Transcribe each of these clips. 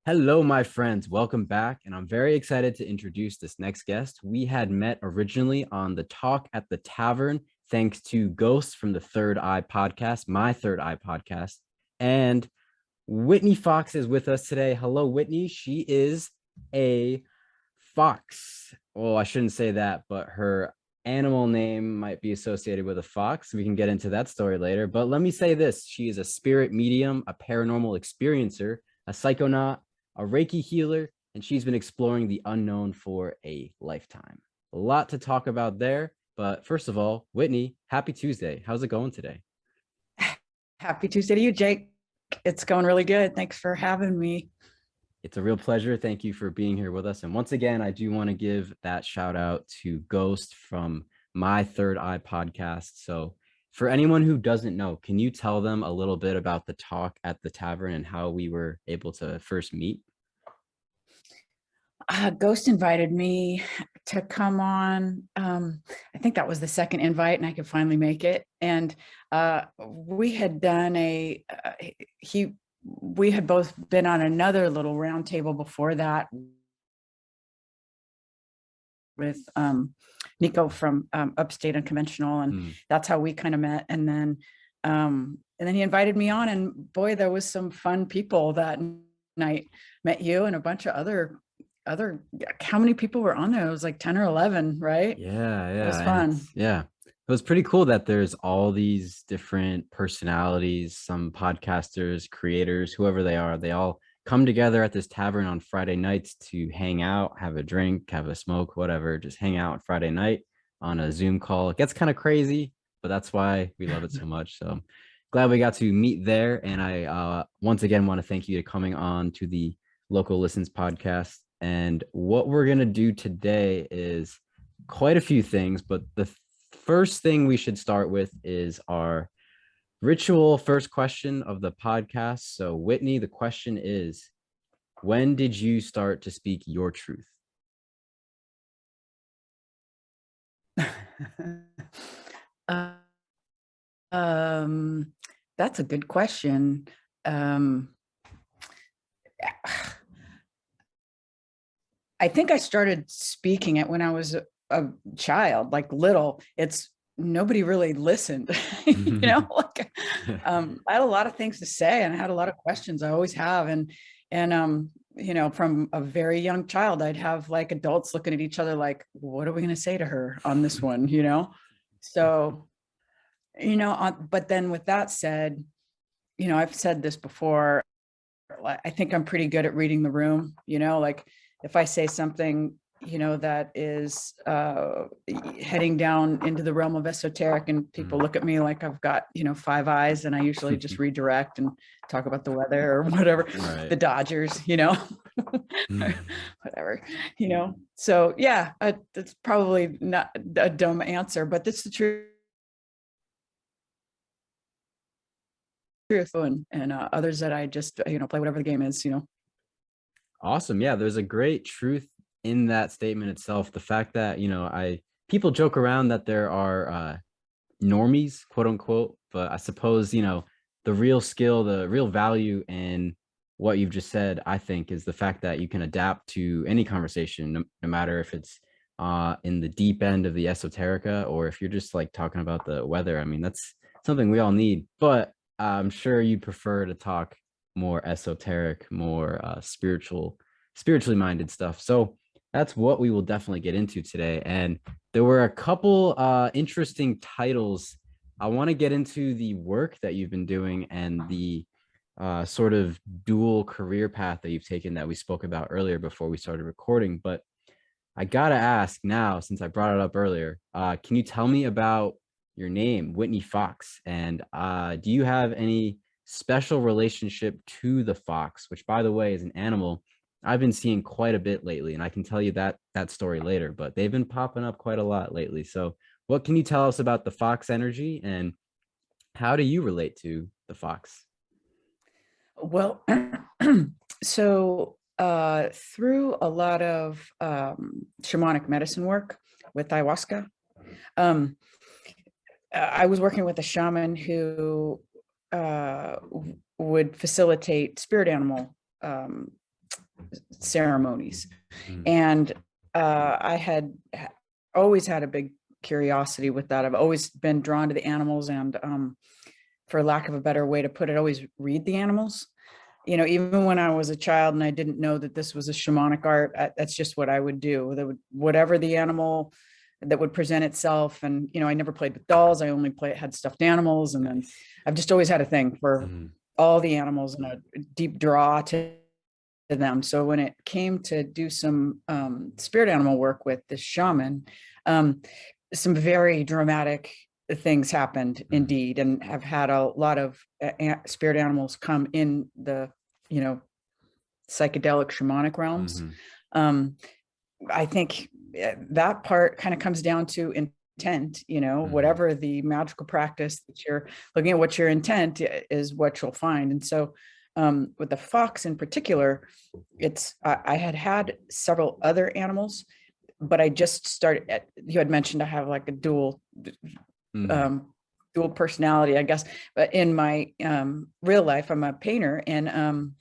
Hello, my friends. Welcome back. And I'm very excited to introduce this next guest. We had met originally on the Talk at the Tavern, thanks to Ghost from the Third Eye podcast, my Third Eye podcast. And Whitney Fox is with us today. Hello, Whitney. She is a fox. Well, I shouldn't say that, but her animal name might be associated with a fox. We can get into that story later. But let me say this: she is a spirit medium, a paranormal experiencer, a psychonaut, a Reiki healer, and she's been exploring the unknown for a lifetime. A lot to talk about there. But first of all, Whitney, happy Tuesday. How's it going today? Happy Tuesday to you, Jake. It's going really good. Thanks for having me. It's a real pleasure. Thank you for being here with us. And once again, I do want to give that shout out to Ghost from my Third Eye podcast. So, for anyone who doesn't know, can you tell them a little bit about the Talk at the Tavern and how we were able to first meet? Ghost invited me to come on. I think that was the second invite, and I could finally make it. And we had done we had both been on another little round table before that with Nico from Upstate Unconventional, and that's how we kind of met. And then he invited me on, and boy, there was some fun people that night. Met you and a bunch of other, how many people were on there? It was like 10 or 11, right? Yeah, It was yeah. fun. Yeah. It was pretty cool that there's all these different personalities, some podcasters, creators, whoever they all come together at this tavern on Friday nights to hang out, have a drink, have a smoke, whatever, just hang out on Friday night on a Zoom call. It gets kind of crazy, but that's why we love it so much. So glad we got to meet there. And I once again want to thank you for coming on to the Local Listens podcast. And what we're going to do today is quite a few things, but the first thing we should start with is our ritual first question of the podcast. So, Whitney, the question is, when did you start to speak your truth? uh, that's a good question. I think I started speaking it when I was a child, like little. It's nobody really listened, like I had a lot of things to say, and I had a lot of questions. I always have. And from a very young child, I'd have like adults looking at each other like, what are we going to say to her on this one? So, but then with that said, I've said this before, I think I'm pretty good at reading the room, like if I say something, that is heading down into the realm of esoteric, and people look at me like I've got, five eyes, and I usually just redirect and talk about the weather or whatever, Right. the Dodgers, whatever, So yeah, it's probably not a dumb answer, but that's the truth. And others that I just play whatever the game is. Awesome. Yeah, there's a great truth in that statement itself. The fact that, people joke around that there are normies, quote unquote, but I suppose, the real skill, the real value in what you've just said, I think, is the fact that you can adapt to any conversation, no matter if it's in the deep end of the esoterica or if you're just like talking about the weather. I mean, that's something we all need, but I'm sure you prefer to talk more esoteric, more spiritually minded stuff. So that's what we will definitely get into today. And there were a couple interesting titles. I want to get into the work that you've been doing and the sort of dual career path that you've taken that we spoke about earlier before we started recording. But I gotta ask now, since I brought it up earlier, can you tell me about your name, Whitney Fox? And do you have any special relationship to the fox, which, by the way, is an animal I've been seeing quite a bit lately, and I can tell you that story later, but they've been popping up quite a lot lately. So what can you tell us about the fox energy, and how do you relate to the fox? Well, so through a lot of shamanic medicine work with ayahuasca, I was working with a shaman who would facilitate spirit animal ceremonies. Mm. And I had always had a big curiosity with that. I've always been drawn to the animals, and for lack of a better way to put it, always read the animals. Even when I was a child and I didn't know that this was a shamanic art, that's just what I would do. Whatever the animal that would present itself. And, I never played with dolls. I only had stuffed animals. And then I've just always had a thing for all the animals and a deep draw to them. So when it came to do some spirit animal work with this shaman, some very dramatic things happened indeed, and have had a lot of spirit animals come in the, psychedelic shamanic realms. I think that part kind of comes down to intent, whatever the magical practice that you're looking at, what your intent is, what you'll find. And so with the fox in particular, I had several other animals, but I just started you had mentioned I have like a dual personality, I guess. But in my real life, I'm a painter, and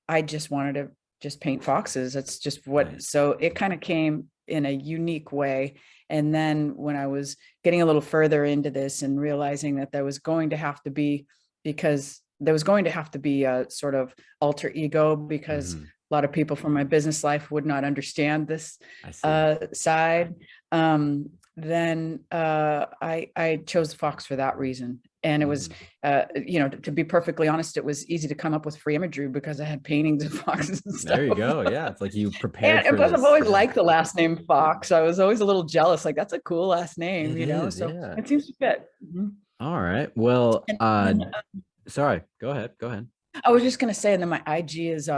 I just wanted to just paint foxes. That's just what, so it kind of came in a unique way. And then when I was getting a little further into this and realizing that there was going to have to be, a sort of alter ego, because a lot of people from my business life would not understand this side. Then I chose the fox for that reason. And it was, to be perfectly honest, it was easy to come up with free imagery because I had paintings of foxes and stuff. There you go. Yeah. It's like you prepared and for plus this. I've always liked the last name Fox. I was always a little jealous. Like, that's a cool last name, so it seems to fit. All right. Well, sorry, go ahead. I was just going to say, and then my IG is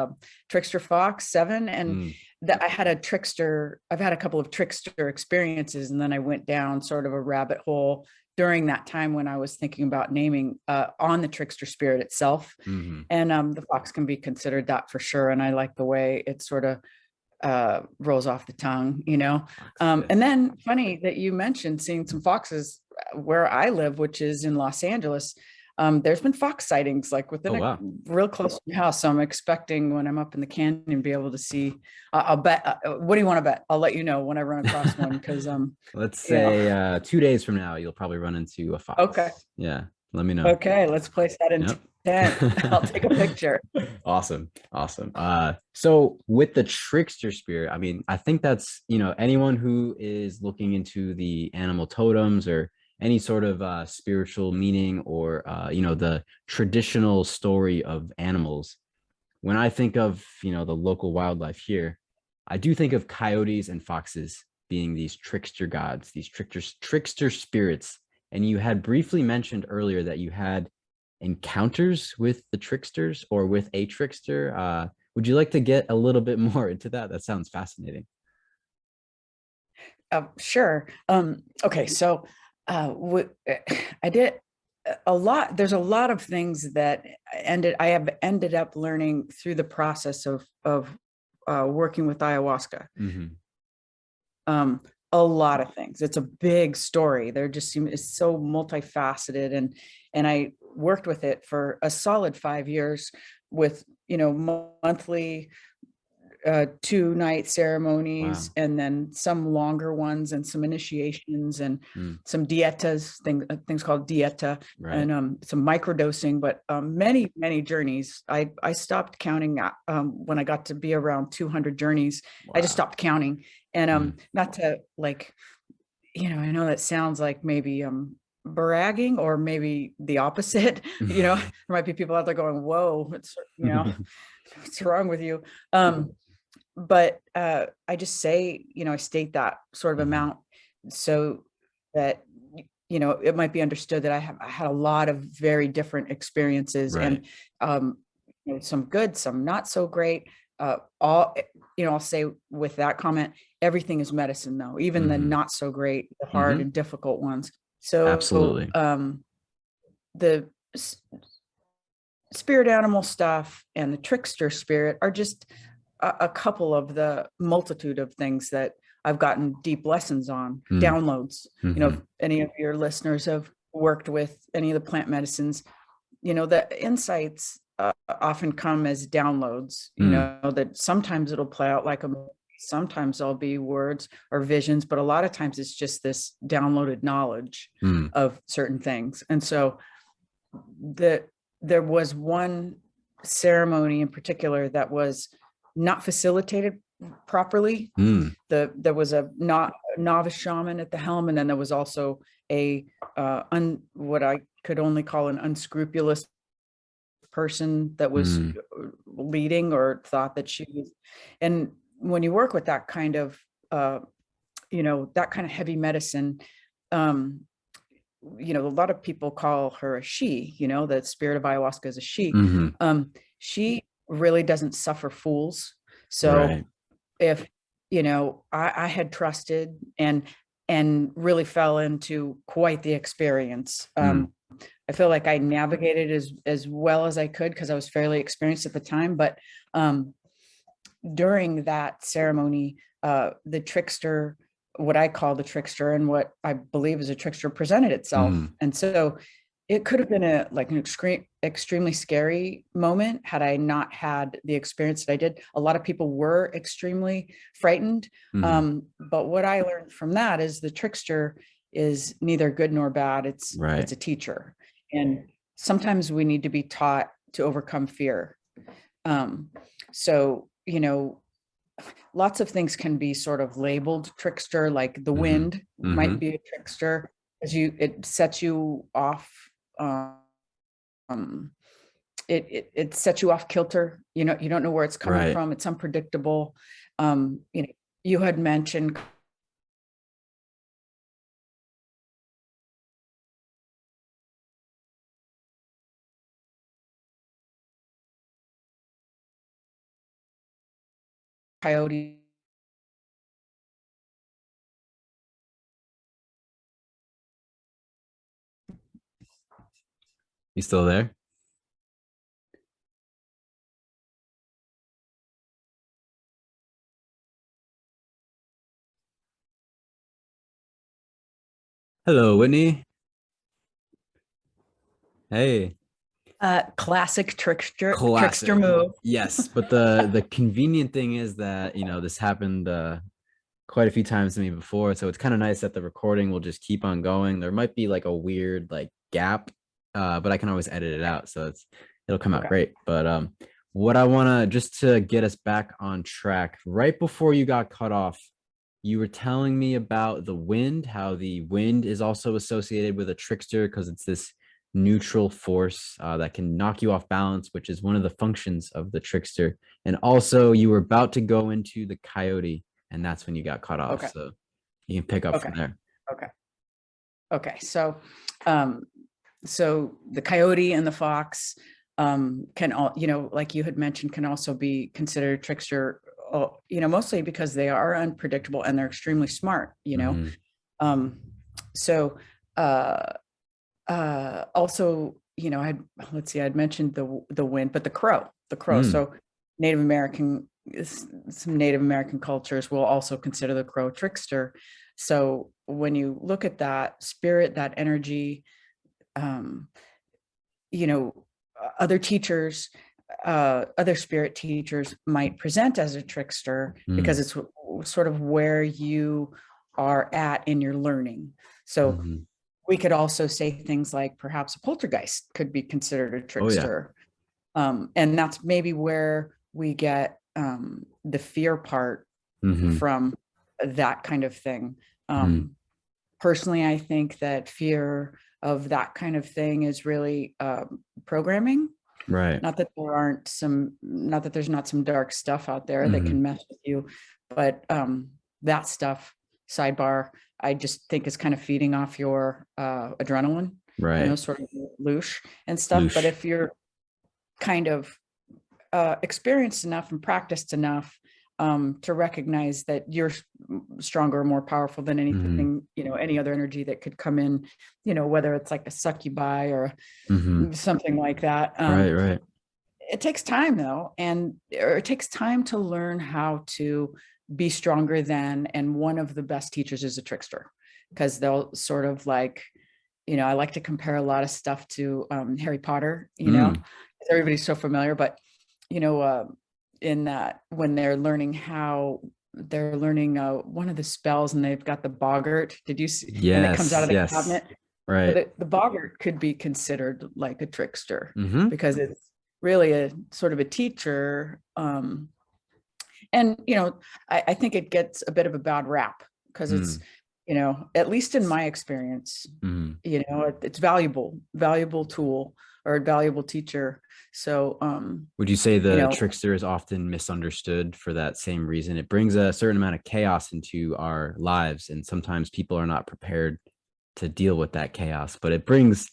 Trickster Fox 7. And that I had I've had a couple of trickster experiences. And then I went down sort of a rabbit hole during that time when I was thinking about naming on the trickster spirit itself. And the fox can be considered that for sure. And I like the way it sort of rolls off the tongue, And then funny that you mentioned seeing some foxes where I live, which is in Los Angeles. There's been fox sightings like within real close to my house. So I'm expecting when I'm up in the canyon, be able to see, I'll bet, what do you want to bet? I'll let you know when I run across one. Cause let's say 2 days from now, you'll probably run into a fox. Okay. Yeah. Let me know. Okay. Let's place that in 10. I'll take a picture. Awesome. So with the trickster spirit, I mean, I think that's, anyone who is looking into the animal totems or any sort of spiritual meaning or, the traditional story of animals. When I think of, the local wildlife here, I do think of coyotes and foxes being these trickster gods, these trickster spirits. And you had briefly mentioned earlier that you had encounters with the tricksters or with a trickster. Would you like to get a little bit more into that? That sounds fascinating. Sure. Okay. So I did a lot. There's a lot of things that I have ended up learning through the process of working with ayahuasca. A lot of things. It's a big story. It's so multifaceted, and I worked with it for a solid 5 years with, monthly 2-night ceremonies, and then some longer ones and some initiations and some dietas, things called dieta, and some microdosing, but many, many journeys. I stopped counting when I got to be around 200 journeys. I just stopped counting. And not to I know that sounds like maybe bragging or maybe the opposite. There might be people out there going, whoa, it's what's wrong with you? But I just say, I state that sort of amount so that, it might be understood that I had a lot of very different experiences, and some good, some not so great. I'll say with that comment, everything is medicine though, even the not so great, the hard and difficult ones. So absolutely. The spirit animal stuff and the trickster spirit are just a couple of the multitude of things that I've gotten deep lessons on, downloads. If any of your listeners have worked with any of the plant medicines, the insights often come as downloads, you know, that sometimes it'll play out like a movie, sometimes there'll be words or visions, but a lot of times it's just this downloaded knowledge of certain things. And so there was one ceremony in particular that was not facilitated properly. There was a novice shaman at the helm, and then there was also a what I could only call an unscrupulous person that was leading, or thought that she was. And when you work with that kind of that kind of heavy medicine, a lot of people call her a she, the spirit of ayahuasca is a she. She really doesn't suffer fools. So if I had trusted and really fell into quite the experience. I feel like I navigated as well as I could because I was fairly experienced at the time. But during that ceremony, the trickster, what I call the trickster and what I believe is a trickster, presented itself. And so it could have been an extremely scary moment had I not had the experience that I did. A lot of people were extremely frightened. But what I learned from that is the trickster is neither good nor bad. It's a teacher. And sometimes we need to be taught to overcome fear. So, lots of things can be sort of labeled trickster, like the wind might be a trickster, because it sets you off. It sets you off kilter. You don't know where it's coming from. It's unpredictable. You had mentioned coyote. You still there? Hello, Whitney. Hey. Classic trickster move. Yes, but the convenient thing is that this happened quite a few times to me before, so it's kind of nice that the recording will just keep on going. There might be like a weird gap, but I can always edit it out, so it'll come out great. But what I want to, just to get us back on track, right before you got cut off, you were telling me about the wind, how the wind is also associated with a trickster because it's this neutral force that can knock you off balance, which is one of the functions of the trickster. And also you were about to go into the coyote, and that's when you got cut off. So you can pick up from there. Okay. So the coyote and the fox can all, like you had mentioned, can also be considered a trickster, mostly because they are unpredictable and they're extremely smart, So also, I'd mentioned the wind, but the crow. So some Native American cultures will also consider the crow trickster. So when you look at that spirit, that energy, other teachers, other spirit teachers might present as a trickster because it's sort of where you are at in your learning. So we could also say things like perhaps a poltergeist could be considered a trickster. And that's maybe where we get the fear part from that kind of thing. Personally, I think that fear of that kind of thing is really programming. Not that there's not some dark stuff out there that can mess with you, but that stuff, sidebar, I just think is kind of feeding off your adrenaline, sort of loosh and stuff. But if you're kind of experienced enough and practiced enough to recognize that you're stronger, more powerful than anything, any other energy that could come in, whether it's like a succubi or something like that. Right. It takes time though, or it takes time to learn how to be stronger than, and one of the best teachers is a trickster, because they'll sort of I like to compare a lot of stuff to Harry Potter, everybody's so familiar, but you know, in that when they're learning one of the spells and they've got the boggart. Did you see? And it comes out Yes, of the yes. cabinet. So Right. the boggart could be considered like a trickster Mm-hmm. because it's really a sort of a teacher. And you know, I think it gets a bit of a bad rap because it's, Mm. you know, at least in my experience, Mm. you know, it's valuable tool or a valuable teacher. So Would you say you the know, trickster is often misunderstood for that same reason? It brings a certain amount of chaos into our lives, and sometimes people are not prepared to deal with that chaos, but it brings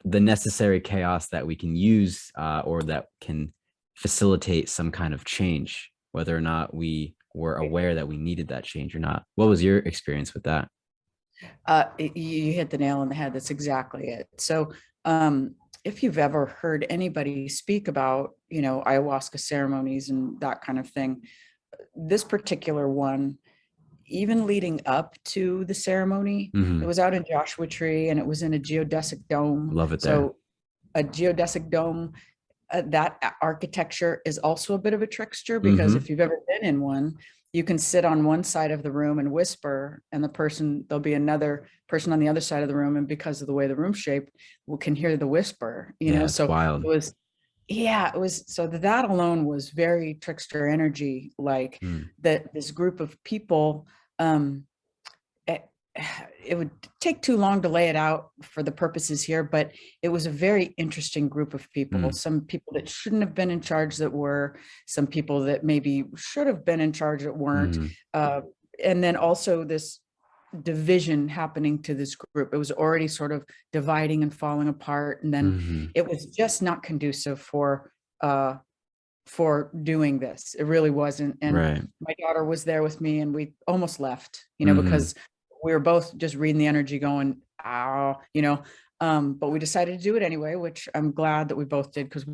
the necessary chaos that we can use, or that can facilitate some kind of change, whether or not we were aware that we needed that change or not. What was your experience with that? you hit the nail on the head. That's exactly it. So, if you've ever heard anybody speak about, you know, ayahuasca ceremonies and that kind of thing, this particular one, even leading up to the ceremony, it Mm-hmm. was out in Joshua Tree and it was in a geodesic dome. Love it there. So, a geodesic dome, that architecture is also a bit of a trickster because Mm-hmm. if you've ever been in one, you can sit on one side of the room and whisper, and there'll be another person on the other side of the room, and because of the way the room's shaped, we can hear the whisper, you know. Yeah, it's So wild. it was, yeah, it was, so that alone was very trickster energy, like Mm. that this group of people, um it, it would take too long to lay it out for the purposes here, but it was a very interesting group of people. Mm. Some people that shouldn't have been in charge that were, some people that maybe should have been in charge that weren't. Mm. Uh, and then also this division happening to this group. It was already sort of dividing and falling apart. And then Mm-hmm. it was just not conducive uh, for doing this. It really wasn't. And Right. my daughter was there with me and we almost left, you know, Mm-hmm. because we were both just reading the energy going, ow, you know. But we decided to do it anyway, which I'm glad that we both did because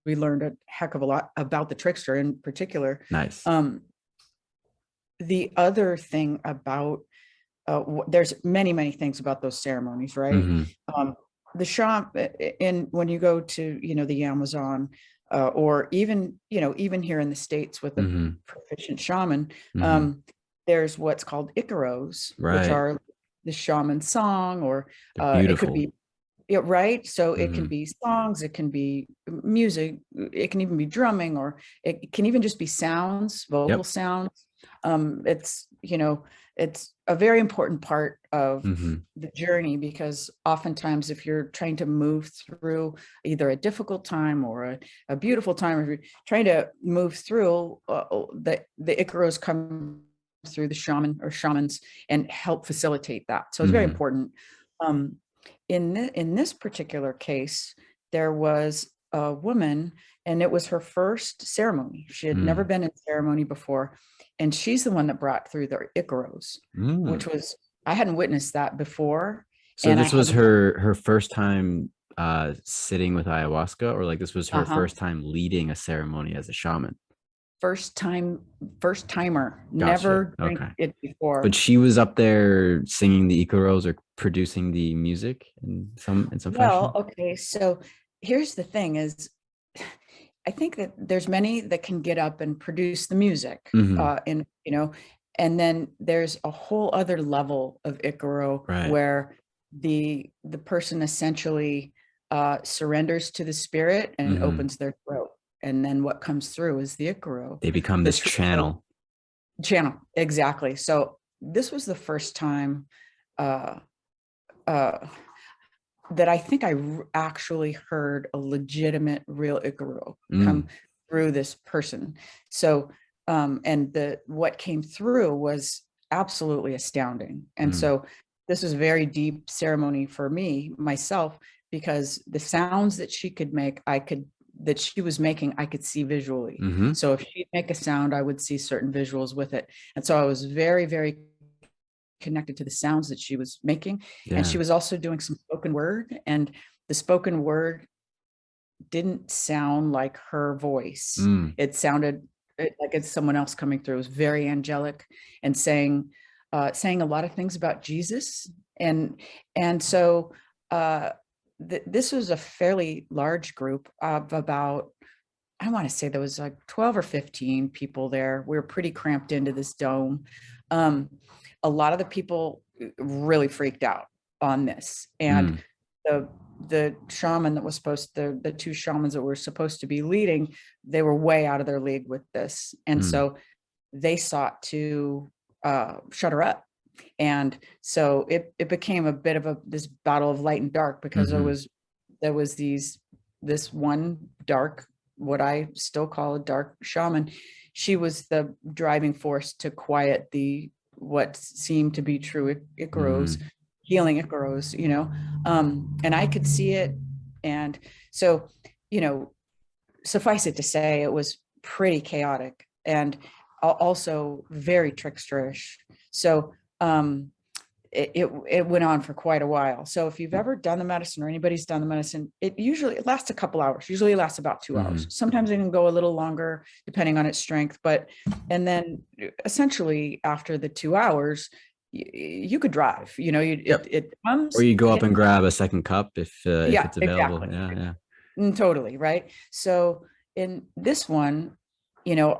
we learned a heck of a lot about the trickster in particular. Nice. Um, the other thing about there's many things about those ceremonies, right? Mm-hmm. Um, the shaman, and when you go to, you know, the Amazon, or even, you know, even here in the States with a Mm-hmm. proficient shaman, Mm-hmm. um, there's what's called Icaros, which Right. are the Shaman Song, or They're it could beautiful. be, yeah, right. So it can Mm-hmm. be songs, it can be music, it can even be drumming, or it can even just be sounds, vocal Yep. sounds. It's, you know, it's a very important part of Mm-hmm. the journey because oftentimes if you're trying to move through either a difficult time or a beautiful time, if you're trying to move through, the Icaros come through the shaman or shamans and help facilitate that. So it's very Mm-hmm. important. Um, in this particular case, there was a woman, and it was her first ceremony. She had never Mm. been in ceremony before, and she's the one that brought through the Icaros, Mm. which was, I hadn't witnessed that before, So and I this was hadn't. her first time sitting with ayahuasca, or like this was her Uh-huh. first time leading a ceremony as a shaman? First time, first timer, Gotcha. never drank Okay. it But before. she was up there singing the Icaros or producing the music in some Well, fashion. okay, so here's the thing is, I think that there's many that can get up and produce the music, Mm-hmm. in, you know, and then there's a whole other level of Icaro Right. where the person essentially surrenders to the spirit and Mm-hmm. opens their throat. And then what comes through is the Icaro, They become the this Teresa channel. channel. Exactly. So this was the first time uh, uh, that I think actually heard a legitimate, real Icaro come Mm. through this person. So, and what came through was absolutely astounding. And Mm. so, this was a very deep ceremony for me myself because the sounds that she could make, that she was making, I could see visually. Mm-hmm. So if she'd make a sound, I would see certain visuals with it. And so I was very connected to the sounds that she was making. And she Yeah. was also doing some spoken word, and the spoken word didn't sound like her voice. Mm. It sounded like it's someone else coming through. It was very angelic and saying a lot of things about Jesus. And so uh this was a fairly large group of about, I want to say there was like 12 or 15 people there. We were pretty cramped into this dome. A lot of the people really freaked out on this. And the shaman that was the two shamans that were supposed to be leading, they were way out of their league with this. And so they sought to shut her up. And so it became a bit of this battle of light and dark, because there was this one dark, what I still call a dark shaman. She was the driving force to quiet what seemed to be true Ikaros, healing Ikaros, and I could see it. And so, suffice it to say, it was pretty chaotic and also very tricksterish. So it went on for quite a while. So if you've ever done the medicine, or anybody's done the medicine, it lasts a couple hours. Usually it lasts about 2 hours. Sometimes it can go a little longer depending on its strength. And then essentially after the 2 hours, you could drive, it comes. Or you go up and grab a second cup if it's available. Exactly. Yeah. Totally. Right. So in this one,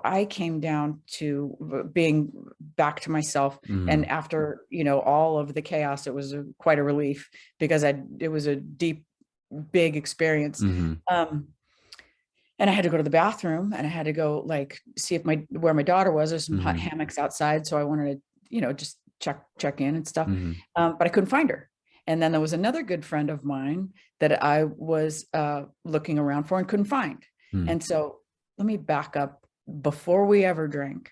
I came down to being back to myself. And after, all of the chaos, it was quite a relief, because it was a deep, big experience. And I had to go to the bathroom, and I had to go see where my daughter was. There's some hot hammocks outside. So I wanted to, just check in and stuff. But I couldn't find her. And then there was another good friend of mine that I was looking around for and couldn't find. And so let me back up. Before the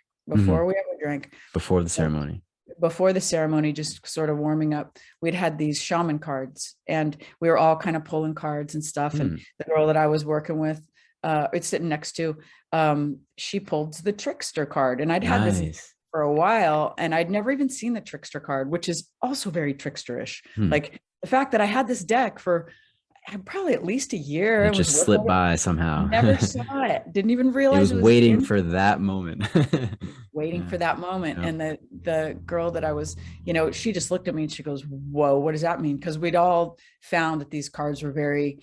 ceremony, just sort of warming up, we'd had these shaman cards, and we were all kind of pulling cards and stuff. And the girl that I was working with, it's sitting next to, she pulled the trickster card, and I'd had this for a while, and I'd never even seen the trickster card, which is also very tricksterish. Like the fact that I had this deck for probably at least a year. It just slipped by somehow. Never saw it. Didn't even realize it was waiting for that moment. For that moment. And the girl that I was, she just looked at me and she goes, "Whoa, what does that mean?" Because we'd all found that these cards were very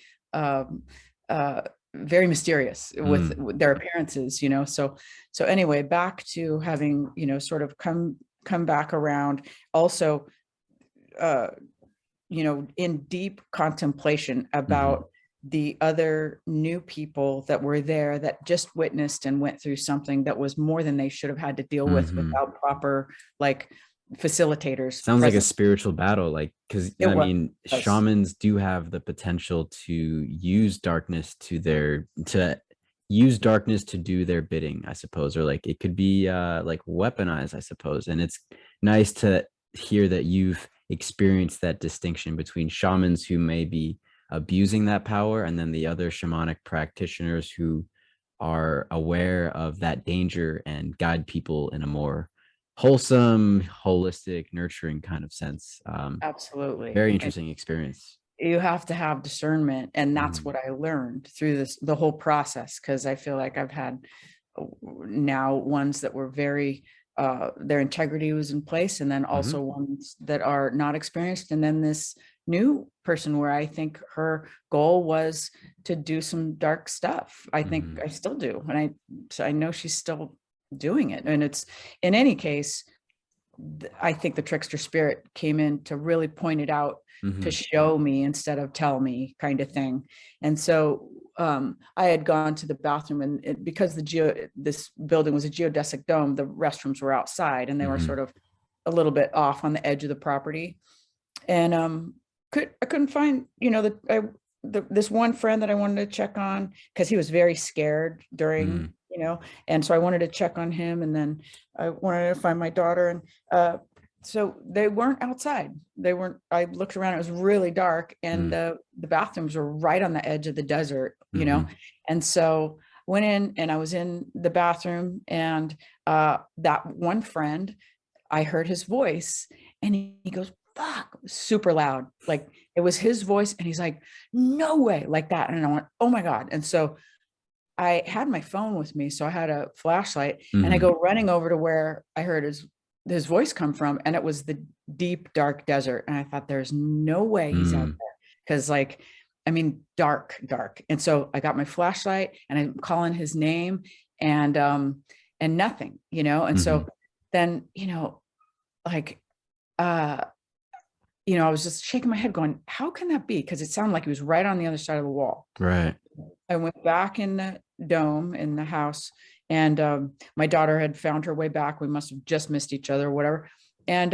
very mysterious with their appearances, So anyway, back to having, sort of come back around. Also, in deep contemplation about the other new people that were there, that just witnessed and went through something that was more than they should have had to deal with without proper facilitators. Sounds like a spiritual battle, because shamans do have the potential to use darkness to do their bidding, I suppose, or it could be weaponized, I suppose. And it's nice to hear that you've experienced that distinction between shamans who may be abusing that power, and then the other shamanic practitioners who are aware of that danger and guide people in a more wholesome, holistic, nurturing kind of sense. Absolutely. Very interesting experience. You have to have discernment, and that's what I learned through the whole process, because I feel like I've had now ones that were very their integrity was in place, and then also ones that are not experienced, and then this new person where I think her goal was to do some dark stuff. I think I still do, and I know she's still doing it. And it's, in any case, I think the trickster spirit came in to really point it out, to show me instead of tell me, kind of thing. And so I had gone to the bathroom, and because this building was a geodesic dome, the restrooms were outside, and they were sort of a little bit off on the edge of the property. And I couldn't find, this one friend that I wanted to check on, because he was very scared during, and so I wanted to check on him, and then I wanted to find my daughter, and so they weren't outside. I looked around, it was really dark, and the bathrooms were right on the edge of the desert, and so went in, and I was in the bathroom, and that one friend, I heard his voice, and he goes, "Fuck," super loud. It was his voice, and he's like, "No way," like that. And I went, "Oh my God." And so I had my phone with me, so I had a flashlight, and I go running over to where I heard his voice come from, and it was the deep, dark desert. And I thought, there's no way he's out there, because I mean, dark, dark. And so I got my flashlight and I'm calling his name, and nothing, you know? And Mm-hmm. so then, you know, like, uh, you know, I was just shaking my head going, how can that be? Because it sounded like he was right on the other side of the wall. Right. I went back in the dome in the house, and my daughter had found her way back. We must have just missed each other or whatever. And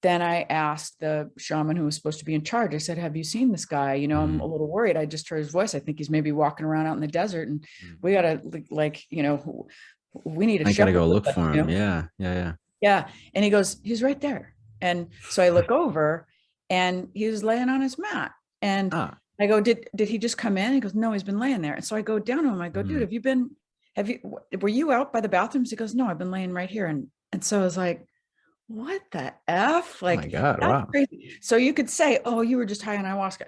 then I asked the shaman who was supposed to be in charge. I said, have you seen this guy? You know, I'm Mm-hmm. a little worried. I just heard his voice. I think he's maybe walking around out in the desert, and we got to, like, you know, we need a I gotta shepherd go with look us, for you him. know? Yeah. Yeah. Yeah. Yeah. And he goes, he's right there. And so I look over, and he was laying on his mat. And Ah. I go, did he just come in? He goes, no, he's been laying there. And so I go down to him. I go, dude, Mm. were you out by the bathrooms? He goes, no, I've been laying right here. And so I was like, what the F? Oh my Like, God. that's Wow. crazy. So you could say, oh, you were just high on ayahuasca.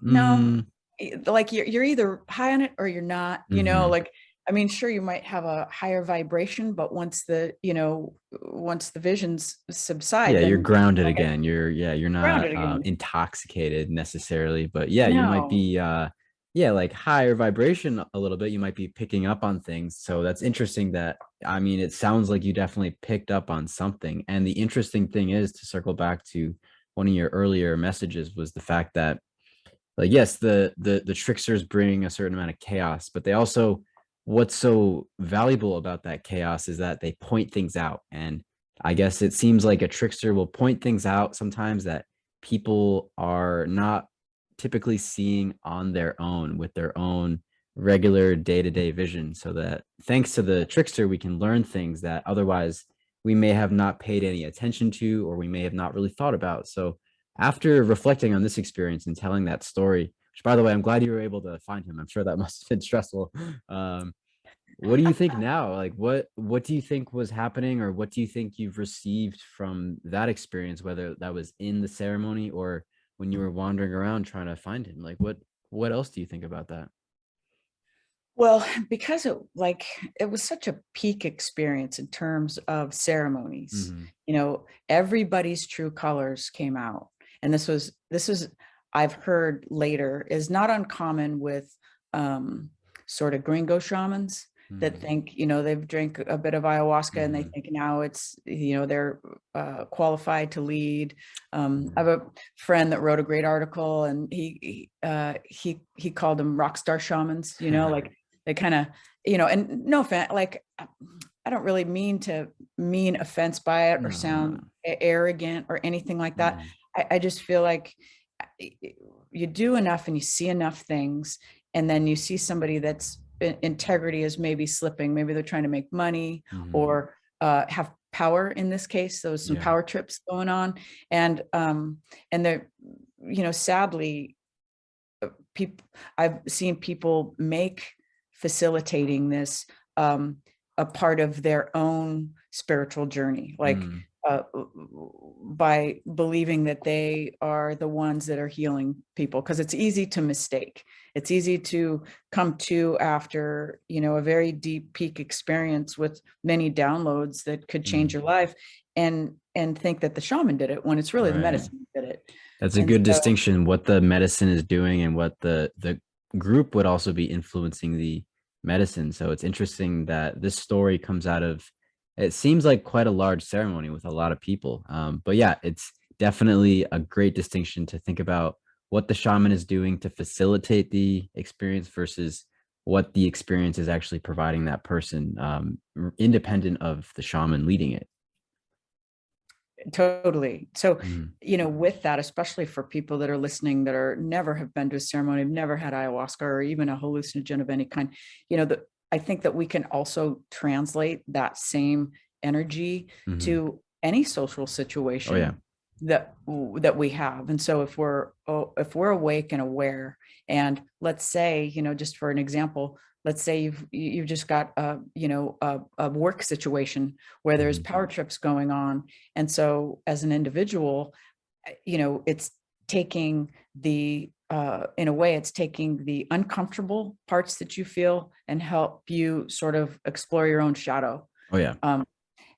No, Mm. like you're either high on it or you're not, you know, Mm-hmm. like, I mean, sure, you might have a higher vibration, but once the visions subside, Yeah, you're then grounded again. You're not grounded again. intoxicated necessarily, but yeah, you might No. be yeah, like higher vibration a little bit. You might be picking up on things. So that's interesting that I mean, it sounds like you definitely picked up on something. And the interesting thing is to circle back to one of your earlier messages was the fact that like yes, the tricksters bring a certain amount of chaos, but they also what's so valuable about that chaos is that they point things out. And I guess it seems like a trickster will point things out sometimes that people are not typically seeing on their own with their own regular day-to-day vision, so that thanks to the trickster we can learn things that otherwise we may have not paid any attention to or we may have not really thought about. So after reflecting on this experience and telling that story, which by the way, I'm glad you were able to find him. I'm sure that must have been stressful. Um, what do you think now? Like what do you think was happening, or what do you think you've received from that experience, whether that was in the ceremony or when you were wandering around trying to find him? Like what else do you think about that? Well, because it was such a peak experience in terms of ceremonies, Mm-hmm. you know, everybody's true colors came out. And this is I've heard later is not uncommon with sort of gringo shamans that Mm-hmm. think, you know, they've drank a bit of ayahuasca and they Mm-hmm. think now it's, you know, they're qualified to lead. I have a friend that wrote a great article, and he called them rockstar shamans, you know, like they kind of, you know, and no offense, like I don't really mean offense by it or No, no. sound arrogant or anything like that. Mm-hmm. I just feel like you do enough and you see enough things, and then you see somebody that's integrity is maybe slipping. Maybe they're trying to make money Mm-hmm. or have power. In this case, there was some Yeah. power trips going on, and they're, you know, sadly, people I've seen people make facilitating this a part of their own spiritual journey, like Mm. by believing that they are the ones that are healing people, because it's easy to mistake. It's easy to come to after, you know, a very deep peak experience with many downloads that could change Mm. your life, and think that the shaman did it when it's really the Right. medicine that did it. That's a And good so distinction, what the medicine is doing and what the group would also be influencing the medicine. So it's interesting that this story comes out of, it seems like quite a large ceremony with a lot of people. But yeah, it's definitely a great distinction to think about what the shaman is doing to facilitate the experience versus what the experience is actually providing that person, independent of the shaman leading it. totally. So, Mhm. you know, with that, especially for people that are listening that are never have been to a ceremony, have never had ayahuasca or even a hallucinogen of any kind, you know, I think that we can also translate that same energy Mhm. to any social Oh yeah. situation that we have. And so if we're awake and aware, and let's say, you know, just for an example, let's say you've just got a work situation where there's Mhm. power trips going on. And so as an individual, you know, it's taking in a way, it's taking the uncomfortable parts that you feel and help you sort of explore your own shadow, Oh yeah. um,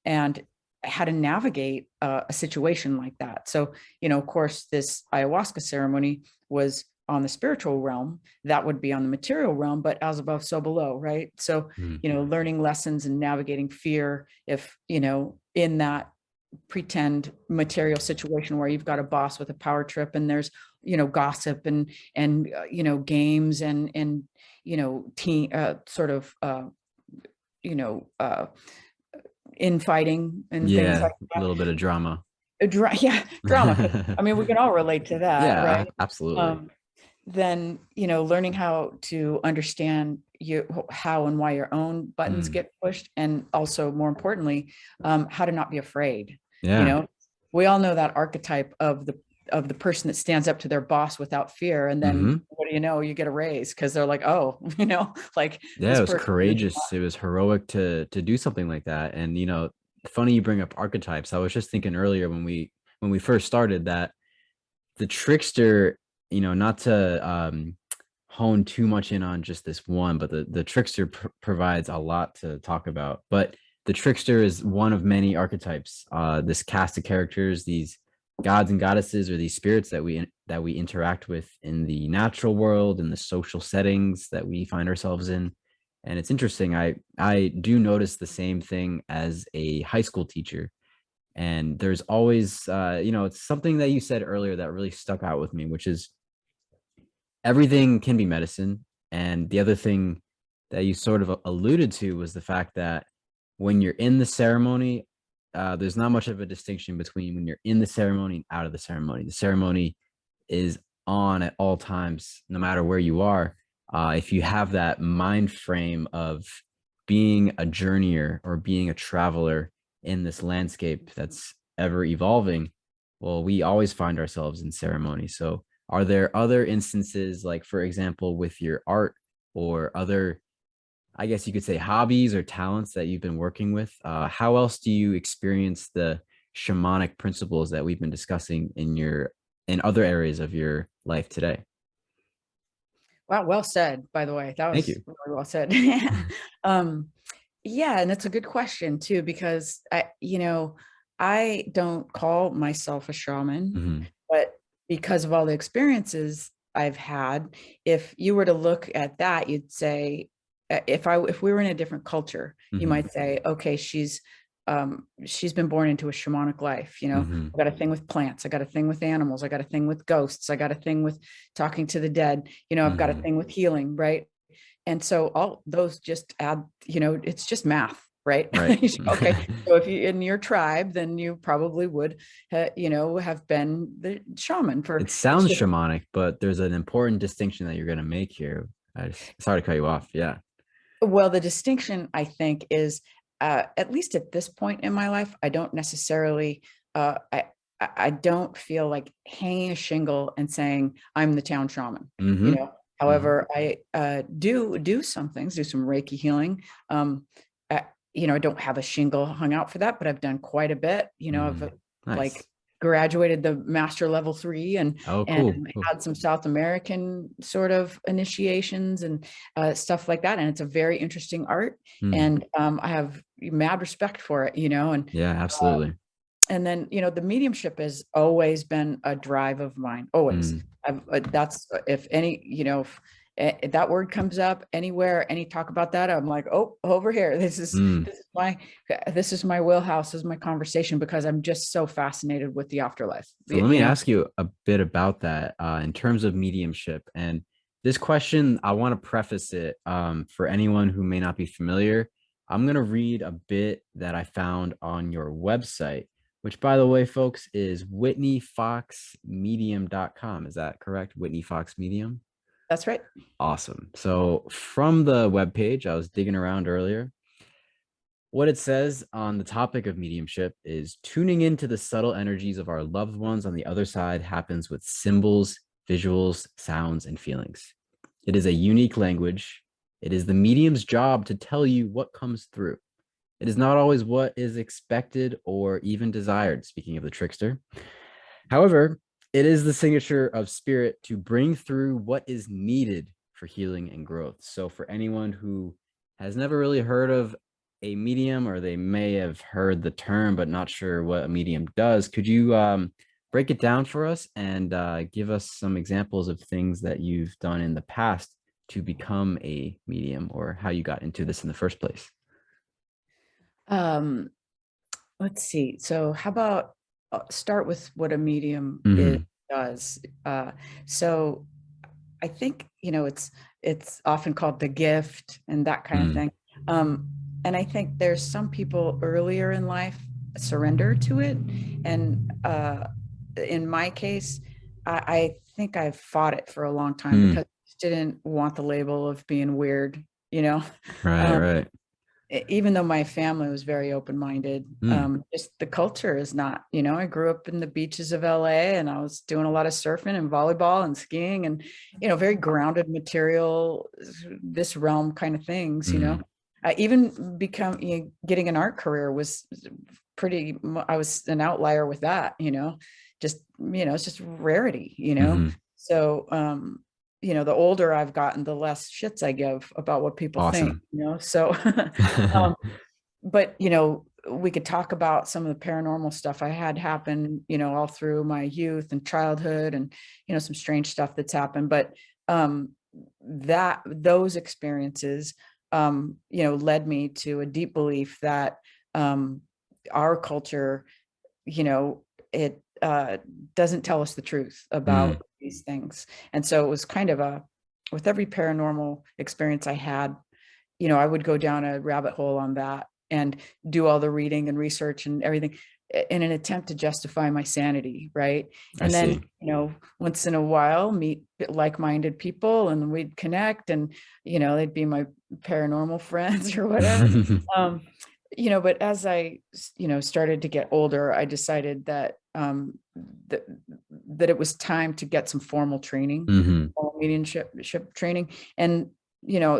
and how to navigate a situation like that. So, you know, of course, this ayahuasca ceremony was on the spiritual realm, that would be on the material realm, but as above, so below, right? So, Mm. learning lessons and navigating fear, if, in that pretend material situation where you've got a boss with a power trip and there's, gossip and games and, teen, sort of, infighting and things Yeah, like a little bit of drama. yeah, drama. I mean, we can all relate to that, Yeah, right? absolutely. Um, then, learning how to understand how and why your own buttons Mm. get pushed, and also more importantly, how to not be afraid. You Yeah. know, we all know that archetype of the person that stands up to their boss without fear, and then Hmm. what do you know? You get a raise because they're like, oh, like Yeah, this it was person is courageous. It was heroic to do something like that. And funny you bring up archetypes. I was just thinking earlier when we first started that the trickster, not to hone too much in on just this one, but the trickster provides a lot to talk about. But the trickster is one of many archetypes. This cast of characters, these gods and goddesses, or these spirits that we interact with in the natural world, in the social settings that we find ourselves in. And it's interesting. I do notice the same thing as a high school teacher. And there's always, it's something that you said earlier that really stuck out with me, which is everything can be medicine. And the other thing that you sort of alluded to was the fact that when you're in the ceremony, there's not much of a distinction between when you're in the ceremony and out of the ceremony. The ceremony is on at all times, no matter where you are. If you have that mind frame of being a journeyer or being a traveler in this landscape that's ever evolving, well, we always find ourselves in ceremony. So are there other instances, like, for example, with your art or other, I guess you could say, hobbies or talents that you've been working with? How else do you experience the shamanic principles that we've been discussing in other areas of your life today? wow, well said, by the way. That Thank was you. really well said. um, yeah, and it's a good question too, because I don't call myself a shaman, Hmm. but because of all the experiences I've had, if you were to look at that, you'd say, if we were in a different culture, you Hmm. might say, okay, she's been born into a shamanic life. Hmm. I got a thing with plants, I got a thing with animals, I got a thing with ghosts, I got a thing with talking to the dead, I've got a Hmm. thing with healing, right? And so all those just add, it's just math, right? Right. Okay, so if you in your tribe, then you probably would, have been the shaman for. It It's sounds just, shamanic, but there's an important distinction that you're going to make here. Sorry to cut you off. Yeah. well, the distinction I think is, at least at this point in my life, I don't necessarily, uh, I I don't feel like hanging a shingle and saying I'm the town shaman. You Hmm. know, Hmm. however, I do some things, do some Reiki healing. I don't have a shingle hung out for that, but I've done quite a bit. I've like Nice. graduated the master level 3 Oh, and cool. Cool. had some South American sort of initiations and stuff like that. And it's a very interesting art. Hmm. And I have mad respect for it, Yeah, uh, absolutely. and then, the mediumship has always been a drive of mine, always. Mm. That's if any, if that word comes up anywhere, any talk about that, I'm like, oh, over here. Mm. This is my wheelhouse, this is my conversation, because I'm just so fascinated with the afterlife. So let me ask you a bit about that in terms of mediumship. And this question, I want to preface it for anyone who may not be familiar. I'm going to read a bit that I found on your website, which, by the way, folks, is whitneyfoxmedium.com. Is that correct? Whitney Fox Medium? That's right. Awesome. So from the webpage, I was digging around earlier. What it says on the topic of mediumship is tuning into the subtle energies of our loved ones on the other side happens with symbols, visuals, sounds, and feelings. It is a unique language. It is the medium's job to tell you what comes through. It is not always what is expected or even desired, speaking of the trickster. However, it is the signature of spirit to bring through what is needed for healing and growth. So, for anyone who has never really heard of a medium, or they may have heard the term but not sure what a medium does, could you break it down for us and give us some examples of things that you've done in the past to become a medium, or how you got into this in the first place. Um, let's see. So how about start with what a medium Mhm. does. So I think, it's often called the gift and that kind of Mm. thing. Um, and I think there's some people earlier in life surrender to it. And in my case, I think I've fought it for a long time Mm. because I just didn't want the label of being weird, you know. Right, Um, right. Even though my family was very open-minded, Mm. just the culture is not, I grew up in the beaches of LA and I was doing a lot of surfing and volleyball and skiing and, very grounded material, this realm kind of things, Mm. even getting an art career was I was an outlier with that, just, it's just rarity, Hmm. so, the older I've gotten, the less shits I give about what people think, Awesome. so, um, but, we could talk about some of the paranormal stuff I had happen, all through my youth and childhood and, some strange stuff that's happened. But those experiences, led me to a deep belief that our culture, it doesn't tell us the truth Mm. about these things. And so it was kind of with every paranormal experience I had, I would go down a rabbit hole on that and do all the reading and research and everything in an attempt to justify my sanity, right? I And then, see. once in a while meet like-minded people and we'd connect and, they'd be my paranormal friends or whatever. Um, but as I, started to get older, I decided that that that it was time to get some formal training, Hmm. formal mediumship training, and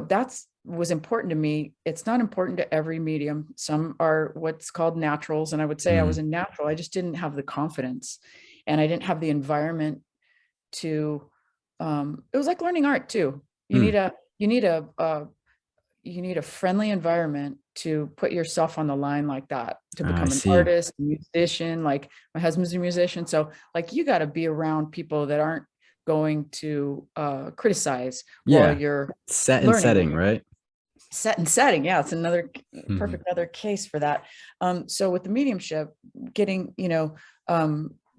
that's was important to me. It's not important to every medium. Some are what's called naturals, and I would say I was Mm. a natural. I just didn't have the confidence, and I didn't have the environment to. It was like learning art too. You need Mm. a you need a, you need a friendly environment to put yourself on the line like that, to I become an see. artist, musician. Like my husband's a musician, so like you got to be around people that aren't going to criticize while Yeah. you're Set and learning. setting, right? Set and setting, yeah, it's another Hmm. perfect other case for that. So with the mediumship, getting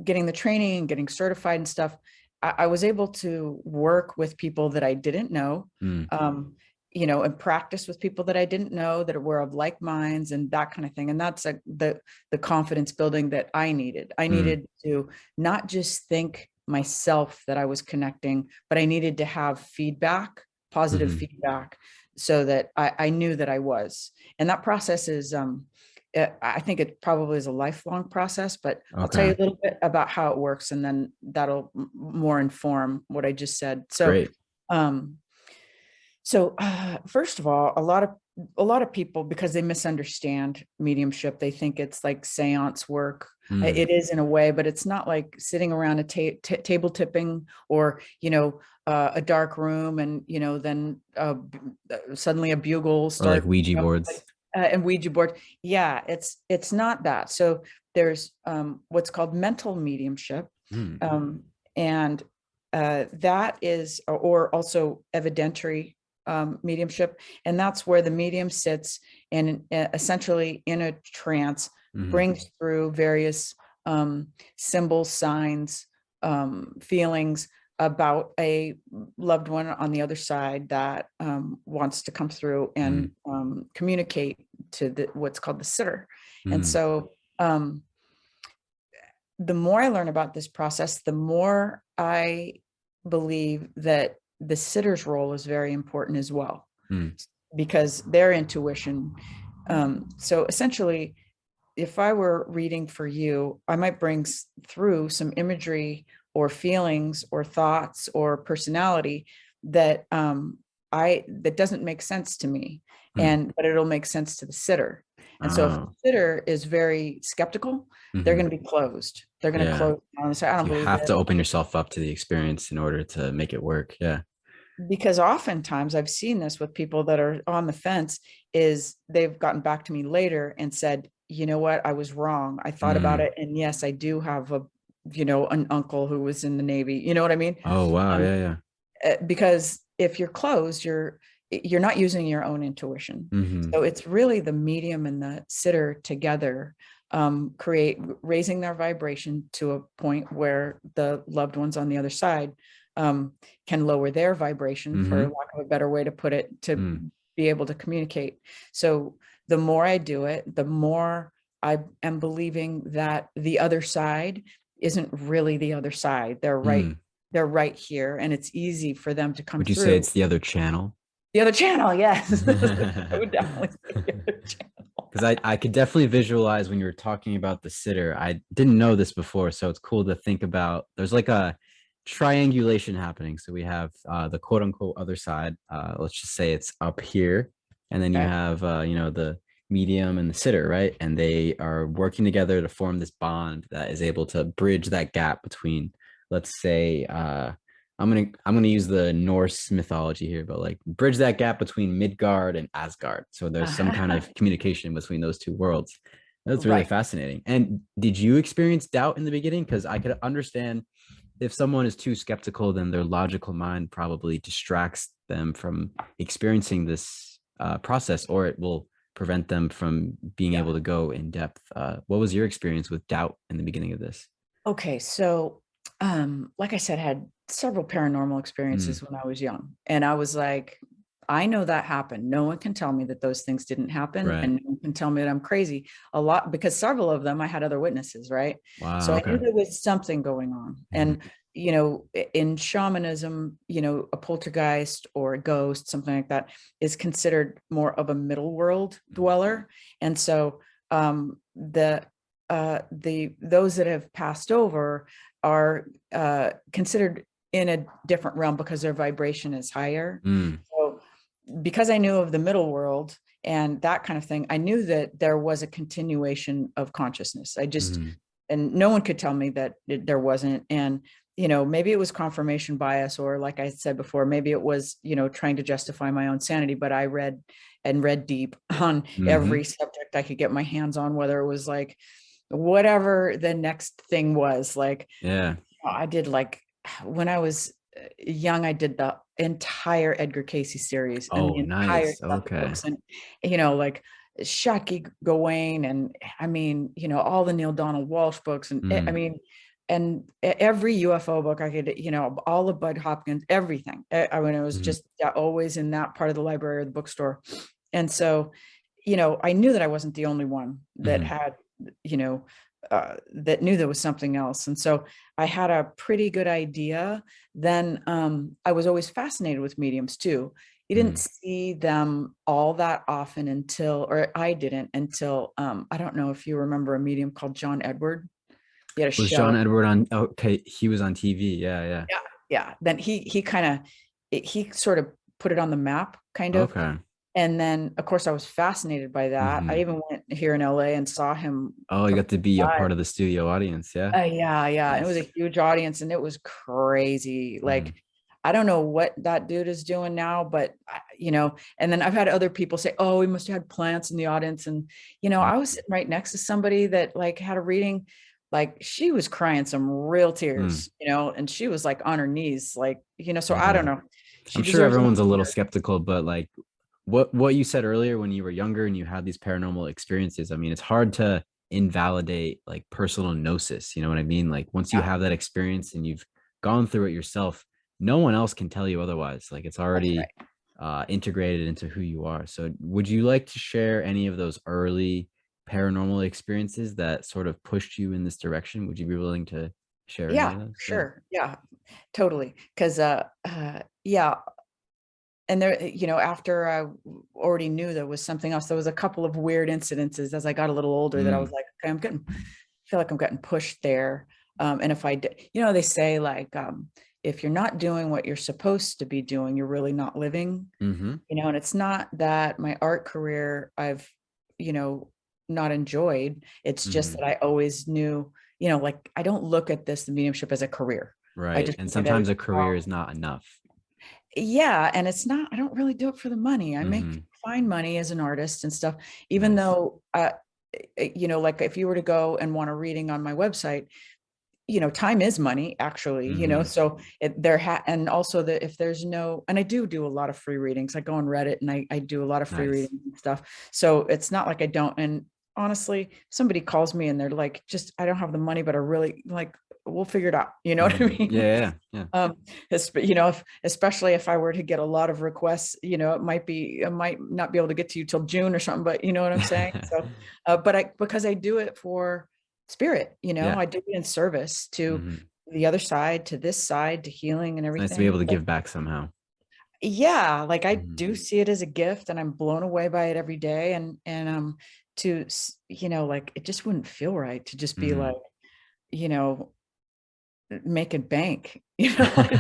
getting the training, getting certified and stuff, I was able to work with people that I didn't know, Mm. um, and practice with people that I didn't know that were of like minds and that kind of thing. And that's like the confidence building that I needed. I Mm. needed to not just think myself that I was connecting, but I needed to have feedback, positive Hmm. feedback, so that I knew that I was. And that process is, I think it probably is a lifelong process, but I'll tell you Okay. a little bit about how it works, and then that'll more inform what I just said. Great. Um, first of all, a lot of people, because they misunderstand mediumship, they think it's like seance work. Mm. It is in a way, but it's not like sitting around a table tipping or a dark room and then suddenly a bugle Or like start Ouija boards. and Ouija board. Yeah, it's not that. So there's what's called mental mediumship, Mm. um, and that is, or also evidentiary mediumship, and that's where the medium sits and essentially in a trance Hmm. brings through various symbols, signs, feelings about a loved one on the other side that wants to come through Mm. and communicate to what's called the sitter. And Mm. so the more I learn about this process, the more I believe that the sitter's role is very important as well, Mm. because their intuition. So essentially, if I were reading for you, I might bring through some imagery or feelings or thoughts or personality that that doesn't make sense to me, Mm. but it'll make sense to the sitter. And so if the Oh. sitter is very skeptical, they're Hmm. going to be closed. They're going to Yeah. close down and say, I don't You believe have this. to open yourself up to the experience in order to make it work. Yeah. Because oftentimes I've seen this with people that are on the fence, is they've gotten back to me later and said, you know what, I was wrong. I thought about Mm. it. And yes, I do have an uncle who was in the Navy, you know what I mean? Oh, wow. Yeah. Because if you're closed, you're not using your own intuition. So it's really the medium and the sitter together raising their vibration to a point where the loved ones on the other side can lower their vibration, for lack of a better way to put it, to be able to communicate. So the more I do it, the more I am believing that the other side isn't really the other side. They're right here, and it's easy for them to come Would you say through. it's the other channel? The other channel, yes. I would definitely say the other channel. Because I could definitely visualize when you were talking about the sitter. I didn't know this before, so it's cool to think about. There's like a triangulation happening. So we have the quote unquote other side. Let's just say it's up here, and then you Okay. have the medium and the sitter, right? And they are working together to form this bond that is able to bridge that gap between, let's say, I'm gonna use the Norse mythology here, but like bridge that gap between Midgard and Asgard. So there's some kind of communication between those two worlds. That's really Right. fascinating. And did you experience doubt in the beginning? Because I could understand if someone is too skeptical, then their logical mind probably distracts them from experiencing this process, or it will prevent them from being Yeah. able to go in depth. What was your experience with doubt in the beginning of this? Okay. So, like I said, I had several paranormal experiences when I was young. And I was like, I know that happened. No one can tell me that those things didn't happen. Right. And no one can tell me that I'm crazy. A lot, because several of them I had other witnesses, right? So Wow. I knew Okay. there was something going on. And, in shamanism, a poltergeist or a ghost, something like that, is considered more of a middle world dweller. And so the those that have passed over are considered in a different realm because their vibration is higher. Mm, So because I knew of the middle world and that kind of thing, I knew that there was a continuation of consciousness. mhm. And no one could tell me that there wasn't. And, maybe it was confirmation bias, or like I said before, maybe it was, trying to justify my own sanity, but I read deep on every subject I could get my hands on, whether it was like whatever the next thing was. Like Yeah. I did, like when I was young, I did the entire Edgar Casey series and the Oh, entire nice. set of Okay. books, and like Shaki Gawain, and I mean, all the Neil Donald Walsh books, and I Mm, mean, and every UFO book I could, all of Bud Hopkins, everything. I mean, it was mhm, just always in that part of the library or the bookstore. And so, I knew that I wasn't the only one that mhm, had, you know, that knew there was something else. And so I had a pretty good idea. Then I was always fascinated with mediums too. You didn't mhm. see them all that often or I didn't until, I don't know if you remember a medium called John Edward. He had a Was John show. Edward on? Okay, he was on TV. Yeah, yeah. Yeah. Yeah. Then he kind of, he sort of put it on the map, kind of. Okay. And then, of course, I was fascinated by that. I Hmm. even went here in LA and saw him Oh, you got perform to be a live. part of the studio audience. Yeah. Yeah, yeah. It was Nice. a huge audience and it was crazy. Hmm. Like, I don't know what that dude is doing now, but and then I've had other people say, oh, we must have had plants in the audience. And, I was sitting right next to somebody that like had a reading, like she was crying some real Mm, tears, and she was like on her knees, like, so I don't yeah. know. She I'm sure deserves a lot everyone's a little more. skeptical, but like what you said earlier when you were younger and you had these paranormal experiences, I mean, it's hard to invalidate like personal gnosis. You know what I mean? Like once you Yeah, have that experience and you've gone through it yourself, no one else can tell you otherwise. Like it's that's already right. integrated into who you are. So would you like to share any of those early paranormal experiences that sort of pushed you in this direction? Would you be willing to share any Yeah, of those? Yeah. sure. Yeah, totally. Because yeah, and there, after I already knew there was something else, there was a couple of weird incidences as I got a little older that I was Mm, like, okay, feel like I'm getting pushed there. And if I did, they say like, if you're not doing what you're supposed to be doing, you're really not living, mm-hmm, and it's not that my art career I've, you know, not enjoyed. It's just mm-hmm. that I always knew, like I don't look at the mediumship as a career. I Right. just And look at it sometimes as a a career is not enough. yeah, and it's not, I don't really do it for the money. I make Mm-hmm. fine money as an artist and stuff, even Nice. though like if you were to go and want a reading on my website, time is money, actually, so and also that if there's no, and I do a lot of free readings. I go on Reddit and I do a lot of free Nice. readings and stuff. So it's not like I don't. And honestly, somebody calls me and they're like, just, I don't have the money, but I really like, we'll figure it out. You know what I mean? Yeah, yeah. Especially if I were to get a lot of requests, I might not be able to get to you till June or something, but you know what I'm saying? So, because I do it for spirit, Yeah. I do it in service to Mhm. the other side, to this side, to healing and It's nice to be able everything. to give back somehow. Yeah, like I Mhm. do see it as a gift, and I'm blown away by it every day. And like it just wouldn't feel right to just be like, Mhm. you know, making bank, like,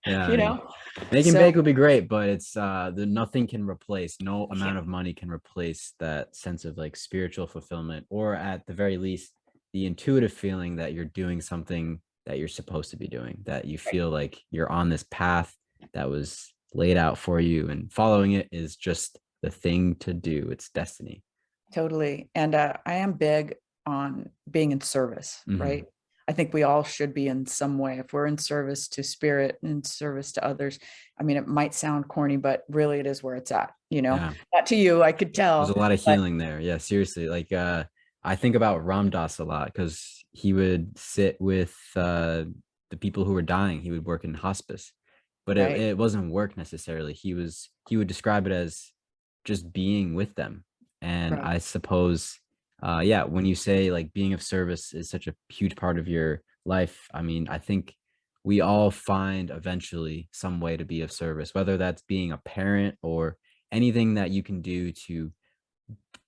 Yeah, I you mean, know. making So bank would be great, but it's the nothing can replace, no yeah, amount of money can replace that sense of like spiritual fulfillment, or at the very least, the intuitive feeling that you're doing something that you're supposed to be doing, that you right, feel like you're on this path that was laid out for you, and following it is just the thing to do. It's destiny. totally. And I am big on being in service, Hmm. right? I think we all should be in some way. If we're in service to spirit and service to others, I mean, it might sound corny, but really it is where it's at, Yeah. not to you, I could There's tell, a lot of but healing there. Yeah, seriously. Like I think about Ram Dass a lot because he would sit with the people who were dying. He would work in hospice. But it, right, it wasn't work necessarily. He would describe it as just being with them. And right. I suppose yeah, when you say like being of service is such a huge part of your life, I mean, I think we all find eventually some way to be of service, whether that's being a parent or anything that you can do to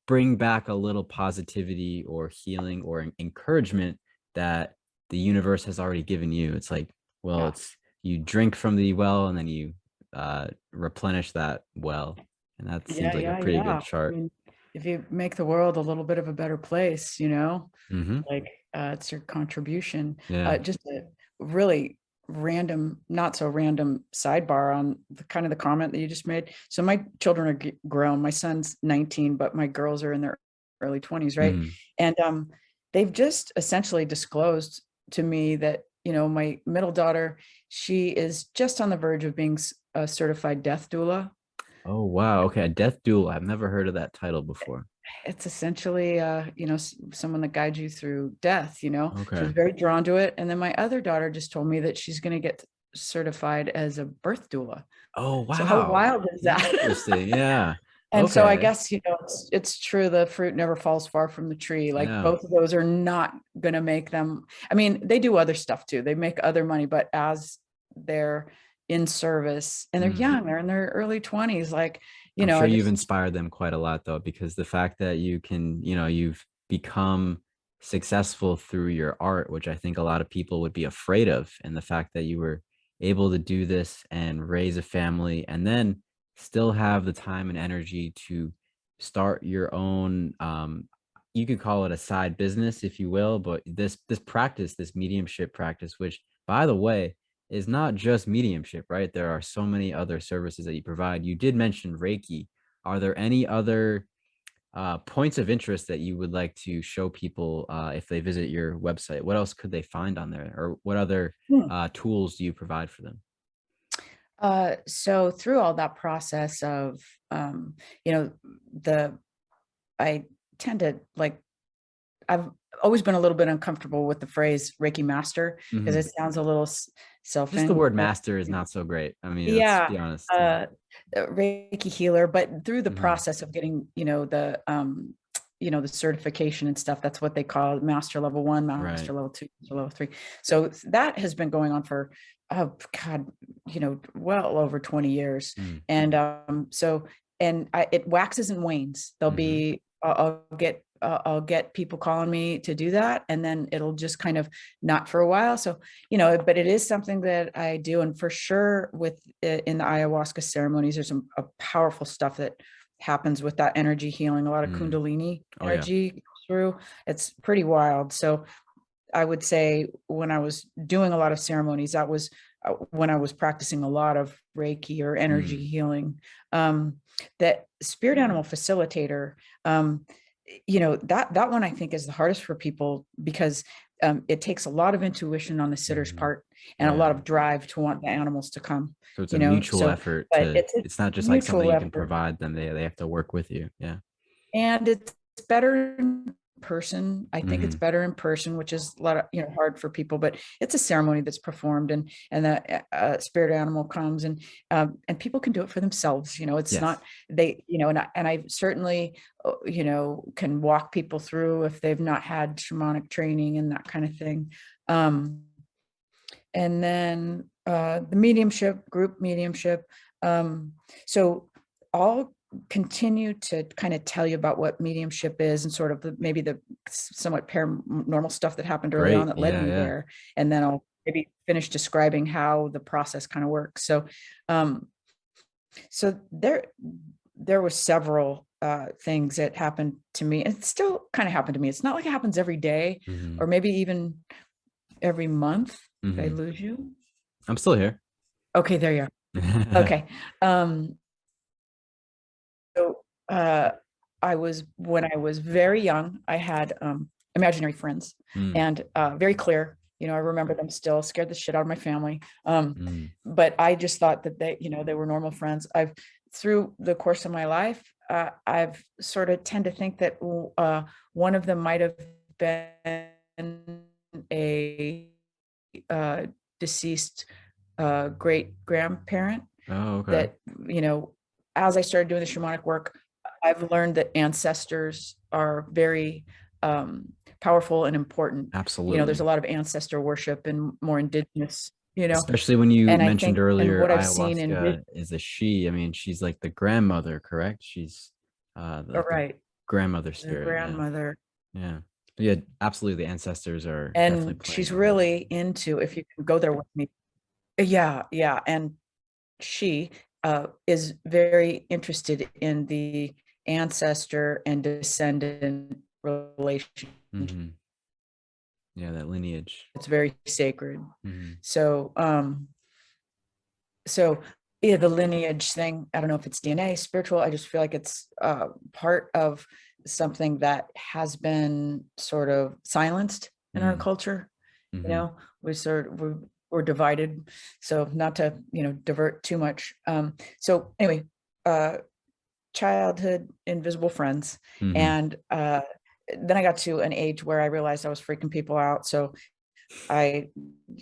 bring back a little positivity or healing or encouragement that the universe has already given you. It's like, well, Yeah. it's you drink from the well and then you replenish that well. And that seems Yeah, like a yeah, pretty good yeah. I chart. mean, if you make the world a little bit of a better place, Hmm. like it's your contribution. Yeah. Just a really random, not so random sidebar on the kind of the comment that you just made. So my children are grown. My son's 19, but my girls are in their early 20s, right? Hmm. And they've just essentially disclosed to me that, my middle daughter, she is just on the verge of being a certified death doula. Oh, wow. Okay. A death duel. I've never heard of that title before. It's essentially someone that guides you through death. She Okay. was very drawn to it. And then my other daughter just told me that she's going to get certified as a birth doula. Oh, So how wow. wild is that? Interesting. Yeah. And so I Okay. guess it's true, the fruit never falls far from the tree. Like Yeah. both of those are not going to make them, I mean, they do other stuff too, they make other money, but as they're in service and they're Mhm. young, they're in their early 20s, like, I'm I sure you've just, inspired them quite a lot though, because the fact that you can, you've become successful through your art, which I think a lot of people would be afraid of, and the fact that you were able to do this and raise a family and then still have the time and energy to start your own you could call it a side business if you will, but this practice, this mediumship practice, which by the way is not just mediumship, right? There are so many other services that you provide. You did mention Reiki. Are there any other points of interest that you would like to show people if they visit your website? What else could they find on there, or what other hmm. tools do you provide for them? So through all that process of, you know, the I tend to like, I've always been a little bit uncomfortable with the phrase Reiki master because Hmm. it sounds a little Just the self-in. word master is not so great. I mean, let's Yeah, be honest. Yeah. uh, Reiki healer, but through the Hmm. process of getting, the certification and stuff, that's what they call it, master level 1, Right. master level 2, master level 3. So that has been going on for, oh God, well over 20 years. Mm. And it waxes and wanes. There'll Hmm. be, I'll get people calling me to do that, and then it'll just kind of not for a while. So but it is something that I do. And for sure with in the ayahuasca ceremonies, there's some powerful stuff that happens with that energy healing, a lot of Mm. kundalini Oh yeah. energy goes through. It's pretty wild. So I would say when I was doing a lot of ceremonies, that was when I was practicing a lot of Reiki or energy Mm. healing. Um, that spirit animal facilitator, that one I think is the hardest for people because it takes a lot of intuition on the sitter's Mhm. part and a lot Yeah. of drive to want the animals to come, So it's a you know, mutual so, effort but to, it's a it's not just like something mutual you can effort. provide them. They have to work with you. Yeah. And it's better in person. I think it's Hmm. better in person, which is a lot of, hard for people, but it's a ceremony that's performed, and the spirit animal comes, and people can do it for themselves. It's Yes. not, and I certainly, can walk people through if they've not had shamanic training and that kind of thing. And then the mediumship, group mediumship. So I'll continue to kind of tell you about what mediumship is and sort of maybe the somewhat paranormal stuff that happened early on Great. that led Yeah. me Yeah. there. And then I'll maybe finish describing how the process kind of works. Um, so there were several things that happened to me, and it still kind of happened to me. It's not like it happens every day Hmm. or maybe even every month. Did I Hmm. lose you? I'm still here. Okay, there you are. Okay. Um, so uh, when I was very young, I had imaginary friends, Mm, and very clear. I remember them still, scared the shit out of my family. mm. But I just thought that they were normal friends. Through the course of my life, I've sort of tend to think that one of them might have been a uh, deceased great grandparent Oh, okay. that, as I started doing the shamanic work, I've learned that ancestors are very powerful and important. There's a Absolutely. lot of ancestor worship and more indigenous. Especially when you And I mentioned think, and earlier, what I've seen in ayahuasca is a she. I mean, she's like the grandmother, correct? She's like the right, grandmother the spirit. Yeah. grandmother, Yeah. Yeah. Absolutely. The ancestors are definitely and playing she's a role. really into, if you can go there with me. Yeah, yeah. And she is very interested in the ancestor and descendant relation. Hmm. Yeah. That lineage. It's very sacred. Hmm. So, so yeah, the lineage thing, I don't know if it's DNA, spiritual. I just feel like it's part of something that has been sort of silenced in our Mm, culture. You hmm. know, we're divided. So not to, divert too much. So anyway, uh, childhood invisible friends, Hmm. and then I got to an age where I realized I was freaking people out. So I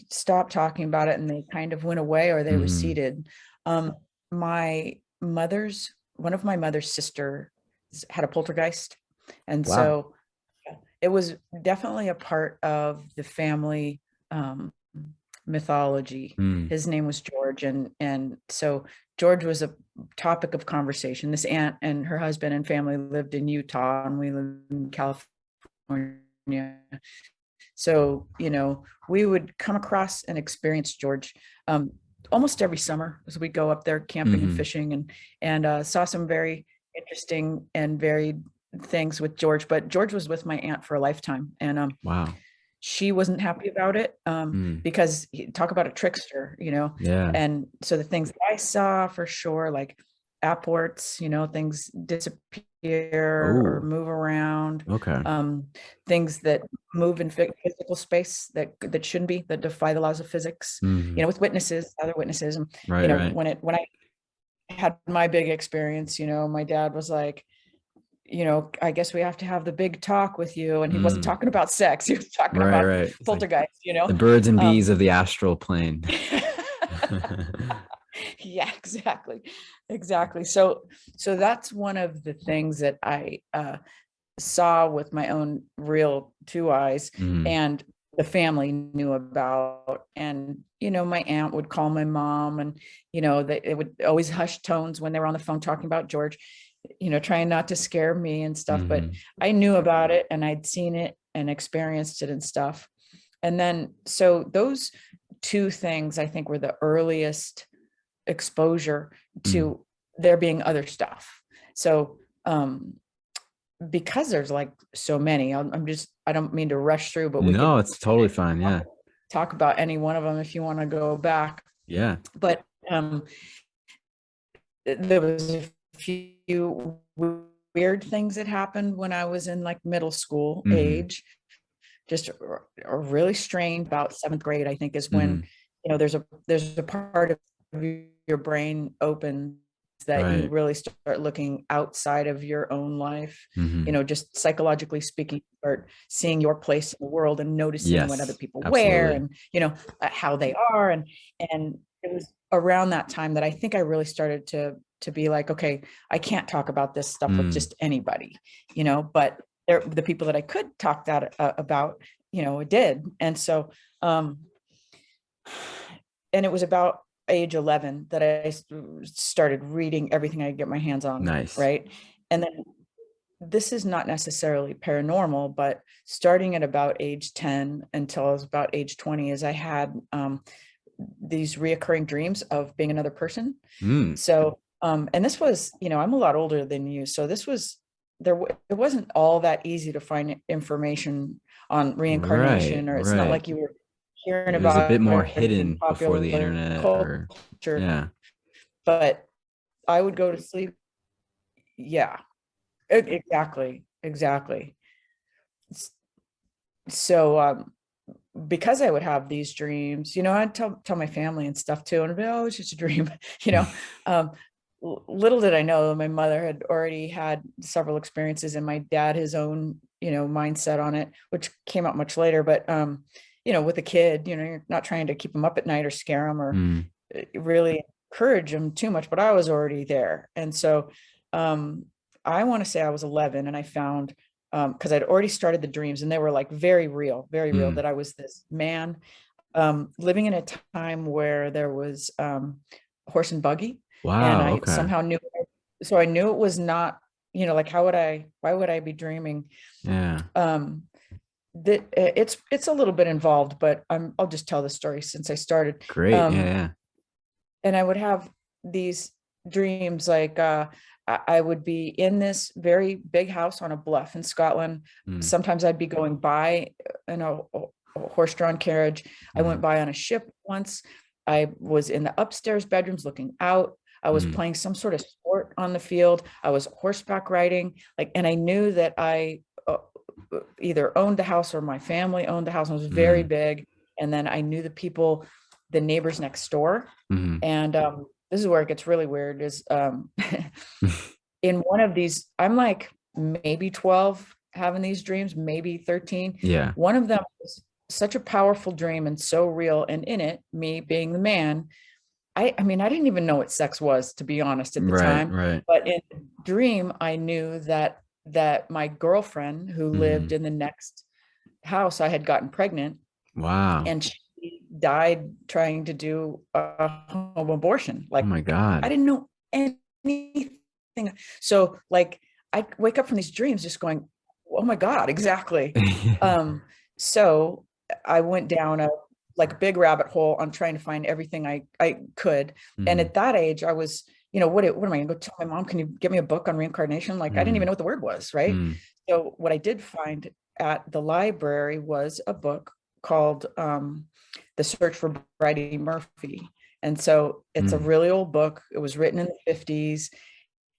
stopped talking about it, and they kind of went away or they Hmm. receded. My one of my mother's sister had a poltergeist. And Wow. so it was definitely a part of the family um, mythology. Mm. His name was George, and so George was a topic of conversation. This aunt and her husband and family lived in Utah, and we lived in California. So, we would come across and experience George almost every summer as we go up there camping and Hmm. fishing, and saw some very interesting and varied things with George. But George was with my aunt for a lifetime, and Wow. she wasn't happy about it Mm. because talk about a trickster. Yeah. And so the things that I saw for sure, like apports, things disappear or Oh, move around, okay. um, things that move in physical space that shouldn't be, that defy the laws of physics, Hmm. with other witnesses. And, Right. Right. when I had my big experience, my dad was like, I guess we have to have the big talk with you. And he wasn't Mm. talking about sex. He was talking Right. about Right. It's like poltergeist. the birds and bees Um, of the astral plane. yeah, exactly. Exactly. So that's one of the things that I saw with my own real two eyes, Mm. and the family knew about. And, my aunt would call my mom, and, it would always hush tones when they were on the phone talking about George, trying not to scare me and stuff. But Hmm. I knew about it, and I'd seen it and experienced it and stuff. And then, so those two things I think were the earliest exposure Mm. to there being other stuff. So, because there's like so many, I don't mean to rush through, but we No, could it's totally fine. Yeah. talk about any one of them if you want to go back. Yeah. But there was a few weird things that happened when I was in like middle school Hmm. age. just a really strange, about 7th grade, I think, is when, Mhm. there's a part of your brain opens that you Right. really start looking outside of your own life, Mhm. just psychologically speaking, start seeing your place in the world and noticing what other Yes, people wear, absolutely. and, how they are. And it was around that time that I think I really started to be like, okay, I can't talk about this stuff with Mm. just anybody, but the people that I could talk that about, it did. And so, um, and it was about age 11 that I started reading everything I could get my hands on, Nice. right? And then, this is not necessarily paranormal, but starting at about age 10 until I was about age 20, is I had these reoccurring dreams of being another person. Mm. So, and this was, I'm a lot older than you, so this was it wasn't all that easy to find information on Right, reincarnation, or it's not right. like you were hearing It was a bit about more it in hidden before the popular internet or culture. yeah. But I would go to sleep. Yeah, exactly, exactly. So, because I would have these dreams, I'd tell my family and stuff too, and I'd be, oh, it's just a dream, you know. Um, Little did I know my mother had already had several experiences, and my dad his own, mindset on it, which came out much later. But with a kid, you're not trying to keep them up at night or scare them, or Mm. really encourage them too much. But I was already there, and so um, I want to say I was 11, and I found, because I'd already started the dreams, and they were like very real, Mm. that I was this man living in a time where there was horse and buggy, and Wow, I okay. somehow knew. So I knew it was not, like, why would I be dreaming? Yeah. Um, that it's a little bit involved, but I'll just tell the story since I started. Great. Yeah, Um, yeah. and I would have these dreams, like, I would be in this very big house on a bluff in Scotland. Mm. Sometimes I'd be going by in a horse-drawn carriage. I went Mm. by on a ship once. I was in the upstairs bedrooms looking out. I was Mm. playing some sort of sport on the field. I was horseback riding, like, and I knew that I either owned the house or my family owned the house. It was very Mm. big. And then I knew the people, the neighbors next door. Mhm. And this is where it gets really weird, is in one of these, I'm like maybe 12 having these dreams, maybe 13. Yeah. One of them was such a powerful dream and so real. And in it, me being the man, I mean, I didn't even know what sex was, to be honest, at the Right, time. right. But in the dream, I knew that my girlfriend, who lived Mhm. in the next house, I had gotten pregnant, Wow. and she died trying to do a home abortion. Oh Like, my I god. didn't know anything. So, like, I wake up from these dreams just going, oh my God, exactly. Um, so I went down a like big rabbit hole on trying to find everything I could. And Mhm. at that age, I was, what am I gonna go tell my mom? Can you get me a book on reincarnation? Like, I didn't even Mm. know what the word was, right? Mm. So what I did find at the library was a book called The Search for Brady Murphy. And so it's a Mm. really old book. It was written in the 50s.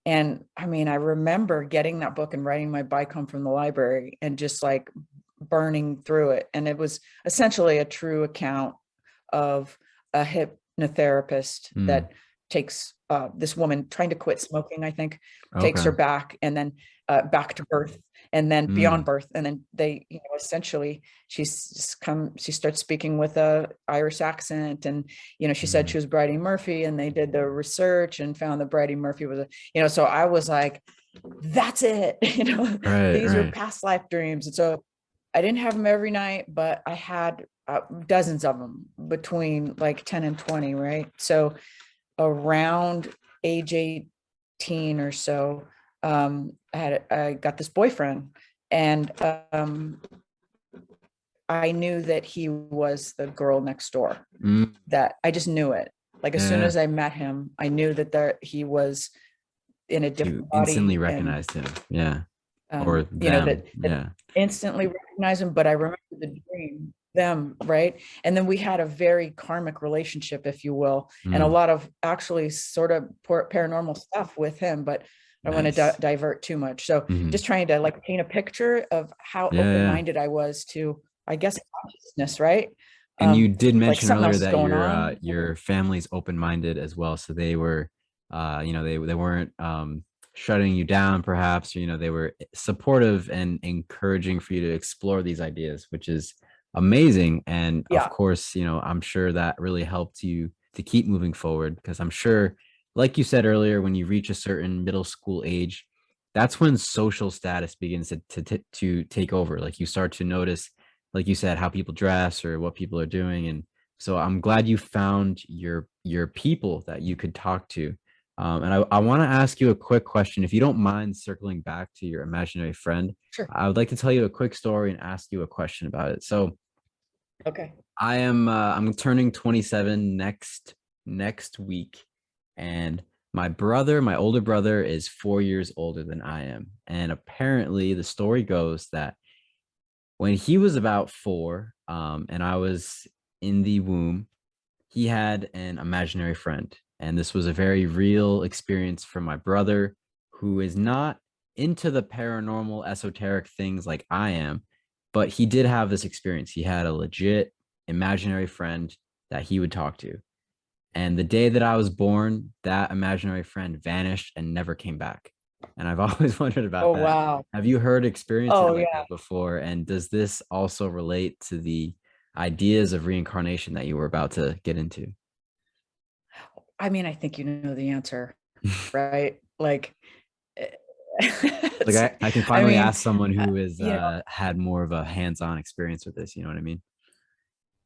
And I mean, I remember getting that book and riding my bike home from the library and just like burning through it. And it was essentially a true account of a hypnotherapist Mm. that takes this woman trying to quit smoking, I think, takes Okay. her back, and then back to birth, and then beyond Mm. birth. And then they, essentially she starts speaking with a Irish accent. And, she said she Mm. was Brady Murphy, and they did the research and found that Brady Murphy was so I was like, that's it. Right, These are right. past life dreams. And so I didn't have them every night, but I had dozens of them between like 10 and 20, right? So around age 18 or so, I got this boyfriend, and I knew that he was the girl next door. Mm. That I just knew it. Like, as soon Yeah. as I met him, I knew that he was in a You different instantly body. And recognized him. Yeah. Or that them. Yeah. instantly recognize him. But I remember the dream, them, right? And then we had a very karmic relationship, if you will, and a Mm. lot of actually sort of paranormal stuff with him. But I don't want to Nice. divert too much. So Mhm. just trying to like paint a picture of how Yeah, yeah. open-minded I was to I guess, consciousness, right? And you did Like mention something earlier else is that going on. your family's open-minded as well. So they were you know, they weren't shutting you down perhaps, or, you know, they were supportive and encouraging for you to explore these ideas, which is amazing. And of Yeah. course, you know, I'm sure that really helped you to keep moving forward, because I'm sure, like you said earlier, when you reach a certain middle school age, that's when social status begins to take over. Like you start to notice, like you said, how people dress or what people are doing. And so I'm glad you found your people that you could talk to. And I want to ask you a quick question, if you don't mind circling back to your imaginary friend. Sure. I would like to tell you a quick story and ask you a question about it. So Okay. I'm turning 27 next week, and my brother, my older brother, is 4 years older than I am. And apparently the story goes that when he was about four, and I was in the womb, he had an imaginary friend. And this was a very real experience for my brother, who is not into the paranormal, esoteric things like I am, but he did have this experience. He had a legit imaginary friend that he would talk to. And the day that I was born, that imaginary friend vanished and never came back. And I've always wondered about Oh, that. wow. Have you heard experiences Oh, like yeah. that before? And does this also relate to the ideas of reincarnation that you were about to get into? I mean, I think you know the answer, right? Like, eh, Like it's, I can I finally mean, ask someone who is you know, had more of a hands-on experience with this, you know what I mean?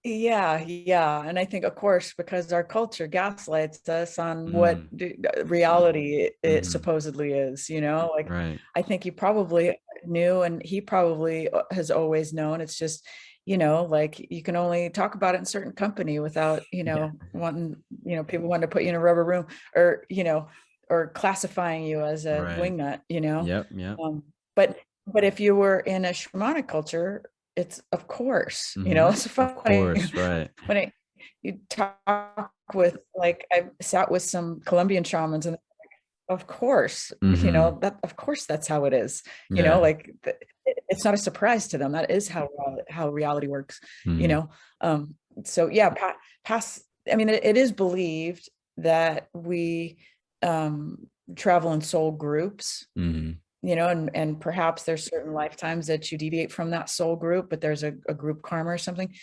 yeah, yeah. And I think, of course, because our culture gaslights us on what Mm, reality it hmm. supposedly is, you know, like Right. I think he probably knew and he probably has always known. It's just, you know, like you can only talk about it in certain company without, you Yeah. know, wanting, you know, people wanting to put you in a rubber room or, you know, or classifying you as a Right. wingnut, you know. Yep, yep. Um, but if you were in a shamanic culture, it's of course, you know, Hmm. it's Of funny course, right. when you talk with like I sat with some Colombian shamans and of course, you Hmm. know, that of course that's how it is, you know, Yeah. like it's not a surprise to them. That is how reality works, you Hmm. know. So yeah, past I mean it is believed that we um travel in soul groups, Hmm. you know, and perhaps there's certain lifetimes that you deviate from that soul group, but there's a group karma or something.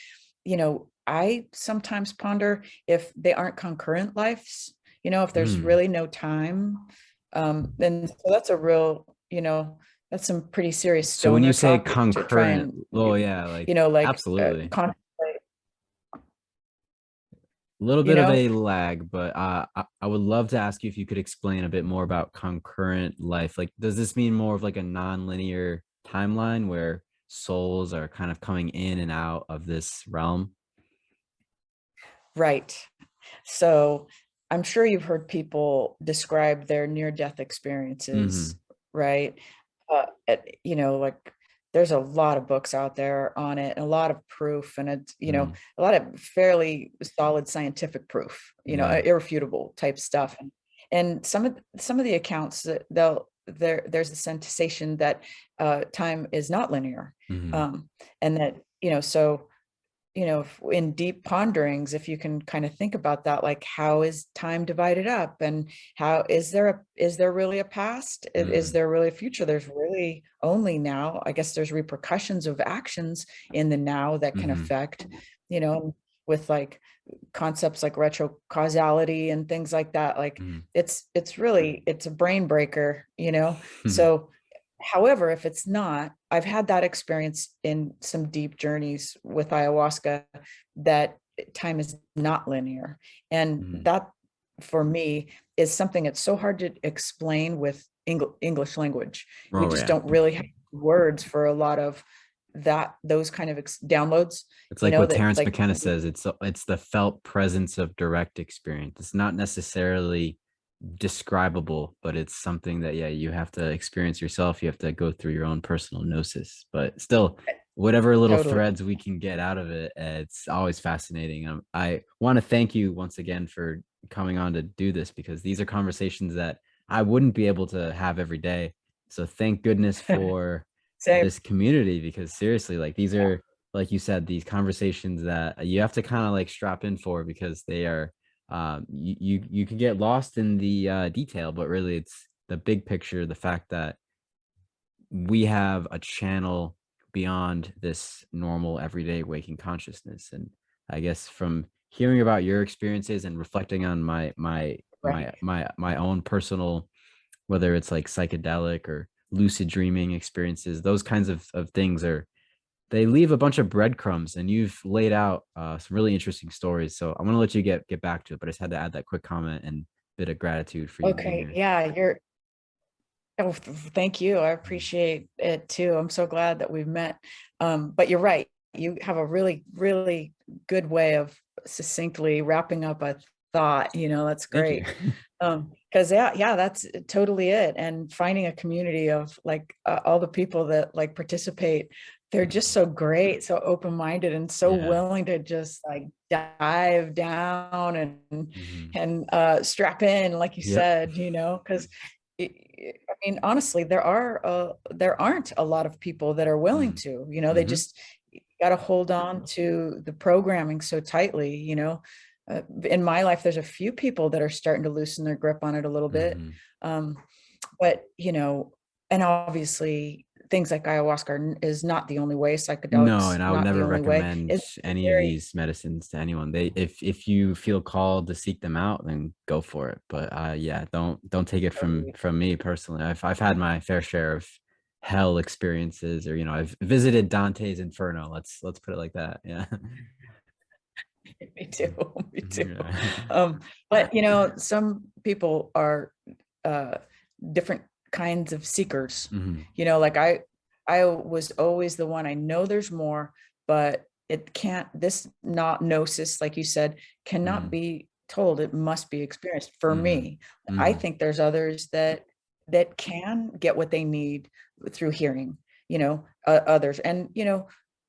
You know, I sometimes ponder if they aren't concurrent lives, you know, if there's Mm. really no time. And so that's a real, you know, that's some pretty serious So when you stoner say talk to try concurrent, and oh yeah, like you know, like absolutely. contemplate, A little you bit of know. a lag, but I would love to ask you if you could explain a bit more about concurrent life. Like, does this mean more of like a non-linear timeline where souls are kind of coming in and out of this realm? Right. So I'm sure you've heard people describe their near-death experiences, Hmm. right? You know, like there's a lot of books out there on it and a lot of proof, and it's, you know, Mm. a lot of fairly solid scientific proof, you know, Yeah. irrefutable type stuff. And some of the accounts that there's a sensation that time is not linear. Hmm. Um, and that, you know, so you know, in deep ponderings, if you can kind of think about that, like how is time divided up and how is there really a past? Is Hmm. there really a future? There's really only now. I guess there's repercussions of actions in the now that can Hmm. affect, you know, with like concepts like retrocausality and things like that. Like Hmm. it's really it's a brain breaker, you know. So however, if it's not, I've had that experience in some deep journeys with ayahuasca that time is not linear. And Hmm. that for me is something that's so hard to explain with English language. We Oh just yeah. don't really have words for a lot of that, those kind of downloads, It's you like know, what that Terrence like, McKenna says. It's the felt presence of direct experience. It's not necessarily describable, but it's something that, yeah, you have to experience yourself. You have to go through your own personal gnosis, but still, whatever little totally. threads we can get out of it, it's always fascinating. I want to thank you once again for coming on to do this, because these are conversations that I wouldn't be able to have every day. So thank goodness for Same. this community, because seriously, like these Yeah. are like you said, these conversations that you have to kind of like strap in for, because they are you can get lost in the detail, but really it's the big picture, the fact that we have a channel beyond this normal everyday waking consciousness. And I guess from hearing about your experiences and reflecting on Right. my own personal, whether it's like psychedelic or lucid dreaming experiences, those kinds of things are, they leave a bunch of breadcrumbs, and you've laid out some really interesting stories. So I'm going to let you get back to it, but I just had to add that quick comment and bit of gratitude for you being Okay. here. Yeah, oh, thank you. I Mhm. appreciate it too. I'm so glad that we've met. But you're right. You have a really, really good way of succinctly wrapping up a thought. That's Thank you. great. Because yeah, that's totally it. And finding a community of like all the people that like participate, they're just so great, so open-minded, and so Yeah. willing to just like dive down and Mhm. strap in, like you Yep. said, because I mean, honestly, there aren't a lot of people that are willing Mhm. to, they Mhm. just got to hold on to the programming so tightly, in my life, there's a few people that are starting to loosen their grip on it a little bit. Mhm. Um, but, and obviously things like ayahuasca is not the only way, No, psychedelics, and I would not the never only way. recommend It's any of very, these medicines to anyone. They, if you feel called to seek them out, then go for it. But yeah, don't take it from me personally. I've had my fair share of hell experiences, or I've visited Dante's Inferno. Let's put it like that. Yeah. me too, me too. Yeah. But some people are uh different kinds of seekers. Mhm. Like I was always the one, I know there's more, but it can't, this not gnosis, like you said, cannot Mhm. be told, it must be experienced. For Mhm. me, I Mhm. think there's others that can get what they need through hearing, others. And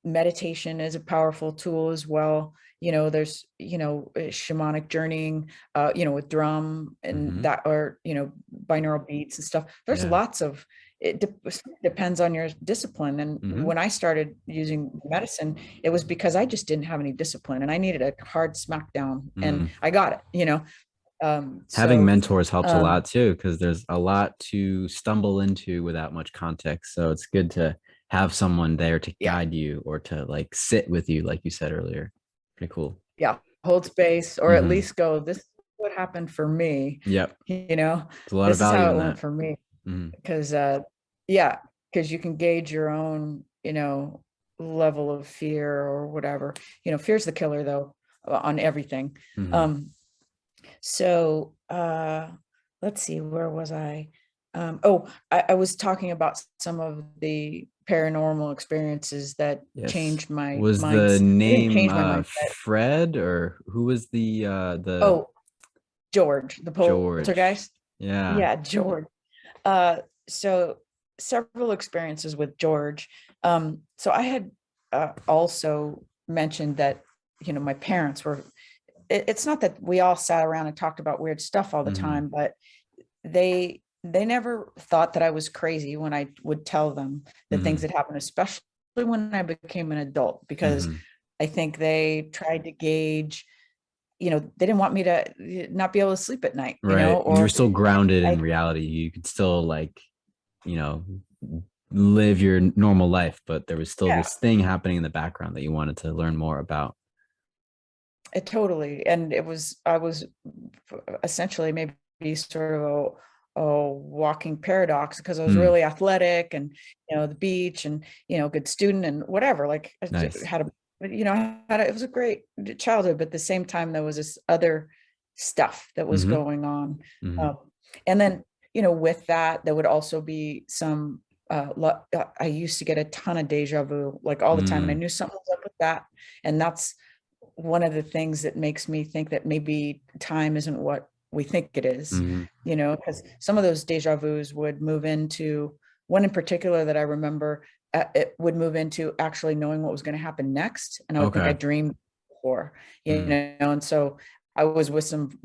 meditation is a powerful tool as well. There's shamanic journeying, with drum and Mhm. that, or binaural beats and stuff. There's Yeah. lots of, depends on your discipline. And Mhm. when I started using medicine, it was because I just didn't have any discipline and I needed a hard smackdown, and Mhm. I got it. Having So mentors helps a um lot too, because there's a lot to stumble into without much context. So it's good to have someone there to yeah, guide you, or to like sit with you, like you said earlier. Pretty cool. yeah, hold space, or at Hmm. least go, this is what happened for me, Yep. you know There's a lot of this is value how in it that. went for me. Hmm. Because yeah, because you can gauge your own level of fear or whatever. Fear's the killer though, on everything. Hmm. Um so let's see, where was I? Oh, I was talking about some of the paranormal experiences that Yes. changed my Was the minds. They didn't name change my mindset. Fred, or who was the Oh, George, the George? poltergeist. Yeah. Yeah, George. Uh, so several experiences with George. So I had also mentioned that, my parents were, it's not that we all sat around and talked about weird stuff all the Hmm. time, but they never thought that I was crazy when I would tell them the things Hmm. that happened, especially when I became an adult, because Hmm. I think they tried to gauge, they didn't want me to not be able to sleep at night, Right. You were or still grounded in I, reality. You could still like, you know, live your normal life, but there was still yeah, this thing happening in the background that you wanted to learn more about. it totally. And I was essentially maybe sort of a walking paradox, because I was Mm, really athletic and, the beach and, good student and whatever. Like nice. had it was a great childhood, but at the same time, there was this other stuff that was Hmm. going on. Hmm. Um, and then, with that, there would also be some, I used to get a ton of deja vu, like all the time. And I Mm, knew something was up with that. And that's one of the things that makes me think that maybe time isn't what we think it is, hmm. because some of those deja vus would move into, one in particular that I remember, it would move into actually knowing what was going to happen next. And I would think I Okay. dreamed before, Mm, and so I was with some,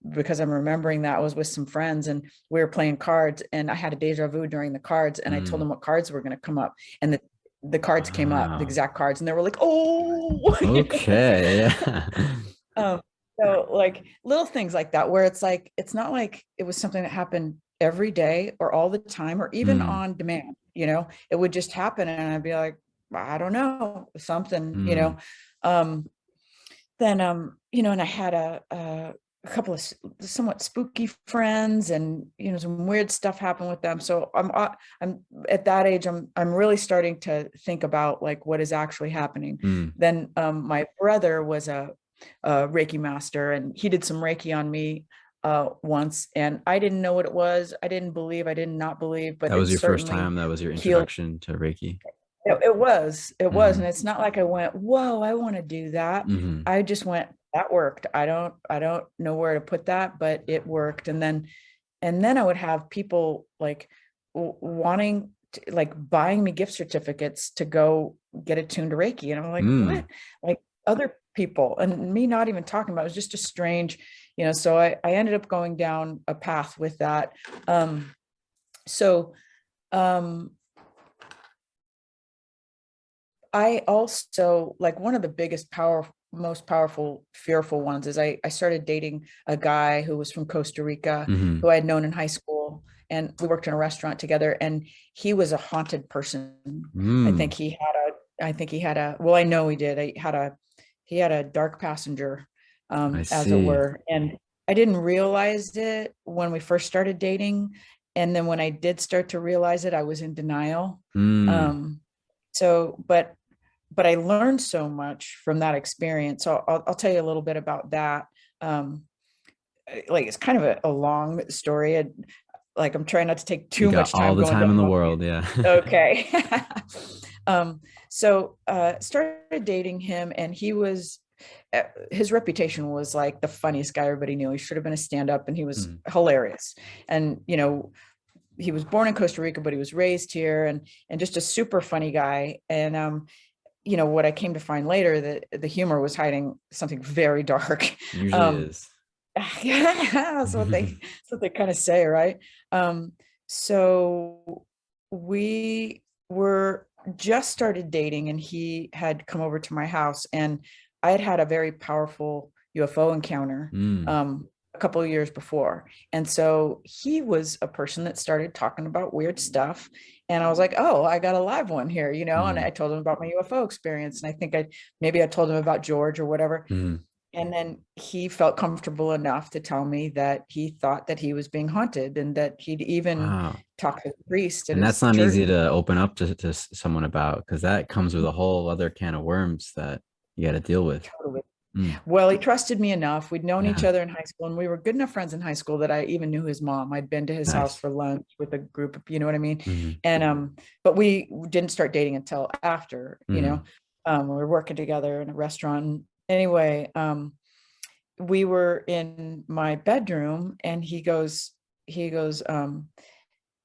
because I'm remembering that I was with some friends and we were playing cards, and I had a deja vu during the cards, and I told mm, them what cards were going to come up. And the cards came up, the Wow. exact cards, and they were like, oh, Okay. Yeah. um, so like little things like that, where it's like, it's not like it was something that happened every day or all the time or even Mm, on demand, it would just happen. And I'd be like, I don't know, something, mm. um, then, and I had a couple of somewhat spooky friends, and, some weird stuff happened with them. So I'm at that age, I'm really starting to think about like what is actually happening. Mm. Then, my brother was a Reiki master, and he did some Reiki on me once, and I didn't know what it was. I did not believe, but That it was your first certainly time. That was your healed. introduction to Reiki. It was, and Hmm. it's not like I went, whoa, I want to do that. Hmm. I just went, that worked. I don't know where to put that, but it worked. And then I would have people like wanting to, like, buying me gift certificates to go get attuned to Reiki. And I'm like, what? Mm. Like, other people, and me not even talking about it, was just a strange, so I ended up going down a path with that. So um I also, like, one of the most powerful, fearful ones is I started dating a guy who was from Costa Rica, Hmm. who I had known in high school, and we worked in a restaurant together. And he was a haunted person. I think Mm. he had well, I know he did. He had a dark passenger, I as it see. were. And I didn't realize it when we first started dating. And then when I did start to realize it, I was in denial. Mm. Um, so, but I learned so much from that experience. So I'll tell you a little bit about that. Um, like, it's kind of a long story, and like, I'm trying not to take You too got much all time the going time down. in the world. Yeah. Okay. So started dating him, and his reputation was like the funniest guy everybody knew. He should have been a stand-up, and he was Mm. hilarious. And he was born in Costa Rica, but he was raised here, and just a super funny guy. And what I came to find later, that the humor was hiding something very dark. Usually Um, is. yeah, that's what they kind of say, right? Um, so we were just started dating, and he had come over to my house, and I had had a very powerful UFO encounter Mm. a couple of years before. And so he was a person that started talking about weird stuff. And I was like, oh, I got a live one here, and Mm. I told him about my UFO experience. And I think maybe I told him about George or whatever. Mm. And then he felt comfortable enough to tell me that he thought that he was being haunted, and that he'd even Wow. talked to the priest at And that's his not church. easy to open up to someone about, because that comes with a whole other can of worms that you got to deal with. Totally. Mm. Well, he trusted me enough. We'd known each Yeah. other in high school, and we were good enough friends in high school that I even knew his mom. I'd been to his house Nice. for lunch with a group of, you know what I mean? Hmm. And but we didn't start dating until after, Hmm. we were working together in a restaurant. Anyway, we were in my bedroom, and he goes,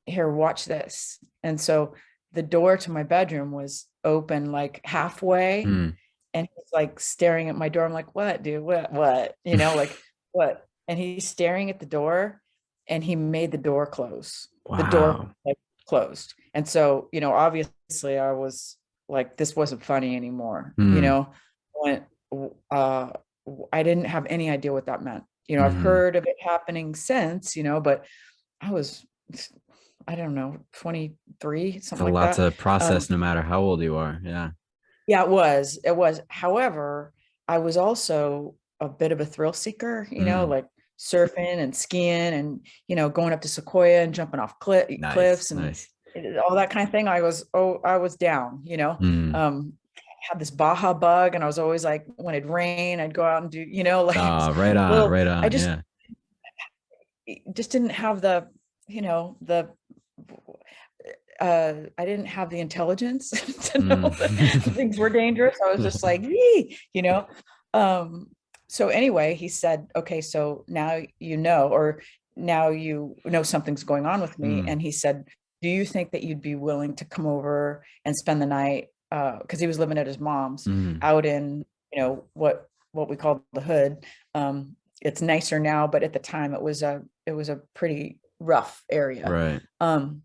here, watch this. And so the door to my bedroom was open like halfway, Mm. and he's like staring at my door. I'm like, what, dude? What? Like, what? And he's staring at the door, and he made the door close. The door, Wow. like, closed. And so, obviously I was like, this wasn't funny anymore. Mm. When uh I didn't have any idea what that meant. I've Hmm. heard of it happening since, but I was, I don't know, 23, It's something a like lot that. to Um, process no matter how old you are. Yeah. Yeah, it was. It was. However, I was also a bit of a thrill seeker, Mm. like surfing and skiing, and, going up to Sequoia and jumping off Nice. cliffs, and Nice. all that kind of thing. I was down. Mm. Um, had this Baja bug, and I was always like, when it'd rain, I'd go out and do, like, Right on. little, Right I on. just Yeah. didn't have the I didn't have the intelligence to know Mm. that things were dangerous. I was just like, yee. Um, so anyway, he said, okay, so now or now something's going on with me. Mm. And he said, do you think that you'd be willing to come over and spend the night? Because he was living at his mom's Mm. out in, what we call the hood. It's nicer now, but at the time it was a pretty rough area. Right. Um,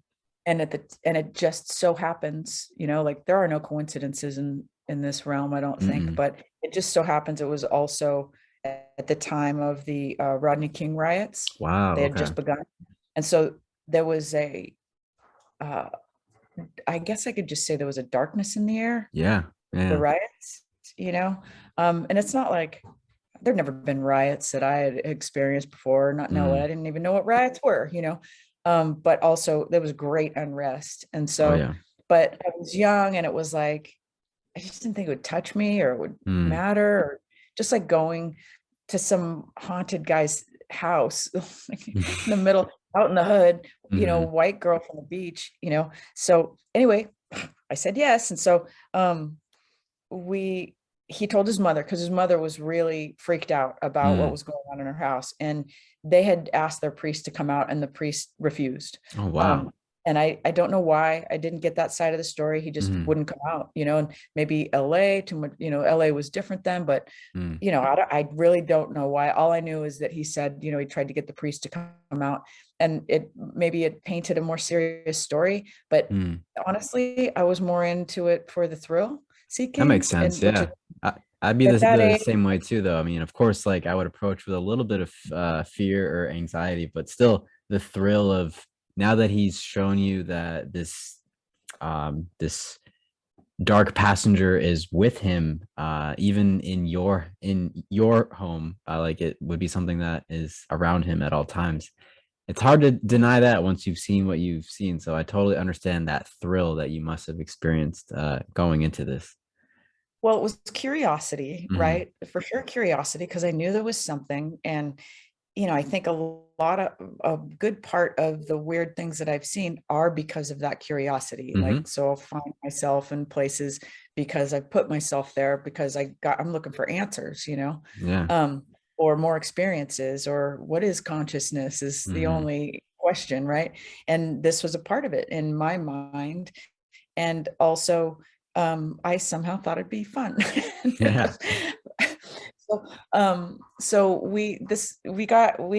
and it just so happens, like there are no coincidences in this realm, I don't think, but it just so happens it was also at the time of the Rodney King riots. Wow. They had Okay. just begun, and so there was I guess I could just say there was a darkness in the air. Yeah. The Yeah. riots, and it's not like there'd never been riots that I had experienced before. I didn't even know what riots were, but also there was great unrest. And Oh so, yeah. but I was young and it was like, I just didn't think it would touch me or it would matter, or just like going to some haunted guy's house in the middle, out in the hood, white girl from the beach, So anyway, I said yes. And so he told his mother, because his mother was really freaked out about what was going on in her house, and they had asked their priest to come out and the priest refused. Oh wow. And I don't know why I didn't get that side of the story. He just wouldn't come out, and maybe LA LA was different then, but I really don't know why. All I knew is that he said, he tried to get the priest to come out, and it painted a more serious story. But honestly, I was more into it for the thrill That seeking, makes sense. and which Yeah. is I'd be at that the age. same way too, though. I mean, of course, like I would approach with a little bit of fear or anxiety, but still the thrill of now that he's shown you that this dark passenger is with him, even in your home, like it would be something that is around him at all times. It's hard to deny that once you've seen what you've seen. So I totally understand that thrill that you must have experienced going into this. Well, it was curiosity, Mhm. right? For sure, curiosity, because I knew there was something. And, I think a good part of the weird things that I've seen are because of that curiosity. Mhm. Like, so I'll find myself in places because I put myself there because I'm looking for answers, Yeah. um, or more experiences, or what is consciousness is the Mhm. only question, right? And this was a part of it in my mind. And also, I somehow thought it'd be fun. Yeah. So we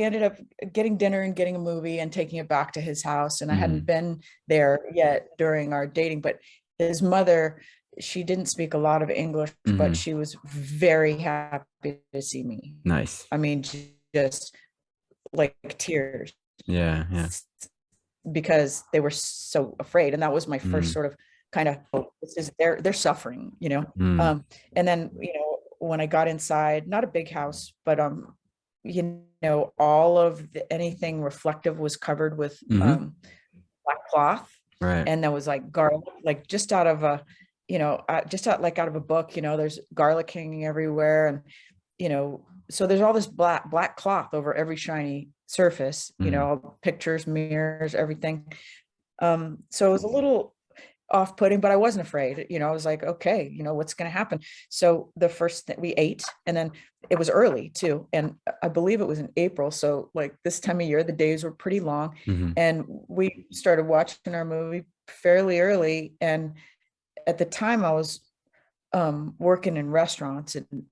ended up getting dinner and getting a movie and taking it back to his house. And I hadn't Mhm. been there yet during our dating, but his mother, she didn't speak a lot of English, but Mhm. she was very happy to see me. Nice. I mean, just like tears, Yeah. Yeah. because they were so afraid. And that was my first Mm. sort of kind of, oh, this is they're suffering, Mm. and then, when I got inside, not a big house, but all of anything reflective was covered with Mhm. black cloth. Right. And there was like garlic, like just out of a, out of a book, there's garlic hanging everywhere. And so there's all this black cloth over every shiny surface, Mhm. pictures, mirrors, everything. So it was a little off-putting, but I wasn't afraid. I was like, okay, what's going to happen? So the first thing we ate, and then it was early too, and I believe it was in April, so like this time of year the days were pretty long, Mhm. and we started watching our movie fairly early. And at the time I was working in restaurants and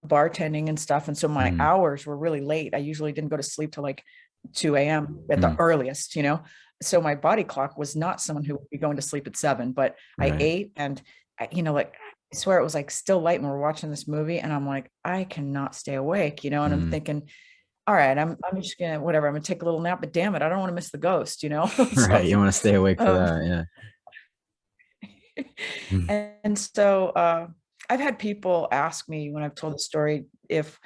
bartending and stuff, and so my Mhm. hours were really late. I usually didn't go to sleep till like 2 a.m. at the Mhm. earliest, so my body clock was not someone who would be going to sleep at 7, but I Right. ate. And like, I swear it was like still light and we're watching this movie, and I'm like, I cannot stay awake, and I'm Mhm. thinking, all right, I'm just gonna, whatever, I'm gonna take a little nap, but damn it, I don't want to miss the ghost, Right. so You want to stay awake for um that. Yeah. Mhm. and so I've had people ask me when I've told the story if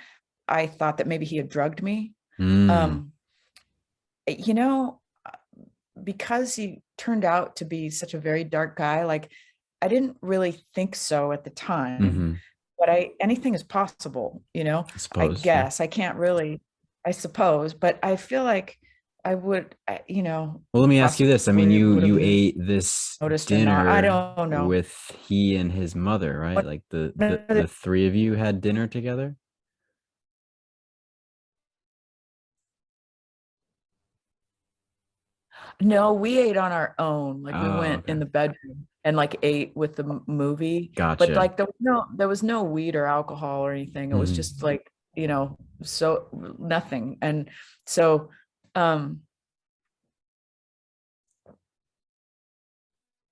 I thought that maybe he had drugged me. Mm. Um, you know, uh, because he turned out to be such a very dark guy, like I didn't really think so at the time, Mhm. but anything is possible, I I suppose. Yeah. guess I can't really, I suppose, but I feel like I would, Well, let me ask you this. I mean, possibly would you have ate this noticed or not. I dinner don't know. with he and his mother, right? What Like the three of you had dinner together? No, we ate on our own. Like we Oh, went okay. in the bedroom and like ate with the movie, but Gotcha. like there was no weed or alcohol or anything. It was just Mhm. like, so nothing. And so, um,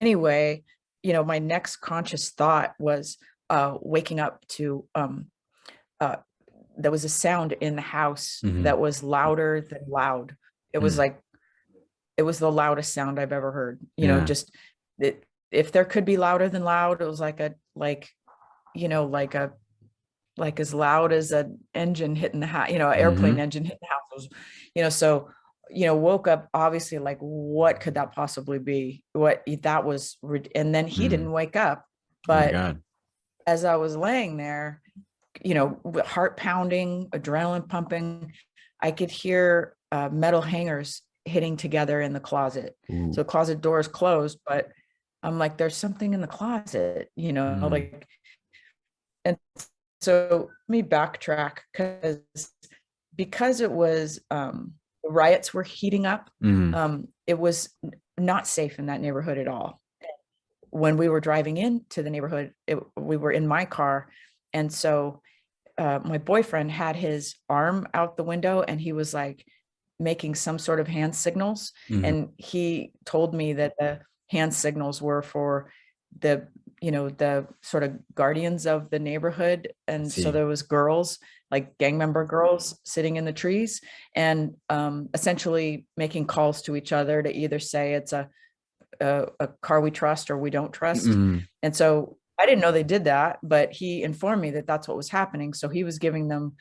anyway, my next conscious thought was waking up to uh, there was a sound in the house Mhm. that was louder than loud. It was Mm. like, it was the loudest sound I've ever heard. Yeah. Just it, if there could be louder than loud, it was like like a like as loud as an engine hitting the house, an airplane Mhm. engine hitting the house. It was, so woke up obviously like, what could that possibly be? What that was, and then he Mm. didn't wake up, Oh my but God. as I was laying there, with heart pounding, adrenaline pumping, I could hear metal hangers hitting together in the closet. Ooh. So the closet door is closed, but I'm like, there's something in the closet, Mm. like, and so let me backtrack because it was the riots were heating up. Mhm. It was not safe in that neighborhood at all. When we were driving into the neighborhood, we were in my car, and so my boyfriend had his arm out the window and he was like making some sort of hand signals. Mhm. And he told me that the hand signals were for the, the sort of guardians of the neighborhood. I And so see. there was girls, like gang member girls sitting in the trees and essentially making calls to each other to either say it's a car we trust or we don't trust. Mhm. And so I didn't know they did that, but he informed me that that's what was happening. So he was giving them,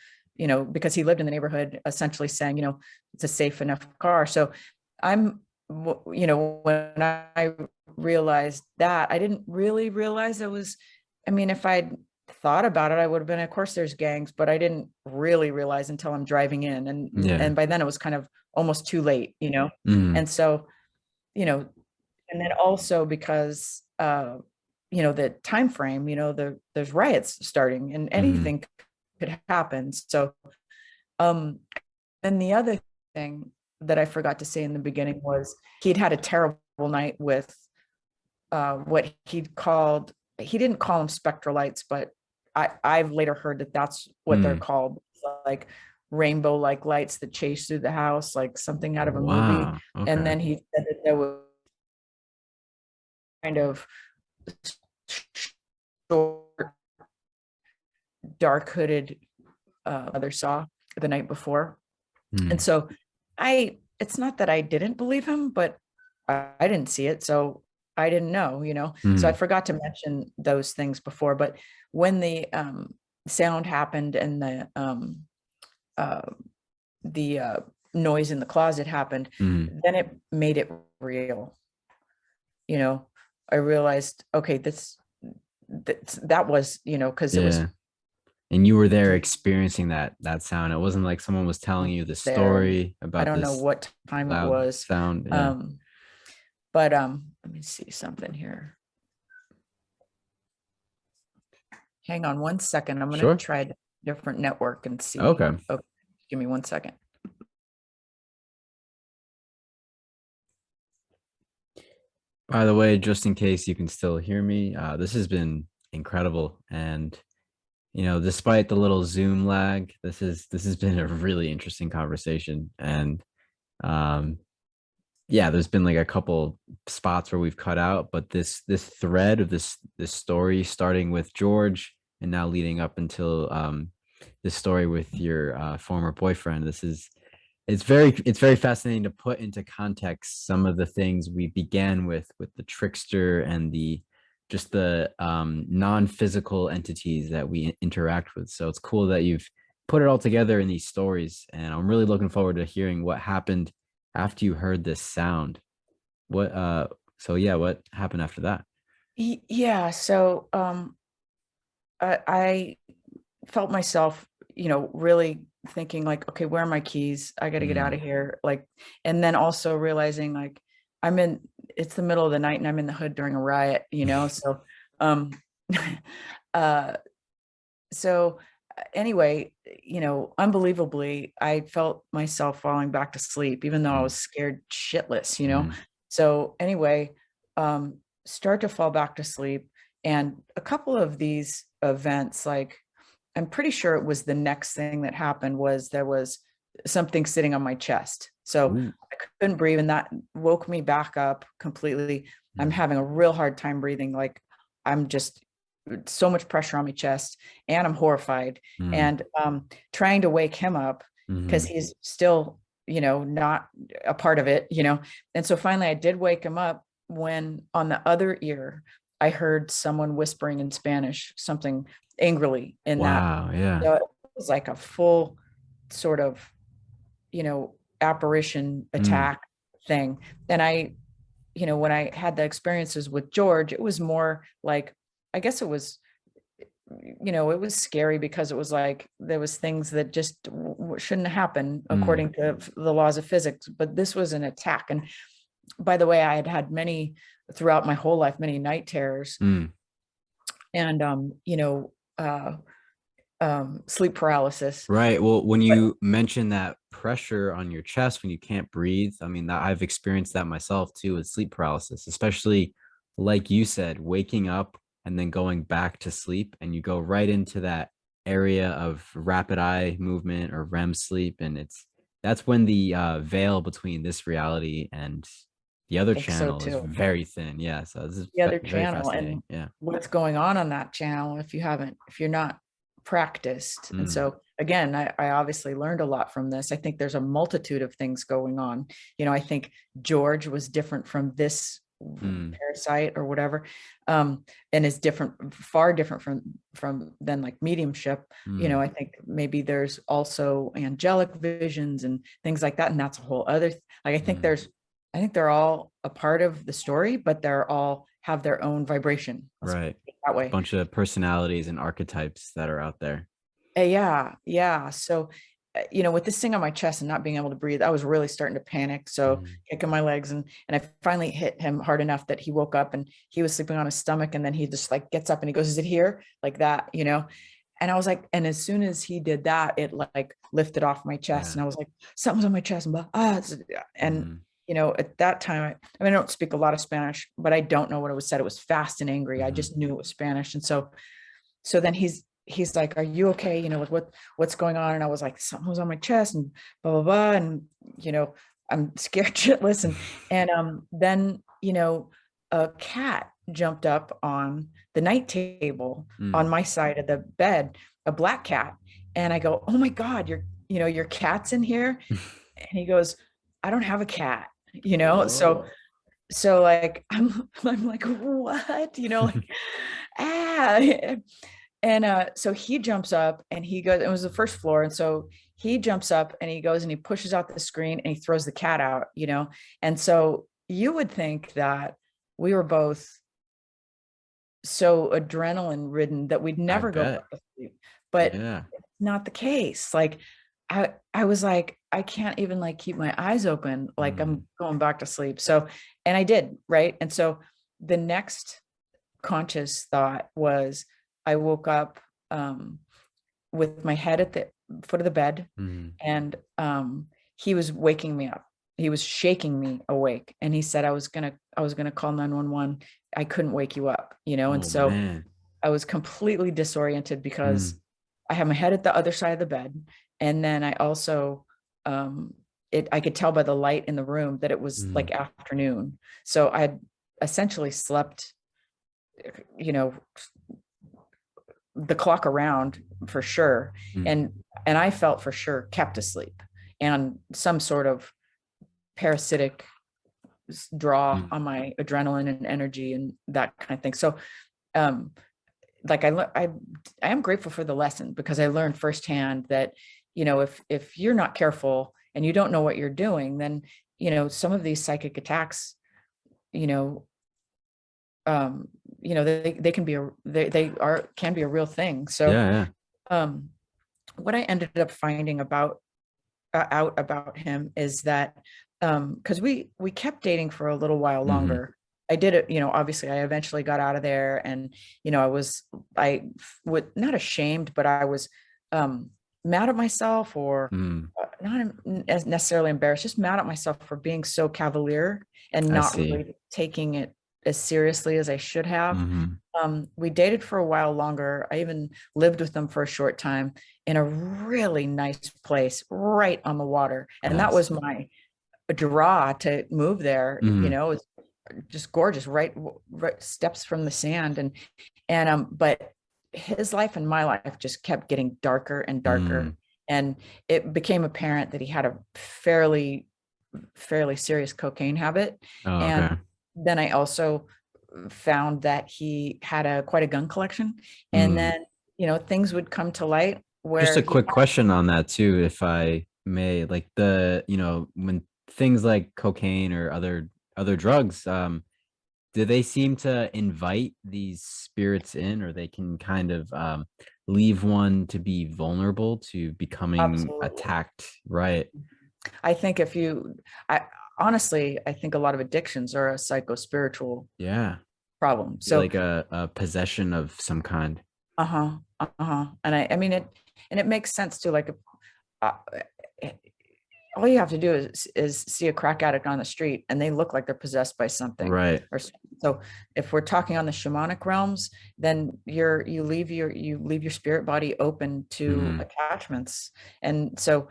because he lived in the neighborhood, essentially saying, it's a safe enough car. So I'm, when I realized that, I didn't really realize it was, if I'd thought about it, I would have been, of course there's gangs, but I didn't really realize until I'm driving in. Yeah. And by then it was kind of almost too late. Mhm. And so, you know, and then also because the time frame, there's riots starting and Mhm. anything could happen. So um and the other thing that I forgot to say in the beginning was he'd had a terrible night with what he didn't call them spectral lights, but I've later heard that that's what they're Mm. called, like rainbow like lights that chase through the house, like something out of a movie. Wow. And Okay. then he said that there was kind of short, dark hooded mother saw the night before. And Mm. so it's not that I didn't believe him, but I didn't see it. So I didn't know. So I Mhm. forgot to mention those things before. But when the sound happened and uh, the noise in the closet happened, Mhm. then it made it real. You know, I realized, okay, that was, because it was Yeah. And you were there experiencing that sound. It wasn't like someone was telling you the there, and story I about don't know this what time it loud was. sound. Yeah. Um, but let me see something here. Hang on one second. I'm gonna Sure. try a different network and see. Okay. Okay, give me 1 second. By the way, just in case you can still hear me, this has been incredible. And despite the little Zoom lag, this has been a really interesting conversation. And um, yeah, there's been like a couple spots where we've cut out, but this thread of this story, starting with George and now leading up until this story with your former boyfriend, it's very fascinating to put into context some of the things we began with the trickster and the just the non-physical entities that we interact with. So it's cool that you've put it all together in these stories, and I'm really looking forward to hearing what happened after you heard this sound. What so yeah, what happened after that? Yeah, so I felt myself, really thinking like, okay, where are my keys? I got to get out Mm. of here. Like, and then also realizing like it's the middle of the night and I'm in the hood during a riot. So, um, uh, so anyway, unbelievably, I felt myself falling back to sleep, even though I was Mm. scared shitless. Mm. So anyway, start to fall back to sleep. And a couple of these events, like I'm pretty sure it was the next thing that happened was there was something sitting on my chest. So Ooh. I couldn't breathe, and that woke me back up completely. I'm having a real hard time breathing. Like I'm just so much pressure on my chest and I'm horrified Mm. and trying to wake him up because Mhm. he's still, not a part of it. And so finally I did wake him up when on the other ear, I heard someone whispering in Spanish, something angrily in that. Wow. Yeah. It was like a full sort of, apparition Mm. attack thing. And when I had the experiences with George, it was more like, I guess it was, it was scary because it was like there was things that just shouldn't happen Mm. according to the laws of physics. But this was an attack. And by the way, I had had many throughout my whole life, many night terrors Mm. and, sleep paralysis. Right. Well, when But you mention that pressure on your chest when you can't breathe, I mean, that I've experienced that myself too with sleep paralysis, especially like you said, waking up and then going back to sleep, and you go right into that area of rapid eye movement or REM sleep. And that's when the veil between this reality and the I other think so channel is too. very thin. Yeah. So this is The other very channel fascinating. and Yeah. what's going on that channel if you're not practiced. And Mm. so again, I obviously learned a lot from this. I think there's a multitude of things going on. I think George was different from this Mm. parasite or whatever, and is different, far different from than like mediumship. Mm. I think maybe there's also angelic visions and things like that, and that's a whole other like Mm. I think they're all a part of the story, but they're all have their own vibration. Let's put Right. it that It's a way. bunch of personalities and archetypes that are out there. Yeah, yeah. So, with this thing on my chest and not being able to breathe, I was really starting to panic. So, Mm. kicking my legs and I finally hit him hard enough that he woke up and he was sleeping on his stomach. And then he just like gets up and he goes, "Is it here?" Like that. And I was like, and as soon as he did that, it like lifted off my chest, Yeah. and I was like, something's on my chest, and and Mm. at that time, I mean, I don't speak a lot of Spanish, but I don't know what it was said. It was fast and angry. I Mhm. just knew it was Spanish, and so then he's like, "Are you okay? With what's going on?" And I was like, "Something was on my chest," and blah blah blah, and I'm scared shitless, and then a cat jumped up on the night table on Mm. my side of the bed, a black cat, and I go, "Oh my God, your cat's in here," and he goes, "I don't have a cat," so Whoa. like I'm like, what, like ah. And so he jumps up and he goes, it was the first floor. And so he jumps up and he goes and he pushes out the screen and he throws the cat out. And so you would think that we were both so adrenaline ridden that we'd I never go bet. back to sleep. But Yeah. not the case. Like I was like, I can't even like keep my eyes open. Like Mm. I'm going back to sleep. So, and I did, right? And so the next conscious thought was I woke up with my head at the foot of the bed, Mm. and he was waking me up. He was shaking me awake, and he said I was gonna call 911. I couldn't wake you up. And Oh so man. I was completely disoriented because Mm. I had my head at the other side of the bed, and then I also I could tell by the light in the room that it was Mm. like afternoon. So I had essentially slept, you know, the clock around for sure. Mm. And I felt for sure kept asleep and some sort of parasitic draw Mm. on my adrenaline and energy and that kind of thing. So um like I am grateful for the lesson because I learned firsthand that if you're not careful and you don't know what you're doing, then some of these psychic attacks, you know um they can be they are can be a real thing. So Yeah, yeah. um what I ended up finding out about him is that because we kept dating for a little while Mhm. longer. I did it, obviously I eventually got out of there, and I would not ashamed, but I was mad at myself, or Mm. not as necessarily embarrassed, just mad at myself for being so cavalier and I not see. really taking it as seriously as I should have. Mhm. We dated for a while longer. I even lived with them for a short time in a really nice place right on the water. And that Yes. was my draw to move there, Mhm. is just gorgeous, right steps from the sand. But his life and my life just kept getting darker and darker. Mm. And it became apparent that he had a fairly serious cocaine habit. Oh, And okay. then I also found that he had quite a gun collection. And Mm. then, things would come to light Just where a he quick question on that too, if I may. Like when things like cocaine or other drugs, do they seem to invite these spirits in, or they can kind of leave one to be vulnerable to becoming absolutely. attacked, right? I think I honestly, I think a lot of addictions are a psycho-spiritual Yeah. problem. Be So, like a possession of some kind. uh-huh, uh-huh. I mean it makes sense too. Like, uh, eh, all you have to do is see a crack addict on the street and they look like they're possessed by something. Right. So if we're talking on the shamanic realms, then you leave your spirit body open to Hmm. attachments. And so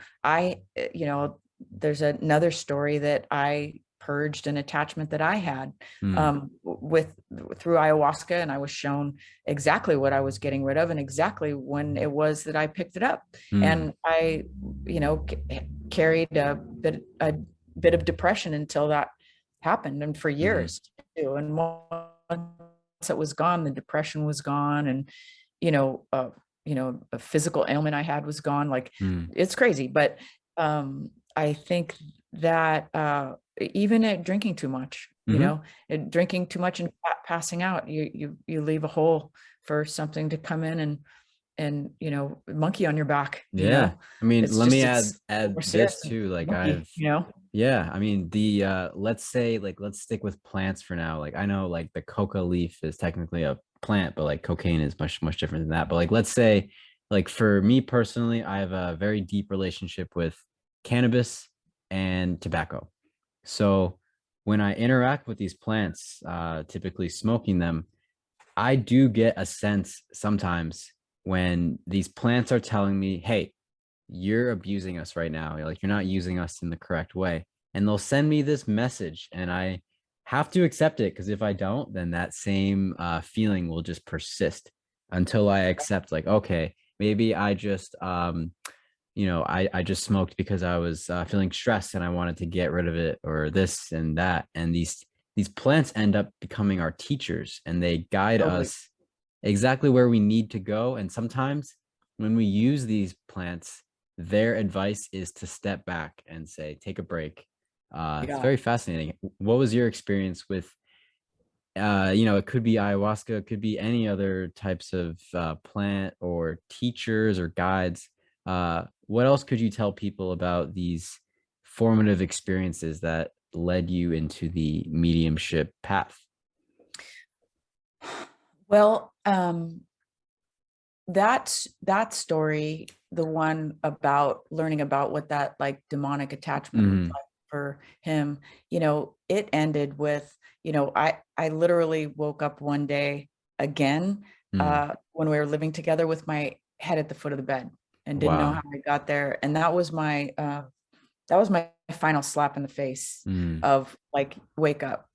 there's another story that I purged an attachment that I had, Mm. with through ayahuasca, and I was shown exactly what I was getting rid of and exactly when it was that I picked it up. Mm. And I, you know, carried a bit of depression until that happened, and for Hmm. years too. And once it was gone, the depression was gone, and you know, uh, a physical ailment I had was gone. Like, Mm. it's crazy, but I think that even at drinking too much, Hmm. drinking too much and passing out, you leave a hole for something to come in and monkey on your back. Yeah. I mean, It's let me just add more this serious than too. Like monkey. yeah, I mean the let's say, like, let's stick with plants for now. Like I know like the coca leaf is technically a plant, but like cocaine is much different than that. But like let's say, like for me personally, I have a very deep relationship with cannabis and tobacco. So when I interact with these plants, typically smoking them, I do get a sense sometimes when these plants are telling me, hey, you're abusing us right now. Like you're not using us in the correct way. And they'll send me this message and I have to accept it, because if I don't, then that same feeling will just persist until I accept, like, okay, maybe I just I just smoked because I was feeling stressed and I wanted to get rid of it, or this and that. And these plants end up becoming our teachers, and they guide Totally. us exactly where we need to go. And sometimes when we use these plants, their advice is to step back and say, take a break. It's Yeah. very fascinating. What was your experience with it could be ayahuasca, it could be any other types of plant or teachers or guides. What else could you tell people about these formative experiences that led you into the mediumship path? Well, that story, the one about learning about what that like demonic attachment looked Hmm. like for him, it ended with, I literally woke up one day again, Mm. when we were living together with my head at the foot of the bed and didn't know Wow. how I got there. And that was my final slap in the face Mm. of like, wake up,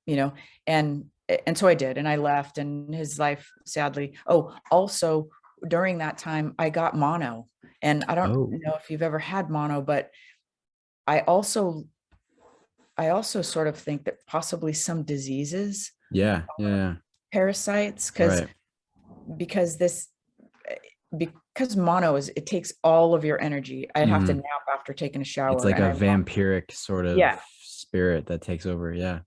and so I did, and I left, and his life sadly. Oh, also during that time I got mono, and I don't Oh, know if you've ever had mono, but I also I also sort of think that possibly some diseases, yeah, yeah, parasites, right. because this because mono it takes all of your energy. I'd have to Hmm. nap after taking a It's shower, like and a I vampiric sort of yeah. spirit that takes over. Yeah.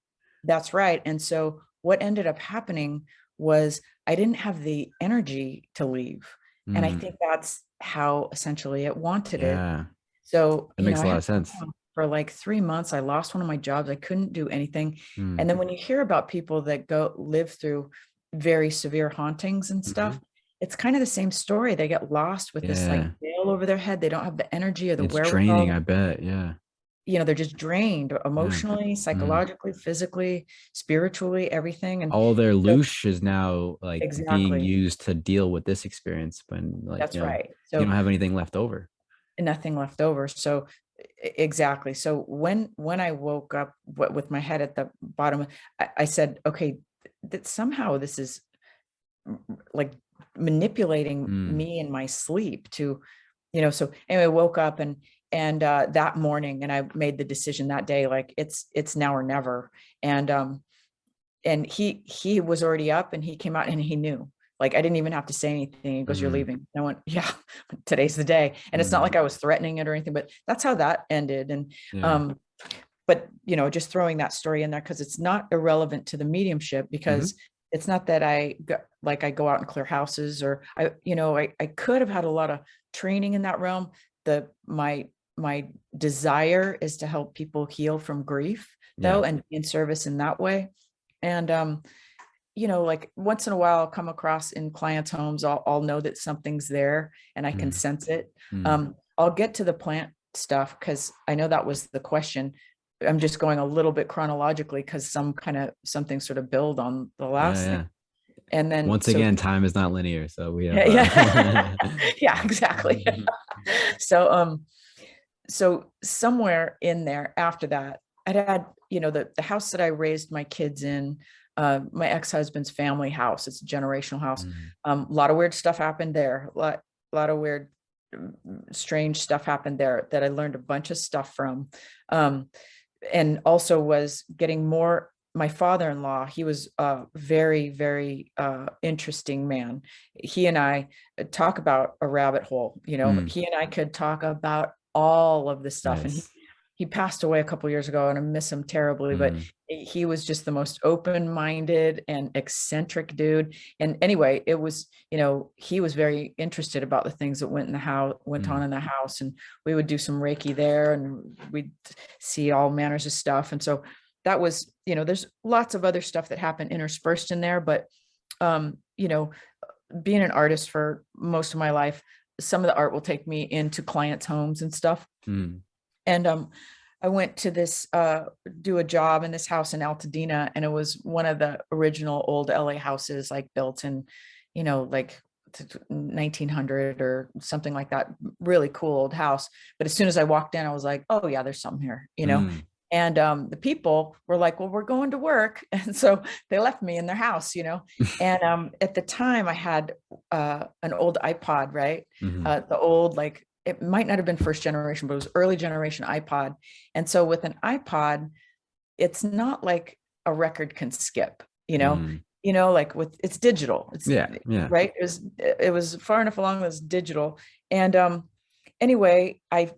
That's right. And so what ended up happening was I didn't have the energy to leave. And I Mm. think that's how essentially it wanted it. Yeah. So, That makes I a lot had of sense. for like 3 months. I lost one of my jobs. I couldn't do anything. Mm. And then when you hear about people that live through very severe hauntings and Hmm. stuff, it's kind of the same story. They get lost with this like Yeah. veil over their head. They don't have the energy or the It's draining, wherewithal. I bet. Yeah. They're just drained Yeah. emotionally, Mm. psychologically, physically, spiritually, everything. And All their so loosh is now like being exactly, used to deal with this experience when, like, that's right. you So don't have anything left over. nothing left over. So Exactly. So when I woke up with my head at the bottom, I said, okay, that somehow this is like manipulating Mm, me in my sleep to, so anyway, I woke up and that morning, and I made the decision that day, like it's now or never. And he was already up, and he came out and he knew, like, I didn't even have to say anything. He goes, "You're mm, leaving." I went, "Yeah, today's the day." And it's not mm, like I was threatening it or anything, but that's how that ended. And yeah. um but just throwing that story in there because it's not irrelevant to the mediumship, Hmm. because it's not that I go out and clear houses, or I could have had a lot of training in that realm. My desire is to help people heal from grief, Yeah. though, and be in service in that way. And like once in a while I'll come across in clients' homes, I'll know that something's there and I can Mm, sense it. mm. I'll get to the plant stuff because I know that was the question. I'm just going a little bit chronologically because something sort of build on the Yeah, last thing. yeah. And then Once again, time is not linear, so we have yeah, yeah. Yeah, exactly. So so somewhere in there after that, I'd had, the house that I raised my kids in, my ex-husband's family house. It's a generational house. Mm, A lot of weird stuff happened there. A lot of weird, strange stuff happened there that I learned a bunch of stuff from. Um, and also was getting more. My father-in-law, he was a very, very interesting man. He and I talk about a rabbit hole. mm. He and I could talk about all of this stuff. And he Nice. he passed away a couple years ago, and I miss him terribly, but Mm, he was just the most open-minded and eccentric dude. And anyway, it was, he was very interested about the things that went on mm, in the house. And we would do some Reiki there, and we'd see all manners of stuff. And so that was, there's lots of other stuff that happened interspersed in there. But um, you know, being an artist for most of my life, some of the art will take me into clients' homes and stuff. mm. And I went to this do a job in this house in Altadena, and it was one of the original old LA houses, like built in, like 1900 or something like that. Really cool old house. But as soon as I walked in, I was like, oh yeah, there's something here. Mm. And the people were like, well, we're going to work. And so they left me in their house. And at the time I had an old iPod, right? Mhm. The old, like, it might not have been first generation, but it was early generation iPod. And so with an iPod, it's not like a record can skip, Mm. like with it's digital. It's Yeah, yeah. right. It was far enough along as digital. And anyway, I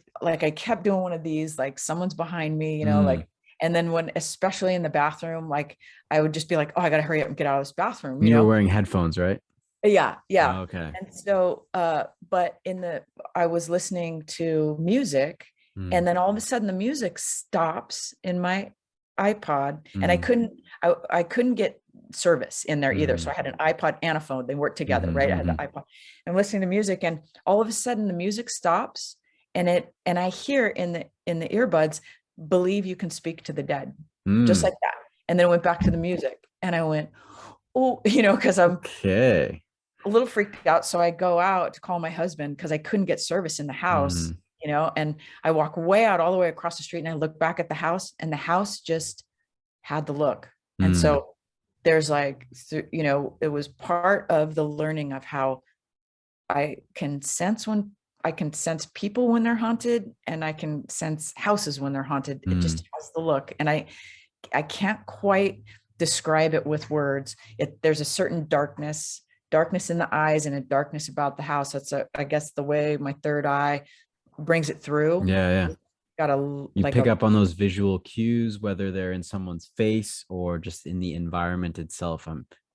kept doing one of these, like someone's behind me, Mm. like, and then when, especially in the bathroom, like I would just be like, oh, I gotta hurry up and get out of this bathroom, You were wearing headphones, right? Yeah, yeah. Oh, okay. And so, but I was listening to music, Mm. and then all of a sudden the music stops in my iPod, and I Mm. couldn't, I couldn't get service in there either. So Mm. I had an iPod and a phone. They worked together, Mhm, right? I had the mhm. iPod. I'm listening to music, and all of a sudden the music stops, and I hear in the earbuds, "Believe you can speak to the dead," just Mm. like that. And then it went back to the music, and I went, oh, because I'm Okay. a little freaked out. So I go out to call my husband because I couldn't get service in the house, Mm. and I walk way out all the way across the street, and I look back at the house, and the house just had the look. And Mm. so there's like, it was part of the learning of how I can sense people when they're haunted, and I can sense houses when they're haunted. It Mm. just has the look. And I can't quite describe it with words. There's a certain darkness in the eyes, and a darkness about the house. That's I guess the way my third eye brings it through. Yeah, yeah. Got a You like pick a up on those visual cues, whether they're in someone's face or just in the environment itself.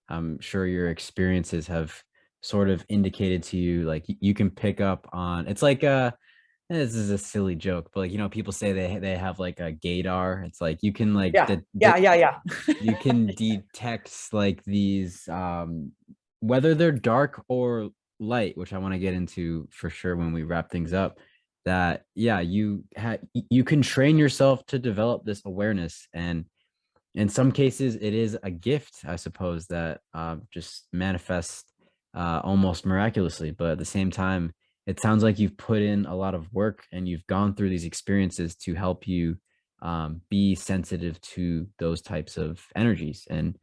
I'm sure your experiences have sort of indicated to you, like you can pick up on. It's like this is a silly joke, but like people say they have like a gaydar. It's like you can like yeah, yeah, yeah, yeah. you can detect like these whether they're dark or light, which I want to get into for sure when we wrap things up. That yeah, you can train yourself to develop this awareness, and in some cases it is a gift, I suppose, that just manifests almost miraculously. But at the same time, it sounds like you've put in a lot of work and you've gone through these experiences to help you be sensitive to those types of energies. And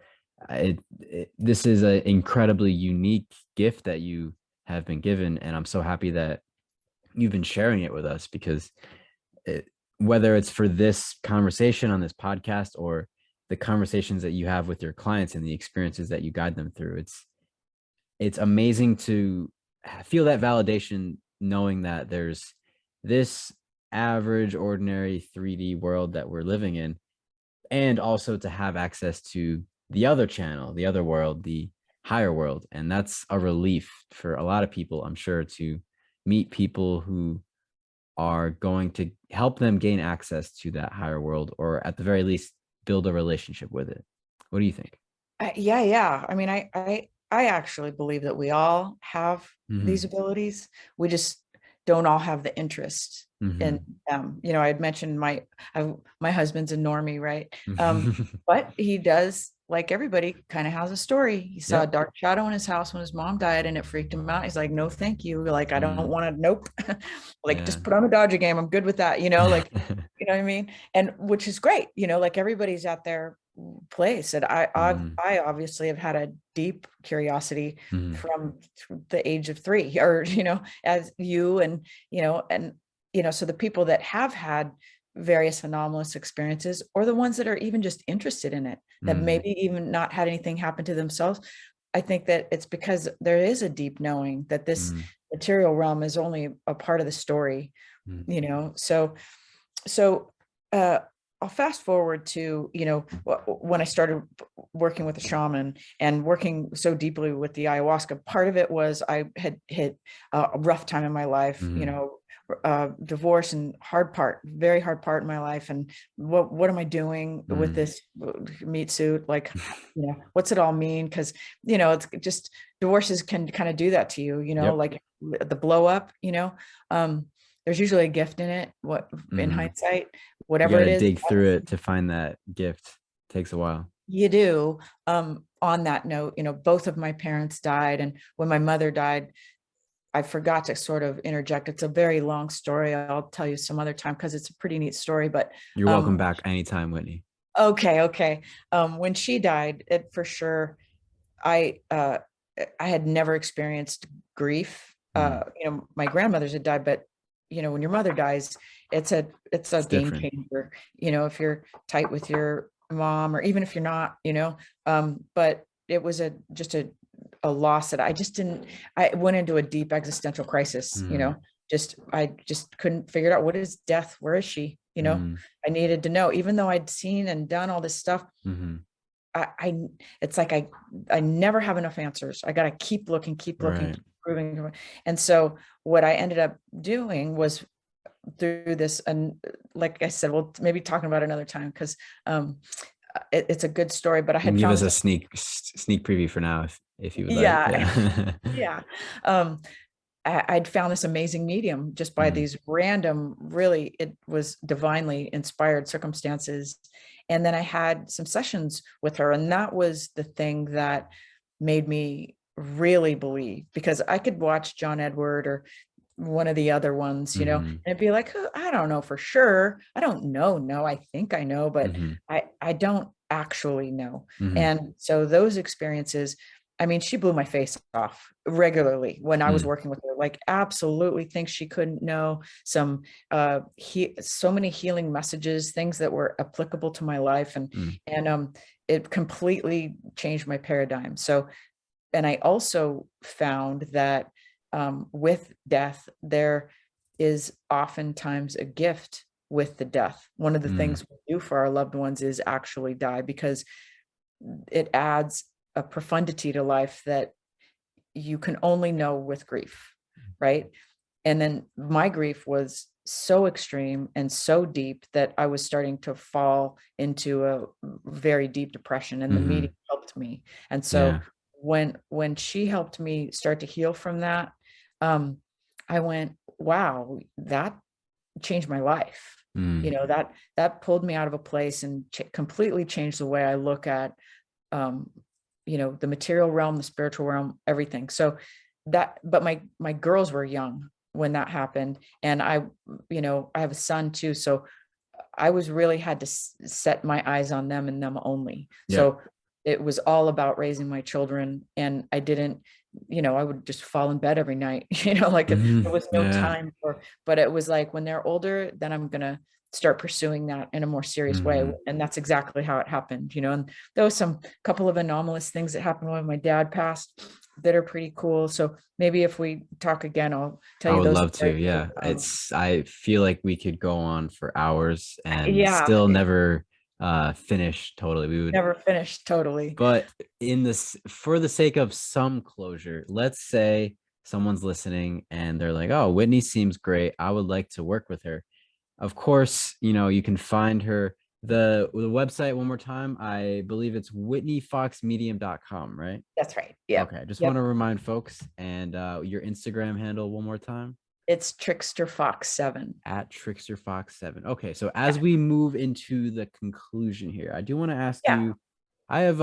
this is an incredibly unique gift that you have been given. And I'm so happy that you've been sharing it with us, because whether it's for this conversation on this podcast or the conversations that you have with your clients and the experiences that you guide them through, it's amazing to feel that validation, knowing that there's this average, ordinary 3D world that we're living in, and also to have access to the other channel, the other world, the higher world. And that's a relief for a lot of people, I'm sure, to meet people who are going to help them gain access to that higher world, or at the very least build a relationship with it. What do you think? Yeah. I mean, I actually believe that we all have these Mm-hmm. abilities. We just don't all have the interest in Mm-hmm. them. You know, I had mentioned my husband's a normie, right? Mm-hmm. But he does, like everybody, kind of has a story. He saw a Yep. dark shadow in his house when his mom died, and it freaked him out. He's like, "No, thank you. Like, I don't Mm, want to. Nope. Like, yeah. just put on the Dodger game. I'm good with that. You know, like, you know what I mean? And which is great. You know, like everybody's at their place. And Mm, I obviously have had a deep curiosity mm, from the age of 3, or you know, as you and you know, so the people that have had various anomalous experiences, or the ones that are even just interested in it, that mm, maybe even not had anything happen to themselves, I think that it's because there is a deep knowing that this mm, material realm is only a part of the story, mm, you know. So uh I'll fast forward to, you know, when I started working with a shaman and working so deeply with the ayahuasca. Part of it was I had hit a rough time in my life, you mm, know, divorce, and very hard part in my life. And what am I doing with mm. this meat suit? Like, you know, what's it all mean? Because, you know, it's just, divorces can kind of do that to you, you know, Yep. like the blow up, you know. um there's usually a gift in it, what, in Mm. hindsight, You whatever got it to is. dig through it to find that gift. Takes a while. You do. On that note, you know, both of my parents died, and when my mother died, I forgot to sort of interject. It's a very long story. I'll tell you some other time because it's a pretty neat story. But You're welcome back anytime, Whitney. okay. When she died, it for sure, I uh I had never experienced grief. Mm. You know, my grandmothers had died, but you know, when your mother dies, it's a It's game different. changer. You know, if you're tight with your mom, or even if you're not, you know. But it was a loss that I just didn't. I went into a deep existential crisis. You Mm, know, I just couldn't figure it out. What is death? Where is she? You know, mm, I needed to know, even though I'd seen and done all this stuff. mm. I it's like I never have enough answers. I got to keep looking, Right. keep proving. And so what I ended up doing was, through this, and like I said, we'll maybe talking about another time, because um it's a good story, but I You can had give found us a this. sneak preview for now if you would like. Yeah. Yeah. Yeah. um I'd found this amazing medium just by Mm, these random, really, it was divinely inspired circumstances. And then I had some sessions with her, and that was the thing that made me really believe, because I could watch John Edward or one of the other ones, you know, and mm, it'd be like, "Oh, I don't know for sure. I don't know. No, I think I know, but mm, I don't actually know." mm, And so those experiences, I mean, she blew my face off regularly when I was mm, working with her. Like, absolutely thinks she couldn't know some so many healing messages, things that were applicable to my life, mm, and it completely changed my paradigm. So, and I also found that with death, there is oftentimes a gift with the death. One of the mm, things we do for our loved ones is actually die, because it adds a profundity to life that you can only know with grief, right? And then my grief was so extreme and so deep that I was starting to fall into a very deep depression, and the meeting mm. helped me. And so Yeah. when she helped me start to heal from that, um, I went, wow, that changed my life. You Mm, know, that pulled me out of a place and completely changed the way I look at um, you know, the material realm, the spiritual realm, everything. So that, but my girls were young. when that happened. And I have a son too. So I was really had to set my eyes on them and them only. Yeah. So it was all about raising my children. And I didn't, I would just fall in bed every night, like there was no Yeah. time but it was like, when they're older, then I'm going to start pursuing that in a more serious way. And that's exactly how it happened, and there was some couple of anomalous things that happened when my dad passed that are pretty cool. So maybe if we talk again, I'll tell I you would those love to. stories. Yeah. I feel like we could go on for hours and Yeah, still never finish totally. We would never finished totally. But for the sake of some closure, let's say someone's listening and they're like, "Oh, Whitney seems great. I would like to work with her." Of course, you can find her the website one more time. I believe it's whitneyfoxmedium.com, right? That's right. Yeah. Okay, I just want Yep. to remind folks and your Instagram handle one more time. It's Trickster Fox 7. At Trickster Fox 7. Okay, so as we move into the conclusion here, I do want to ask Yeah. you, I have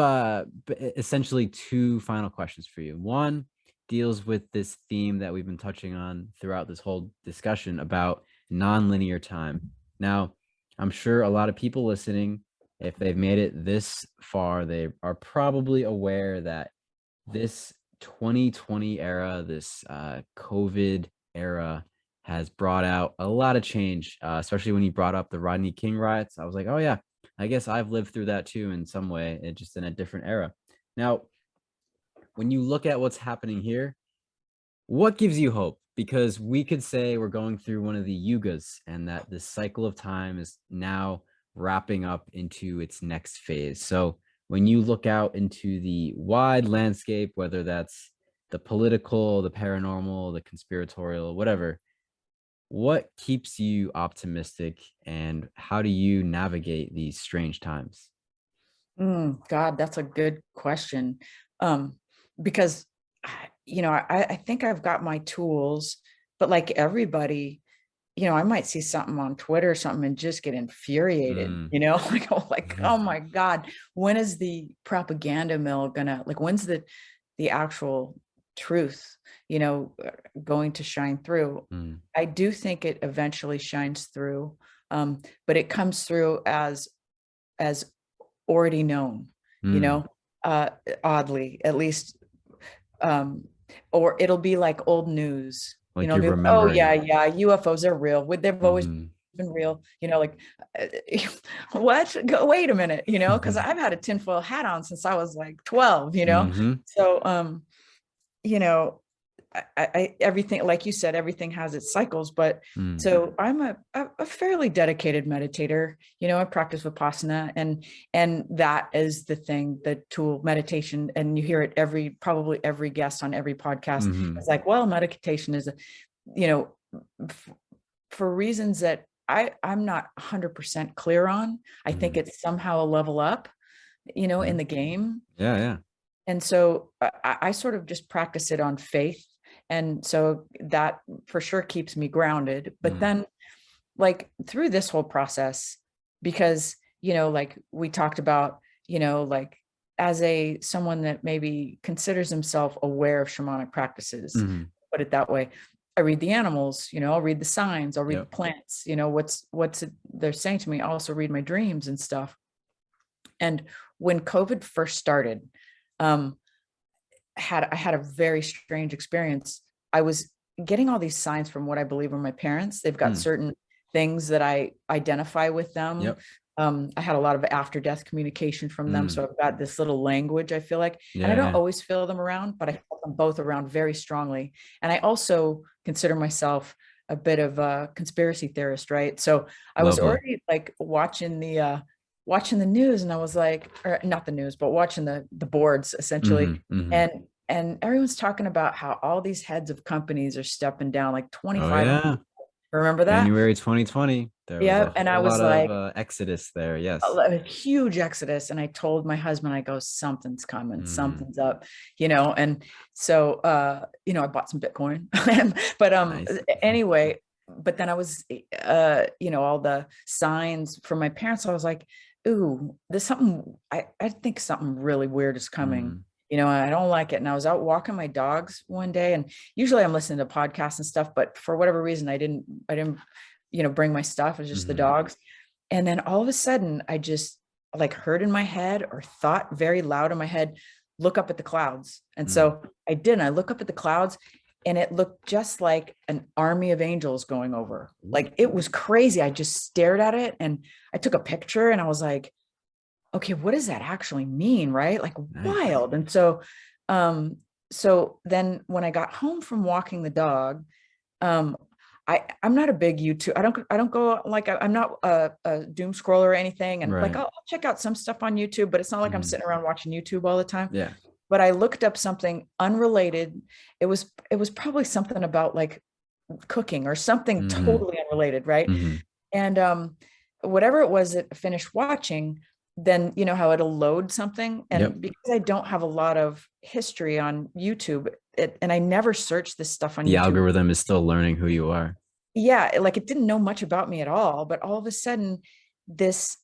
essentially two final questions for you. One deals with this theme that we've been touching on throughout this whole discussion about non-linear time. Now, I'm sure a lot of people listening, if they've made it this far, they are probably aware that this 2020 era, this COVID era, has brought out a lot of change, especially when you brought up the Rodney King riots. I was like, oh yeah, I guess I've lived through that too in some way, it just in a different era. Now, when you look at what's happening here, what gives you hope? Because we could say we're going through one of the yugas and that this cycle of time is now wrapping up into its next phase. So when you look out into the wide landscape, whether that's the political, the paranormal, the conspiratorial, whatever, what keeps you optimistic and how do you navigate these strange times? God, that's a good question. Because I think I've got my tools, but like everybody, I might see something on Twitter or something and just get infuriated, like, oh my God, when is the propaganda mill gonna, like, when's the actual truth, going to shine through? I do think it eventually shines through, but it comes through as already known, oddly, at least, or it'll be like old news, Like you're be like, oh remembering yeah, it. yeah, UFOs are real. They've always been real, like, what? Wait a minute, because I've had a tinfoil hat on since I was like 12, So, you know, everything, like you said, everything has its cycles, but so I'm a fairly dedicated meditator. I practice Vipassana, and that is the thing, the tool, meditation. And you hear it probably every guest on every podcast. It's like, well, meditation is for reasons that I'm not 100% clear on. I think it's somehow a level up, in the game. Yeah. And so I sort of just practice it on faith. And so that for sure keeps me grounded. But then, like, through this whole process, because, like we talked about, like, as someone that maybe considers himself aware of shamanic practices, put it that way, I read the animals, I'll read the signs, I'll read the plants, what's they're saying to me. I also read my dreams and stuff. And when COVID first started, I had a very strange experience. I was getting all these signs from what I believe are my parents. They've got certain things that I identify with them. I had a lot of after death communication from them. So I've got this little language, I feel like, and I don't always feel them around, but I feel them both around very strongly. And I also consider myself a bit of a conspiracy theorist, right? So I was already like watching the news, and I was like, or not the news, but watching the boards essentially. And everyone's talking about how all these heads of companies are stepping down, like 25. Remember that? January 2020. There was a And I whole was lot like, of exodus there. Yes. a huge exodus. And I told my husband, I go, something's coming, something's up, and so I bought some Bitcoin. But Nice. anyway, but then I was all the signs from my parents, I was like, ooh, there's something, I think something really weird is coming. you know, I don't like it. And I was out walking my dogs one day, and usually I'm listening to podcasts and stuff, but for whatever reason, I didn't, you know, bring my stuff. It was just the dogs. And then all of a sudden I just like heard in my head, or thought very loud in my head, look up at the clouds. And so I did, and I look up at the clouds, and it looked just like an army of angels going over. Like, it was crazy. I just stared at it, and I took a picture, and I was like, okay, what does that actually mean? Right? Like, wild. And so, so then when I got home from walking the dog, I'm not a big YouTube. I don't go like, I'm not a doom scroller or anything. And like, I'll check out some stuff on YouTube, but it's not like I'm sitting around watching YouTube all the time. Yeah. But I looked up something unrelated. It was probably something about like cooking or something totally unrelated. Right. And whatever it was that I finished watching, then you know how it'll load something. And because I don't have a lot of history on YouTube, and I never searched this stuff on YouTube. The algorithm is still learning who you are. Yeah, like it didn't know much about me at all. But all of a sudden, this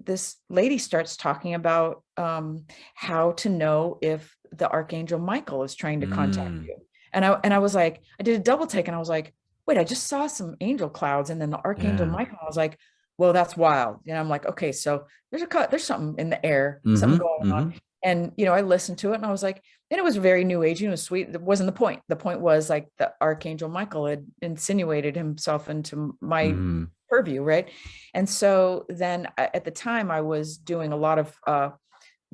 this lady starts talking about how to know if the Archangel Michael is trying to contact you. And I was like, I did a double take, and I was like, wait, I just saw some angel clouds, and then the Archangel Michael. I was like, well, that's wild. And I'm like, okay, so there's something in the air, something going on. And, you know, I listened to it, and I was like, and it was very new agey. It was sweet. It wasn't the point. The point was like the Archangel Michael had insinuated himself into my purview. Right. And so then at the time I was doing a lot of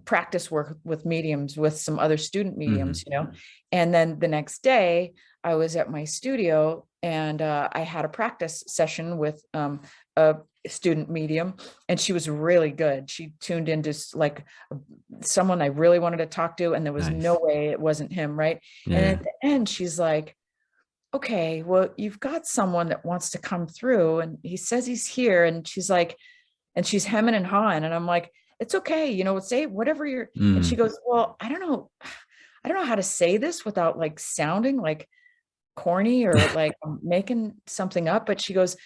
practice work with mediums, with some other student mediums, you know. And then the next day I was at my studio, and I had a practice session with a student medium, and she was really good. She tuned into like someone I really wanted to talk to, and there was no way it wasn't him. Right. And at the end, she's like, okay, well, you've got someone that wants to come through, and he says he's here. And she's like, and she's hemming and hawing, and I'm like, it's okay, you know, say whatever you're. And she goes, well, I don't know how to say this without like sounding like corny or like I'm making something up. But she goes,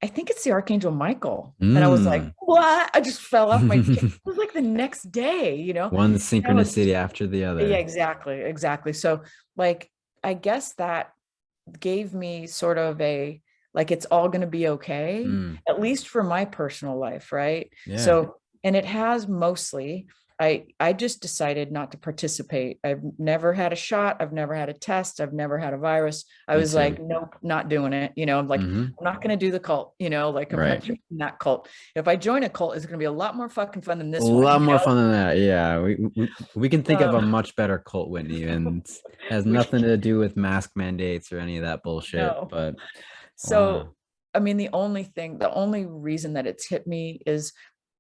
I think it's the Archangel Michael. And I was like, what? I just fell off my chair. It was like the next day, you know, one synchronicity after the other. Yeah, exactly. So like, I guess that gave me sort of a, like, it's all going to be okay, at least for my personal life. Right. So, and it has mostly, I just decided not to participate. I've never had a shot. I've never had a test. I've never had a virus. I was like, nope, not doing it. You know, I'm like, I'm not going to do the cult, you know, like I'm not joining that cult. If I join a cult, it's going to be a lot more fucking fun than this one. A lot more fun than that. Yeah. We can think of a much better cult, Whitney, and it has nothing to do with mask mandates or any of that bullshit. No. But so, I mean, the only reason that it's hit me is,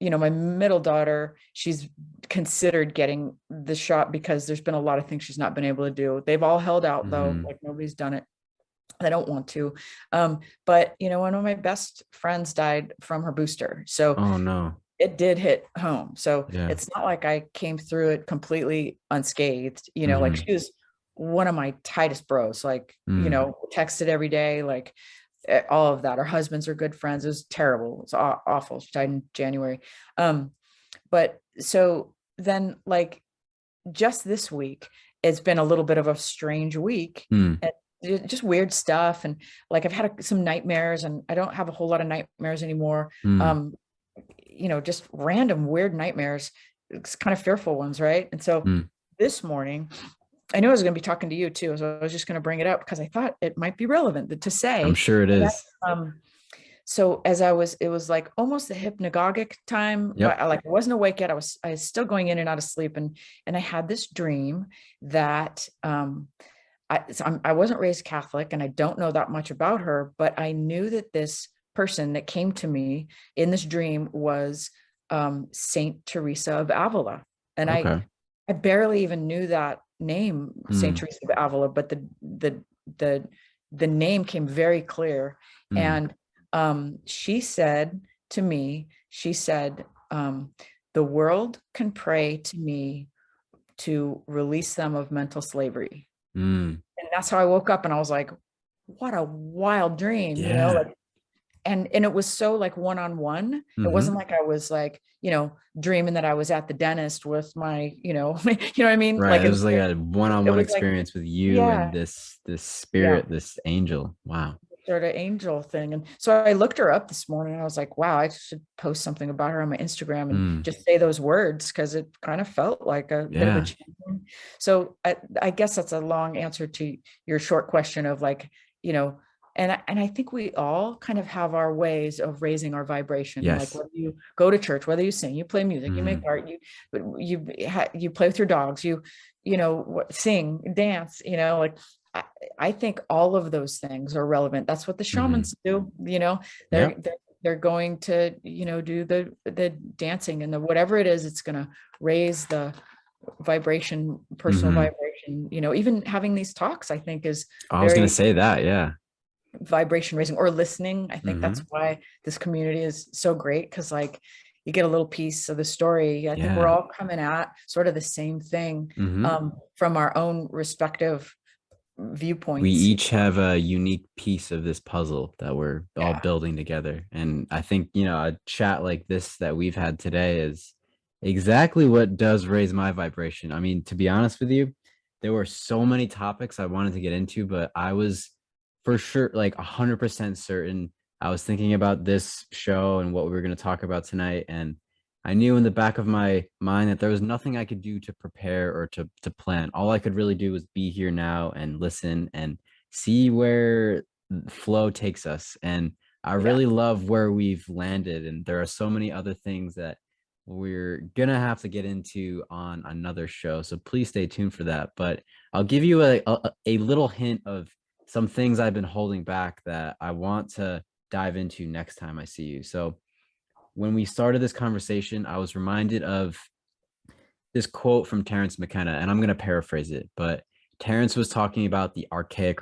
you know, my middle daughter, she's considered getting the shot because there's been a lot of things she's not been able to do. They've all held out though, like nobody's done it. They don't want to. But you know, one of my best friends died from her booster. So oh no, it did hit home. So it's not like I came through it completely unscathed, you know, like she was one of my tightest bros, like, you know, texted every day, like all of that. Our husbands are good friends. It was terrible. It was awful. She died in January. But so then like just this week, it's been a little bit of a strange week and just weird stuff. And like, I've had some nightmares, and I don't have a whole lot of nightmares anymore. You know, just random weird nightmares. It's kind of fearful ones. Right. And so this morning, I knew I was going to be talking to you too, so I was just going to bring it up because I thought it might be relevant to say. I'm sure it is. So as it was like almost the hypnagogic time. But I wasn't awake yet. I was still going in and out of sleep, and I had this dream that I wasn't raised Catholic, and I don't know that much about her, but I knew that this person that came to me in this dream was Saint Teresa of Avila, and I barely even knew that name, Saint Teresa of Avila, but the name came very clear. And she said to me, the world can pray to me to release them of mental slavery. And that's how I woke up, and I was like, what a wild dream, you know, like, and it was so like one-on-one. It wasn't like I was like, dreaming that I was at the dentist with my, you know what I mean, Right. like It was like a it one-on-one was like, experience with you and yeah, this yeah, spirit, this angel. Wow. sort of angel thing. And so I looked her up this morning and I was like, wow, I should post something about her on my Instagram and Mm, just say those words, because it kind of felt like a bit of a yeah. change. So I guess that's a long answer to your short question of like, you know, and I think we all kind of have our ways of raising our vibration. Like Yes. whether you go to church, whether you sing, you play music, you make Mhm. art, you play with your dogs, sing, dance, like I, I think all of those things are relevant. That's what the Mhm. shamans do. They're Yep. they're, they're going to do the dancing and the whatever it is. It's going to raise the vibration, personal Mhm. vibration. Even having these talks, I think, is I was gonna very say that. Yeah. vibration raising, or listening. I think that's Mhm. why this community is so great, because like you get a little piece of the story. I think we're Yeah. all coming at sort of the same thing, Mhm. from our own respective We viewpoints. each have a unique piece of this puzzle that we're all Yeah. building together. And I think, a chat like this that we've had today is exactly what does raise my vibration. I mean, to be honest with you, there were so many topics I wanted to get into, but I was for sure like 100% certain. I was thinking about this show and what we were going to talk about tonight. And I knew in the back of my mind that there was nothing I could do to prepare or to plan. All I could really do was be here now and listen and see where flow takes us. And I Yeah. really love where we've landed. And there are so many other things that we're gonna have to get into on another show. So please stay tuned for that. But I'll give you a little hint of some things I've been holding back that I want to dive into next time I see you. So when we started this conversation, I was reminded of this quote from Terrence McKenna, and I'm going to paraphrase it, but Terrence was talking about the archaic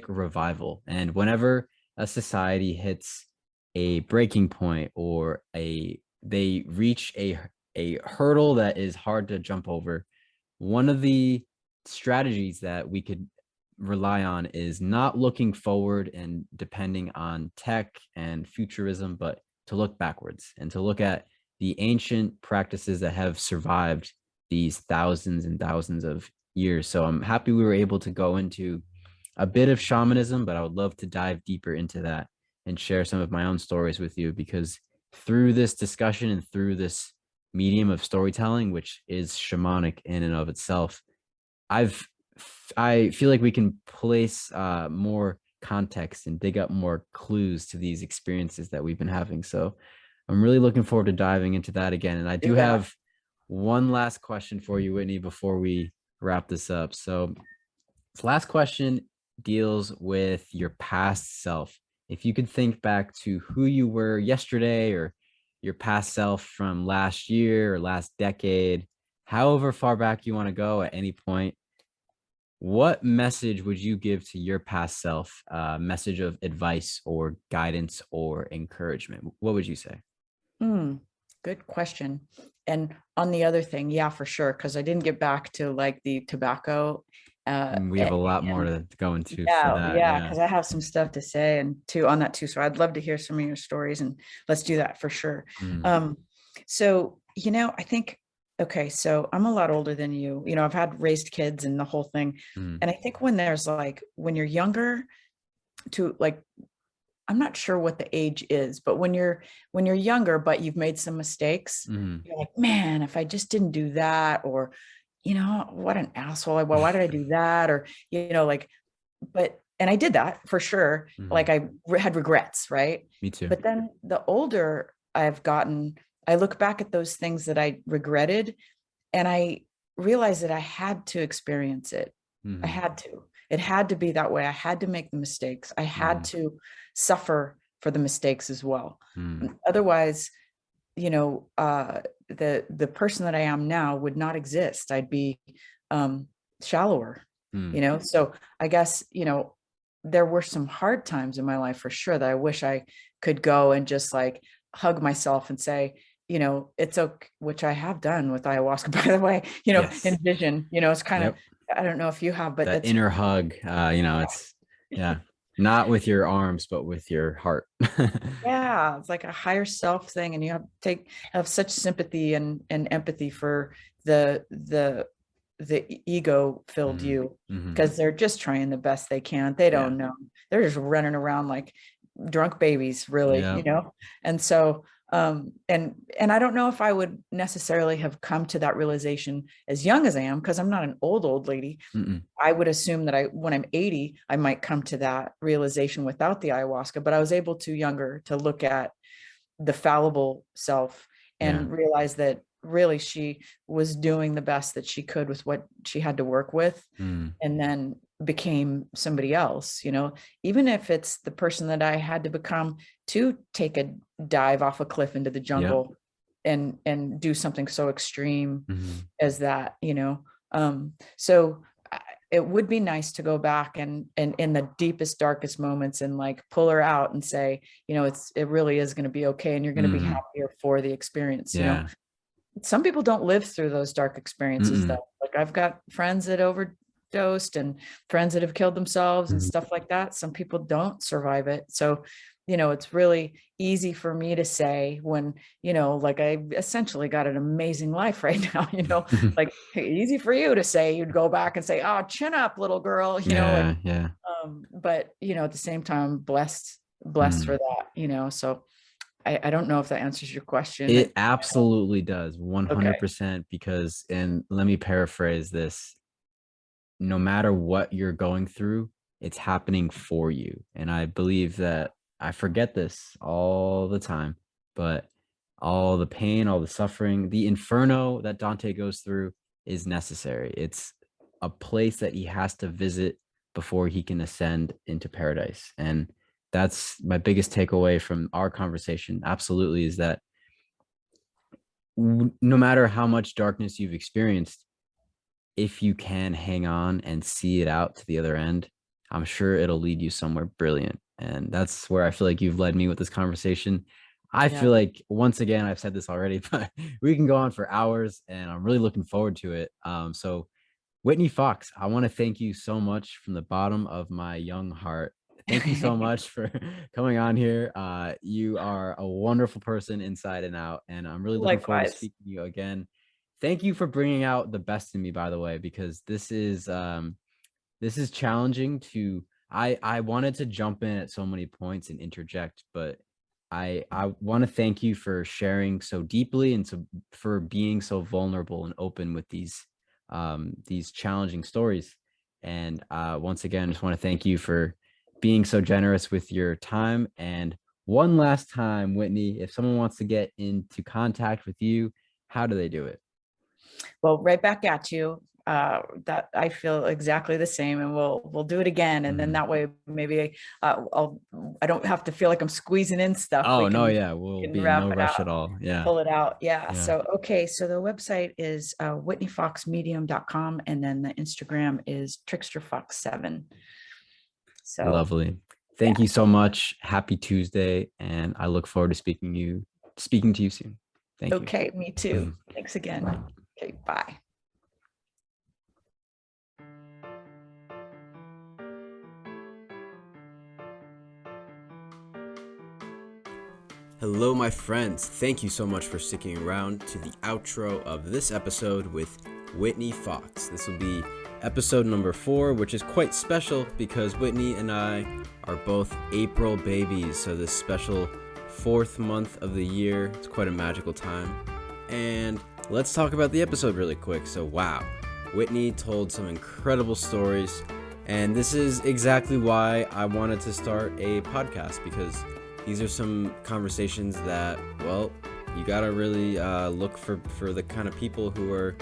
revival, and whenever a society hits a breaking point or they reach a hurdle that is hard to jump over, one of the strategies that we could rely on is not looking forward and depending on tech and futurism, but to look backwards and to look at the ancient practices that have survived these thousands and thousands of years. So I'm happy we were able to go into a bit of shamanism, but I would love to dive deeper into that and share some of my own stories with you, because through this discussion and through this medium of storytelling, which is shamanic in and of itself, I've I feel like we can place more context and dig up more clues to these experiences that we've been having. So I'm really looking forward to diving into that again. And I do Do that. have one last question for you, Whitney, before we wrap this up. So this last question deals with your past self. If you could think back to who you were yesterday or your past self from last year or last decade, however far back you want to go at any point, what message would you give to your past self? Message of advice or guidance or encouragement? What would you say? Hmm. Good question. And on the other thing, yeah, for sure, because I didn't get back to like the tobacco. We have a lot more And to go into for yeah, that. yeah, Yeah. because I have some stuff to say and too on that too. So I'd love to hear some of your stories, and let's do that for sure. Mm, So I think, okay, so I'm a lot older than you. I've had raised kids and the whole thing. mm, And I think when you're younger, to like, I'm not sure what the age is, but when you're younger, but you've made some mistakes, mm. you're like, man, if I just didn't do that, or what an asshole. Well, why did I do that? Or, like, and I did that for sure. Mhm. Like had regrets, right? Me too. But then the older I've gotten, I look back at those things that I regretted, and I realized that I had to experience it. I Mhm, had to. It had to be that way. I had to make the mistakes. I had mhm, to suffer for the mistakes as well. mm, Otherwise, the person that I am now would not exist. I'd be um shallower, mm. so I guess, there were some hard times in my life for sure that I wish I could go and just like hug myself and say, it's okay, which I have done with ayahuasca, by the way, Yes. envision, it's kind of, Yep. I don't know if you have, but That it's inner hug. It's yeah. Not with your arms, but with your heart. Yeah, it's like a higher self thing, and you have such sympathy and empathy for the ego filled Mhm. you, Mhm. because they're just trying the best they can. They Yeah. don't know. They're just running around like drunk babies, really, Yeah. And so and I don't know if I would necessarily have come to that realization as young as I am, because I'm not an old lady. Mm-mm. I would assume that when I'm 80, I might come to that realization without the ayahuasca, but I was able to younger to look at the fallible self Yeah. and realize that really she was doing the best that she could with what she had to work with, Mm. and then became somebody else, even if it's the person that I had to become to take a dive off a cliff into the Yep. jungle and do something so extreme Mhm. as that. So it would be nice to go back and in the deepest, darkest moments and like pull her out and say, it really is going to be okay, and you're going to be Mhm. happier for the experience. Yeah. Some people don't live through those dark experiences Mm-mm. though. Like I've got friends that overdosed and friends that have killed themselves and Mhm. stuff like that. Some people don't survive it. So, it's really easy for me to say when, like I essentially got an amazing life right now, like easy for you to say, you'd go back and say, oh, chin up, little girl, like, Yeah. Yeah. but at the same time, blessed for Mm. that, so I don't know if that answers your question. It absolutely does, Okay. 100%, because, and let me paraphrase this, no matter what you're going through, it's happening for you. And I believe that I forget this all the time, but all the pain, all the suffering, the inferno that Dante goes through is necessary. It's a place that he has to visit before he can ascend into paradise. And that's my biggest takeaway from our conversation. Absolutely, is that no matter how much darkness you've experienced, if you can hang on and see it out to the other end, I'm sure it'll lead you somewhere brilliant. And that's where I feel like you've led me with this conversation. I Yeah. feel like, once again, I've said this already, but we can go on for hours, and I'm really looking forward to it. So, Whitney Fox, I want to thank you so much from the bottom of my young heart. Thank you so much for coming on here. You are a wonderful person inside and out, and I'm really looking forward to Likewise. speaking to you again. Thank you for bringing out the best in me, by the way, because this is challenging to. I wanted to jump in at so many points and interject, but I want to thank you for sharing so deeply, and so for being so vulnerable and open with these challenging stories. And once again, just want to thank you for being so generous with your time. And one last time, Whitney, if someone wants to get into contact with you, how do they do it? Well, right back at you. That I feel exactly the same, and we'll do it again, and then Mhm. that way maybe I don't have to feel like I'm squeezing in stuff. We Oh, no, can yeah, we'll be in wrap no it rush out, at all. Yeah. pull it out. Yeah. Yeah. So okay, so the website is whitneyfoxmedium.com, and then the Instagram is tricksterfox7. So Lovely. Thank yeah. you so much. Happy Tuesday, and I look forward to speaking to you soon. Thank you. Okay, me too. Mhm. Thanks again. Okay, bye. Hello, my friends. Thank you so much for sticking around to the outro of this episode with Whitney Fox. This will be episode number 4, which is quite special because Whitney and I are both April babies. So this special 4th month of the year, it's quite a magical time. And let's talk about the episode really quick. So wow, Whitney told some incredible stories. And this is exactly why I wanted to start a podcast, because these are some conversations that, well, you gotta really look for the kind of people who are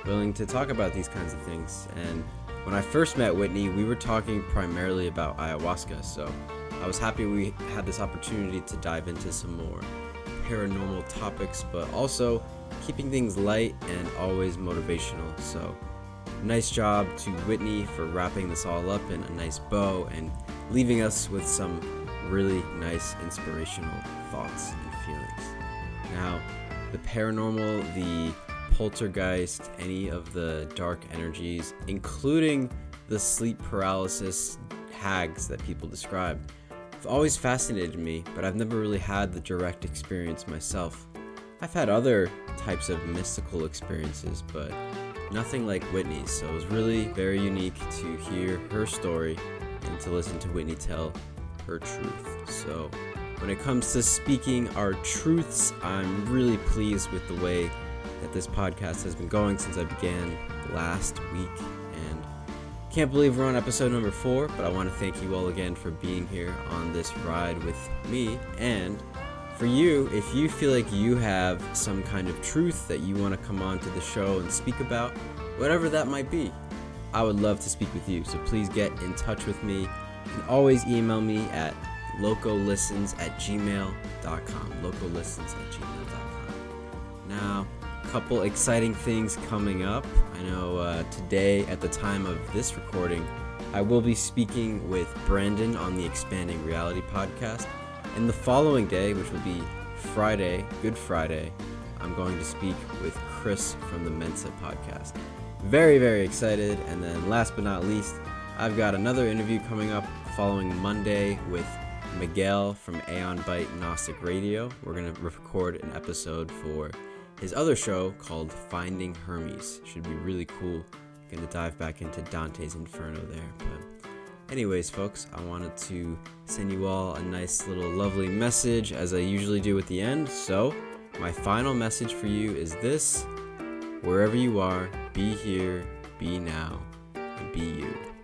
willing to talk about these kinds of things. And when I first met Whitney, we were talking primarily about ayahuasca, so I was happy we had this opportunity to dive into some more paranormal topics, but also keeping things light and always motivational. So nice job to Whitney for wrapping this all up in a nice bow and leaving us with some really nice inspirational thoughts and feelings. Now, the paranormal, the poltergeist, any of the dark energies, including the sleep paralysis, hags that people describe have always fascinated me, but I've never really had the direct experience myself. I've had other types of mystical experiences, but nothing like Whitney's, so it was really very unique to hear her story and to listen to Whitney tell her truth. So when it comes to speaking our truths, I'm really pleased with the way that this podcast has been going since I began last week, and can't believe we're on episode number 4, but I want to thank you all again for being here on this ride with me. And for you, if you feel like you have some kind of truth that you want to come on to the show and speak about, whatever that might be, I would love to speak with you. So please get in touch with me. You can always email me at locolistens@gmail.com. locolistens@gmail.com. Now, a couple exciting things coming up. I know today, at the time of this recording, I will be speaking with Brandon on the Expanding Reality podcast. And the following day, which will be Friday, Good Friday, I'm going to speak with Chris from the Mensa podcast. Very, very excited. And then last but not least, I've got another interview coming up following Monday with Miguel from Aeon Byte Gnostic Radio. We're going to record an episode for his other show called Finding Hermes. Should be really cool. Going to dive back into Dante's Inferno there. But anyways, folks, I wanted to send you all a nice little lovely message as I usually do at the end. So my final message for you is this: wherever you are, be here, be now, and be you.